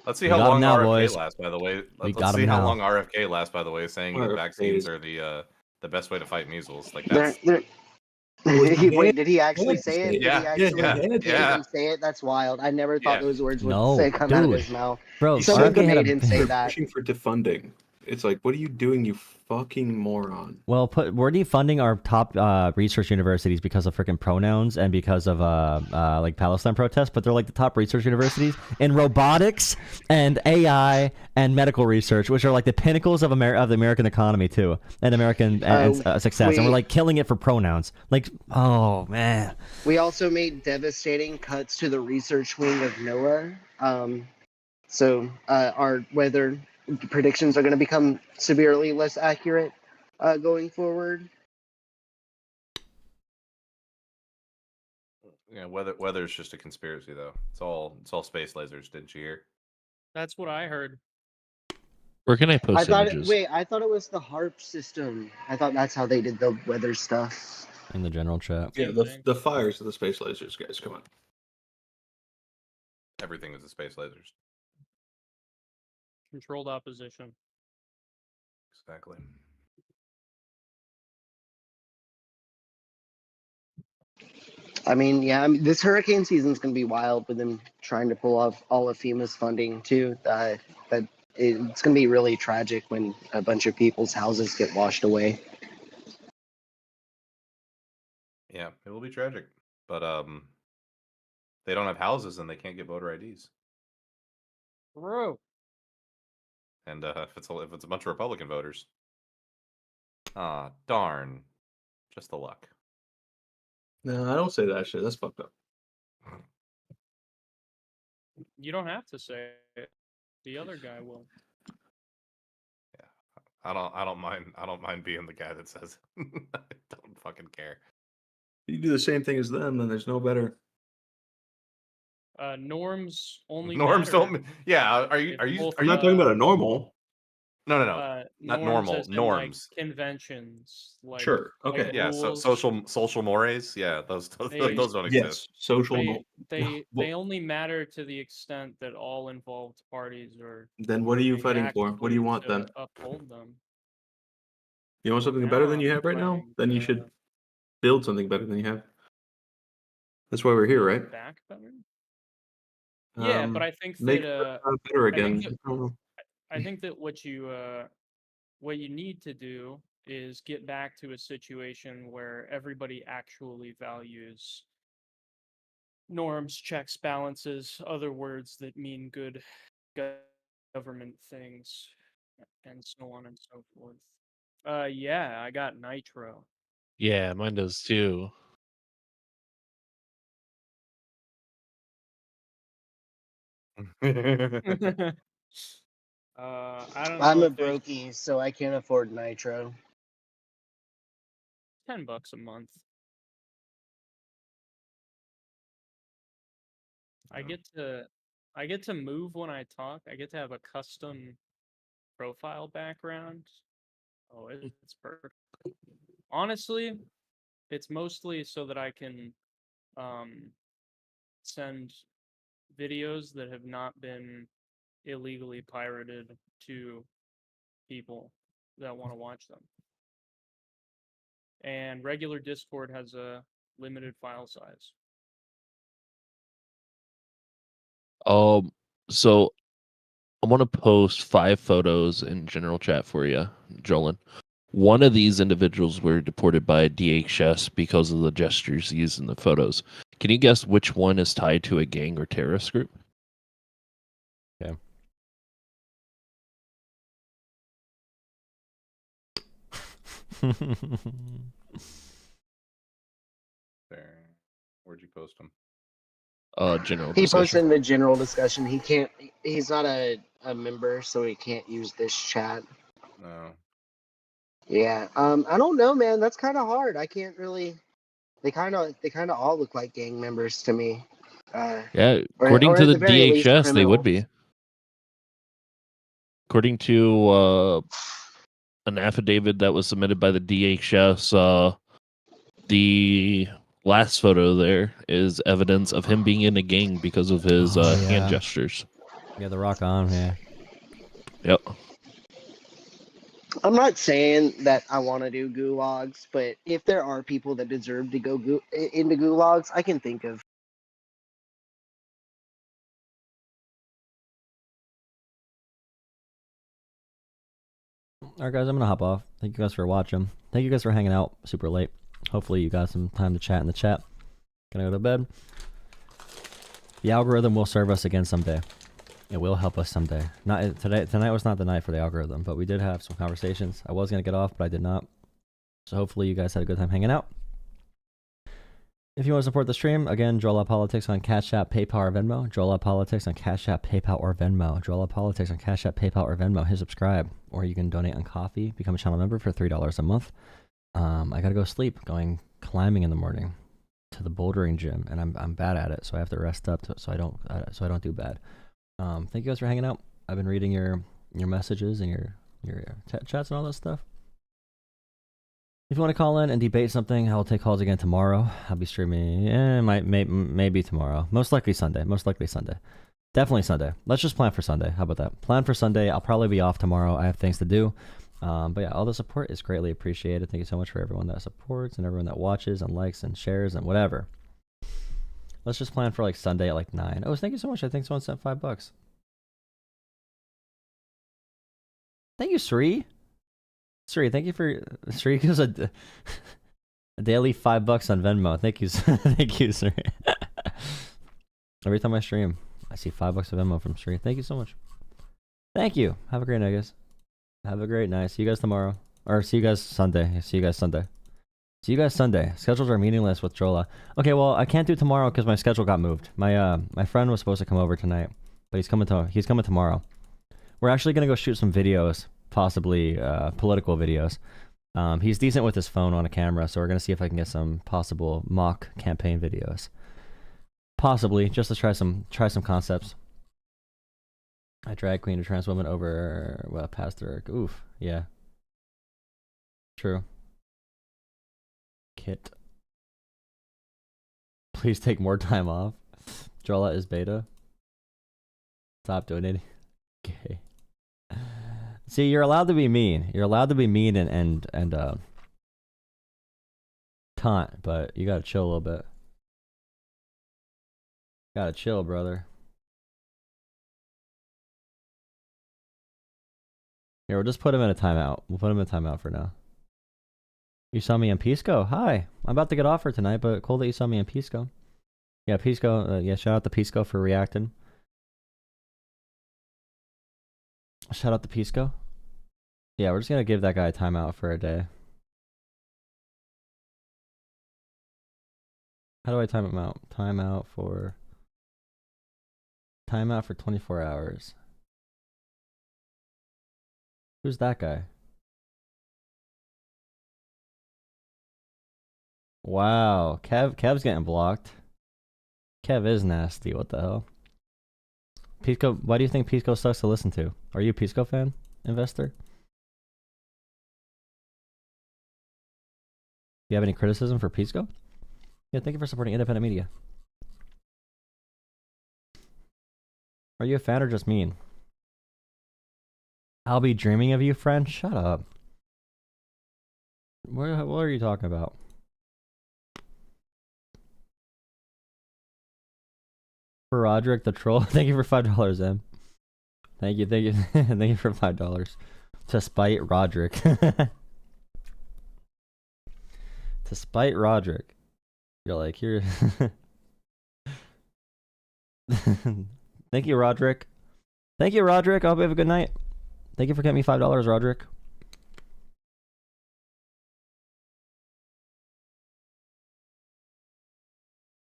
Let's see We how got 'em long now, RFK boys. lasts, by the way. We Let's got 'em see how now. long RFK lasts, by the way, saying that RFK vaccines is- are the best way to fight measles. Like They're, that's wait, did he actually had to say say it? it. Did he Yeah, actually yeah, did yeah. he say it? That's wild. I never thought Yeah. those words would No, come out of dude. his mouth. Bro, He Someone said RFK had made a... him say They're that. pushing for defunding. It's like, what are you doing, you fucking moron? Well, we're defunding our top research universities because of freaking pronouns and because of like Palestine protests, but they're like the top research universities in robotics and AI and medical research, which are like the pinnacles of the American economy too, and American success. And we're like killing it for pronouns. Like, oh man. We also made devastating cuts to the research wing of NOAA. So our weather predictions are going to become severely less accurate going forward. Yeah, weather's just a conspiracy though. It's all space lasers, didn't you hear? That's what I heard. Where can I post images? I thought it was the HARP system. I thought that's how they did the weather stuff. In the general chat. Yeah, the fires of the space lasers, guys. Come on. Everything is the space lasers. Controlled opposition. Exactly. I mean, yeah, this hurricane season is going to be wild with them trying to pull off all of FEMA's funding too. But it's going to be really tragic when a bunch of people's houses get washed away. Yeah, it will be tragic. But they don't have houses and they can't get voter IDs. Bro. And if it's a bunch of Republican voters, darn, just the luck. No, I don't say that shit. That's fucked up. You don't have to say it. The other guy will. Yeah, I don't mind being the guy that says it. I don't fucking care. You do the same thing as them, then there's no better. Norms only. Norms matter don't. Yeah, are you? I'm not talking about a normal. No, not norms normal. as in, Norms. like, conventions. Like, Sure. Okay. Yeah. So rules. social mores. Yeah, those don't exist. Yes. Social. They only matter to the extent that all involved parties are. Then what are you being fighting for? What do you acted want to then? Uphold them. You want something Now better than you I'm have right now? fighting Then you to should build something better than you have. That's why we're here, right? Back better. Yeah, but I think make that better again. I think that what you need to do is get back to a situation where everybody actually values norms, checks, balances, other words that mean good government things, and so on and so forth. Yeah, I got nitro. Yeah, mine does too. I don't know. I'm a if there's brokey, so I can't afford nitro. $10 a month. I get to move when I talk. I get to have a custom profile background. Oh, it's perfect. Honestly, it's mostly so that I can send videos that have not been illegally pirated to people that want to watch them. And regular Discord has a limited file size. So I want to post 5 photos in general chat for you, Jolin. One of these individuals were deported by DHS because of the gestures used in the photos. Can you guess which one is tied to a gang or terrorist group? Okay. There. Where'd you post them? General He discussion. posted in the general discussion. He can't. He's not a member, so he can't use this chat. No. Yeah. I don't know, man. That's kind of hard. I can't really. They kind of all look like gang members to me. Yeah, or according to at the the very least, DHS, they would criminals. be. According to an affidavit that was submitted by the DHS, the last photo there is evidence of him being in a gang because of his hand gestures. Yeah, the rock on, yeah. Yep. I'm not saying that I want to do gulags, but if there are people that deserve to go into gulags, I can think of. Alright guys, I'm gonna hop off. Thank you guys for watching. Thank you guys for hanging out super late. Hopefully you got some time to chat in the chat. Gonna go to bed. The algorithm will serve us again someday. It will help us someday. Not today. Tonight was not the night for the algorithm, but we did have some conversations. I was gonna get off, but I did not. So hopefully you guys had a good time hanging out. If you want to support the stream, again, Jolah Politics on Cash App, PayPal, or Venmo. Jolah Politics on Cash App, PayPal, or Venmo. Jolah Politics on Cash App, PayPal, or Venmo. Hit subscribe, or you can donate on Coffee. Become a channel member for $3 a month. I gotta go sleep. Going climbing in the morning to the bouldering gym, and I'm bad at it, so I have to rest up so I don't do bad. Thank you guys for hanging out. I've been reading your messages and your chats and all that stuff. If you want to call in and debate something, I will take calls again tomorrow. I'll be streaming, maybe tomorrow. Most likely Sunday. Definitely Sunday. Let's just plan for Sunday. How about that? Plan for Sunday. I'll probably be off tomorrow. I have things to do. But yeah, all the support is greatly appreciated. Thank you so much for everyone that supports and everyone that watches and likes and shares and whatever. Let's just plan for like Sunday at like 9. Oh, thank you so much. I think someone sent $5. Thank you, Sri. Sri, thank you for Sri gives a daily $5 on Venmo. Thank you, thank you, Sri. Every time I stream, I see $5 of Venmo from Sri. Thank you so much. Thank you. Have a great night, guys. Have a great night. See you guys tomorrow, or see you guys Sunday. See you guys Sunday. See you guys Sunday. Schedules are meaningless with Jolah. Okay, well I can't do tomorrow because my schedule got moved. My friend was supposed to come over tonight, but he's coming tomorrow. We're actually gonna go shoot some videos, possibly political videos. He's decent with his phone on a camera, so we're gonna see if I can get some possible mock campaign videos. Possibly, just to try some concepts. A drag queen or trans woman over pastor. Oof, yeah. True. Kit. Please take more time off. Jolah is beta. Stop donating. Okay. See, you're allowed to be mean. You're allowed to be mean and taunt, but you gotta chill a little bit. Gotta chill, brother. Here, we'll just put him in a timeout. We'll put him in a timeout for now. You saw me in Pisco? Hi. I'm about to get off for tonight, but cool that you saw me in Pisco. Yeah, Pisco. Yeah, shout out to Pisco for reacting. Shout out to Pisco. Yeah, we're just gonna give that guy a timeout for a day. How do I time him out? Timeout for 24 hours. Who's that guy? Wow, Kev's getting blocked. Kev is nasty. What the hell? Pisco, why do you think Pisco sucks to listen to? Are you a Pisco fan, investor? Do you have any criticism for Pisco? Yeah, thank you for supporting independent media. Are you a fan or just mean? I'll be dreaming of you, friend. Shut up. What are you talking about? For Roderick the troll, thank you for $5, M. Thank you, thank you for $5. To spite Roderick. To spite Roderick. You're like, here. Thank you, Roderick. Thank you, Roderick. I hope you have a good night. Thank you for getting me $5, Roderick.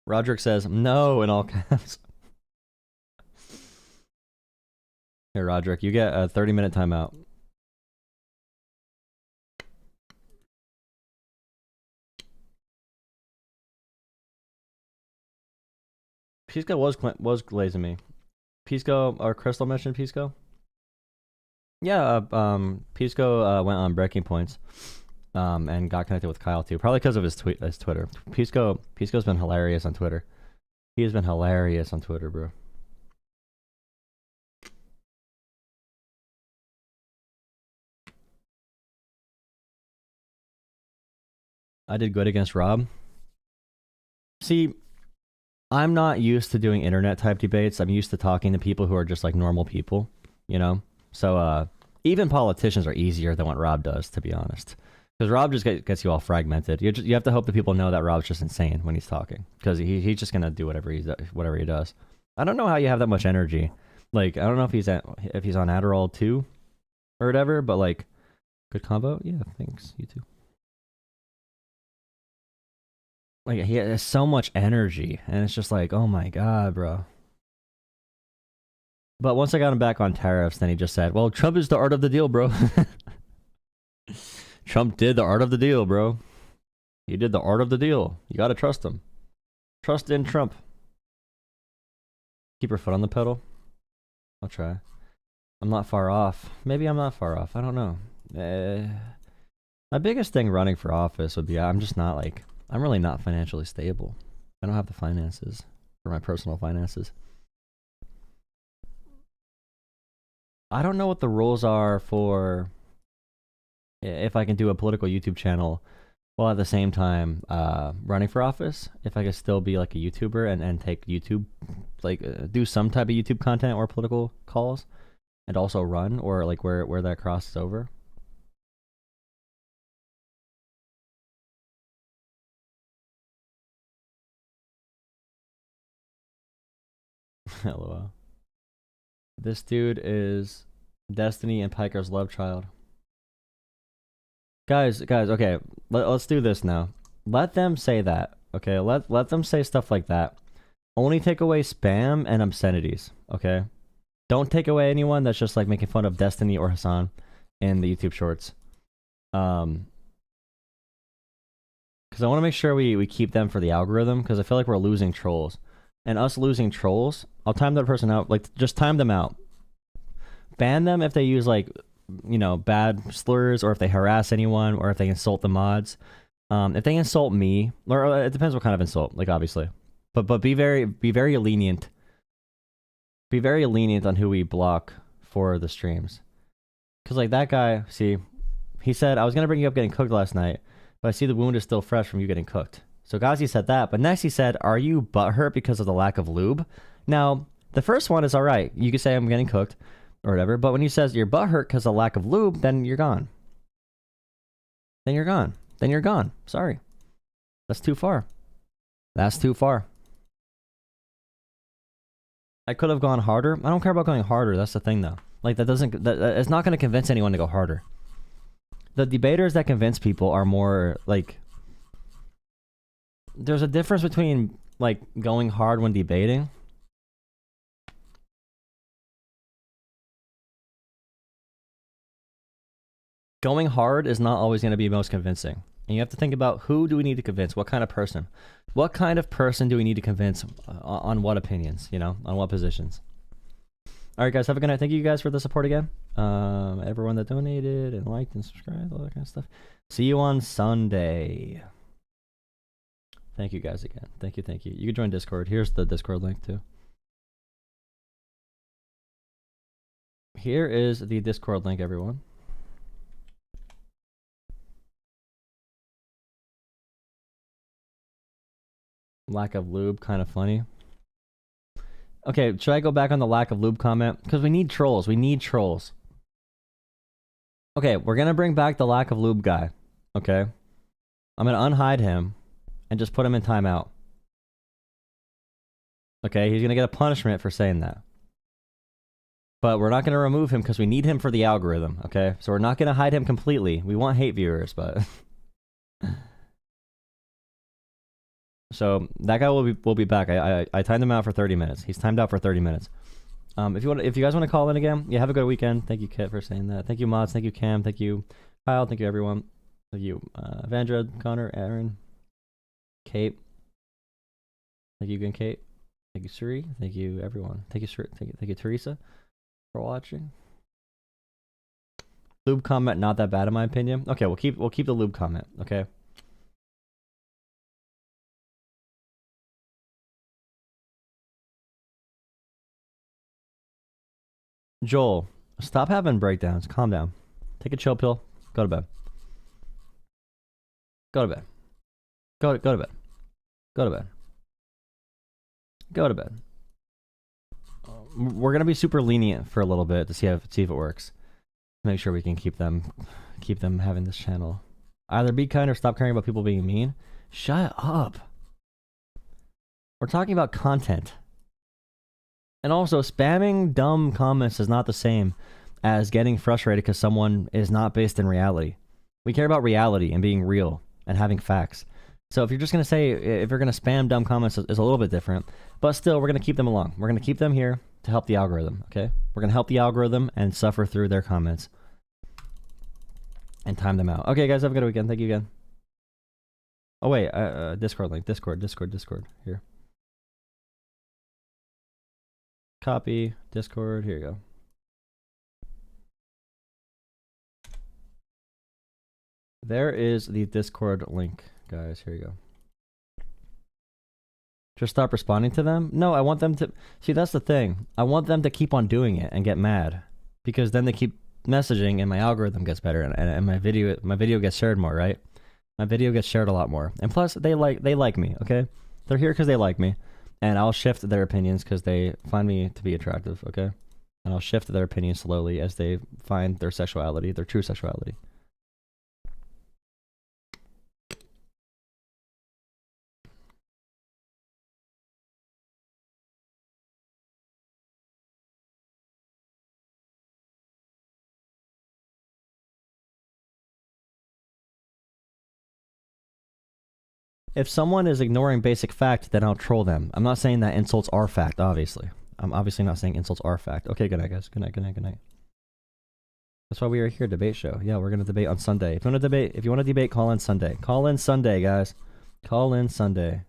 Roderick says, no, in all caps. Here, Roderick, you get a 30-minute timeout. Pisco was glazing me. Pisco, or Crystal mentioned Pisco? Yeah, Pisco went on breaking points, and got connected with Kyle too. Probably because of his Twitter. Pisco's been hilarious on Twitter. He has been hilarious on Twitter, bro. I did good against Rob. See, I'm not used to doing internet type debates. I'm used to talking to people who are just like normal people, you know? So even politicians are easier than what Rob does, to be honest. Because Rob just gets you all fragmented. You have to hope that people know that Rob's just insane when he's talking. Because he's just going to do whatever he does. I don't know how you have that much energy. Like, I don't know if he's on Adderall too or whatever, but like, good combo? Yeah, thanks. You too. Like, he has so much energy, and it's just like, oh my god, bro. But once I got him back on tariffs, then he just said, well, Trump is the art of the deal, bro. Trump did the art of the deal, bro. He did the art of the deal. You gotta trust him. Trust in Trump. Keep your foot on the pedal. I'll try. I'm not far off. Maybe I'm not far off. I don't know. My biggest thing running for office would be I'm really not financially stable. I don't have the finances for my personal finances. I don't know what the rules are for if I can do a political YouTube channel while at the same time running for office, if I could still be like a YouTuber and take YouTube, like do some type of YouTube content or political calls, and also run, or like where that crosses over. LOL. This dude is Destiny and Piker's love child. Guys, okay, let's do this now. Let them say that, okay? Let them say stuff like that. Only take away spam and obscenities, okay? Don't take away anyone that's just like making fun of Destiny or Hassan in the YouTube shorts. Because I want to make sure we keep them for the algorithm, because I feel like we're losing trolls. And us losing trolls, I'll time that person out. Like, just time them out. Ban them if they use, like, you know, bad slurs, or if they harass anyone, or if they insult the mods. If they insult me, or it depends what kind of insult, like, obviously. But be very lenient. Be very lenient on who we block for the streams. Because, like, that guy, see, he said, I was going to bring you up getting cooked last night, but I see the wound is still fresh from you getting cooked. So Ghazi said that, but next he said, are you butthurt because of the lack of lube? Now, the first one is alright. You could say I'm getting cooked, or whatever, but when he says you're butthurt because of lack of lube, then you're gone. Then you're gone. Then you're gone. Sorry. That's too far. That's too far. I could have gone harder. I don't care about going harder. That's the thing, though. Like, it's not going to convince anyone to go harder. The debaters that convince people are more, like... There's a difference between, like, going hard when debating. Going hard is not always going to be most convincing. And you have to think about, who do we need to convince? What kind of person? What kind of person do we need to convince on what opinions, you know? On what positions? Alright guys, have a good night. Thank you guys for the support again. Everyone that donated and liked and subscribed, all that kind of stuff. See you on Sunday. Thank you guys again. Thank you. You can join Discord. Here's the Discord link too. Here is the Discord link, everyone. Lack of lube, kind of funny. Okay, should I go back on the lack of lube comment? Because we need trolls. We need trolls. Okay, we're going to bring back the lack of lube guy. Okay? I'm going to unhide him and just put him in timeout. Okay, he's going to get a punishment for saying that. But we're not going to remove him because we need him for the algorithm, okay? So we're not going to hide him completely. We want hate viewers, but... So that guy will be back. I timed him out for 30 minutes. He's timed out for 30 minutes. If you guys want to call in again, yeah, have a good weekend. Thank you, Kit, for saying that. Thank you, mods. Thank you, Cam. Thank you, Kyle. Thank you, everyone. Thank you, Vandra, Connor, Aaron, Kate. Thank you again, Kate. Thank you, Suri. Thank you, everyone. Thank you, Teresa, for watching. Lube comment not that bad in my opinion. Okay, we'll keep the lube comment. Okay. Joel, stop having breakdowns. Calm down. Take a chill pill. Go to bed. Go to bed. Go to bed. Go to bed. Go to bed. We're gonna be super lenient for a little bit to see if it works. Make sure we can keep them having this channel. Either be kind or stop caring about people being mean. Shut up. We're talking about content. And also, spamming dumb comments is not the same as getting frustrated because someone is not based in reality. We care about reality and being real and having facts. So if you're just going to say, if you're going to spam dumb comments, is a little bit different. But still, we're going to keep them along. We're going to keep them here to help the algorithm, okay? We're going to help the algorithm and suffer through their comments. And time them out. Okay, guys, have a good weekend. Thank you again. Oh, wait, Discord link. Discord. Here. Copy, Discord, here you go. There is the Discord link, guys, here you go. Just stop responding to them? No, I want them to... See, that's the thing. I want them to keep on doing it and get mad. Because then they keep messaging and my algorithm gets better and my video gets shared more, right? My video gets shared a lot more. And plus, they like me, okay? They're here because they like me. And I'll shift their opinions because they find me to be attractive, okay? And I'll shift their opinions slowly as they find their sexuality, their true sexuality. If someone is ignoring basic fact, then I'll troll them. I'm not saying that insults are fact, obviously. I'm obviously not saying insults are fact. Okay, good night, guys. Good night, good night, good night. That's why we are here, debate show. Yeah, we're going to debate on Sunday. If you want to debate, call in Sunday. Call in Sunday, guys. Call in Sunday.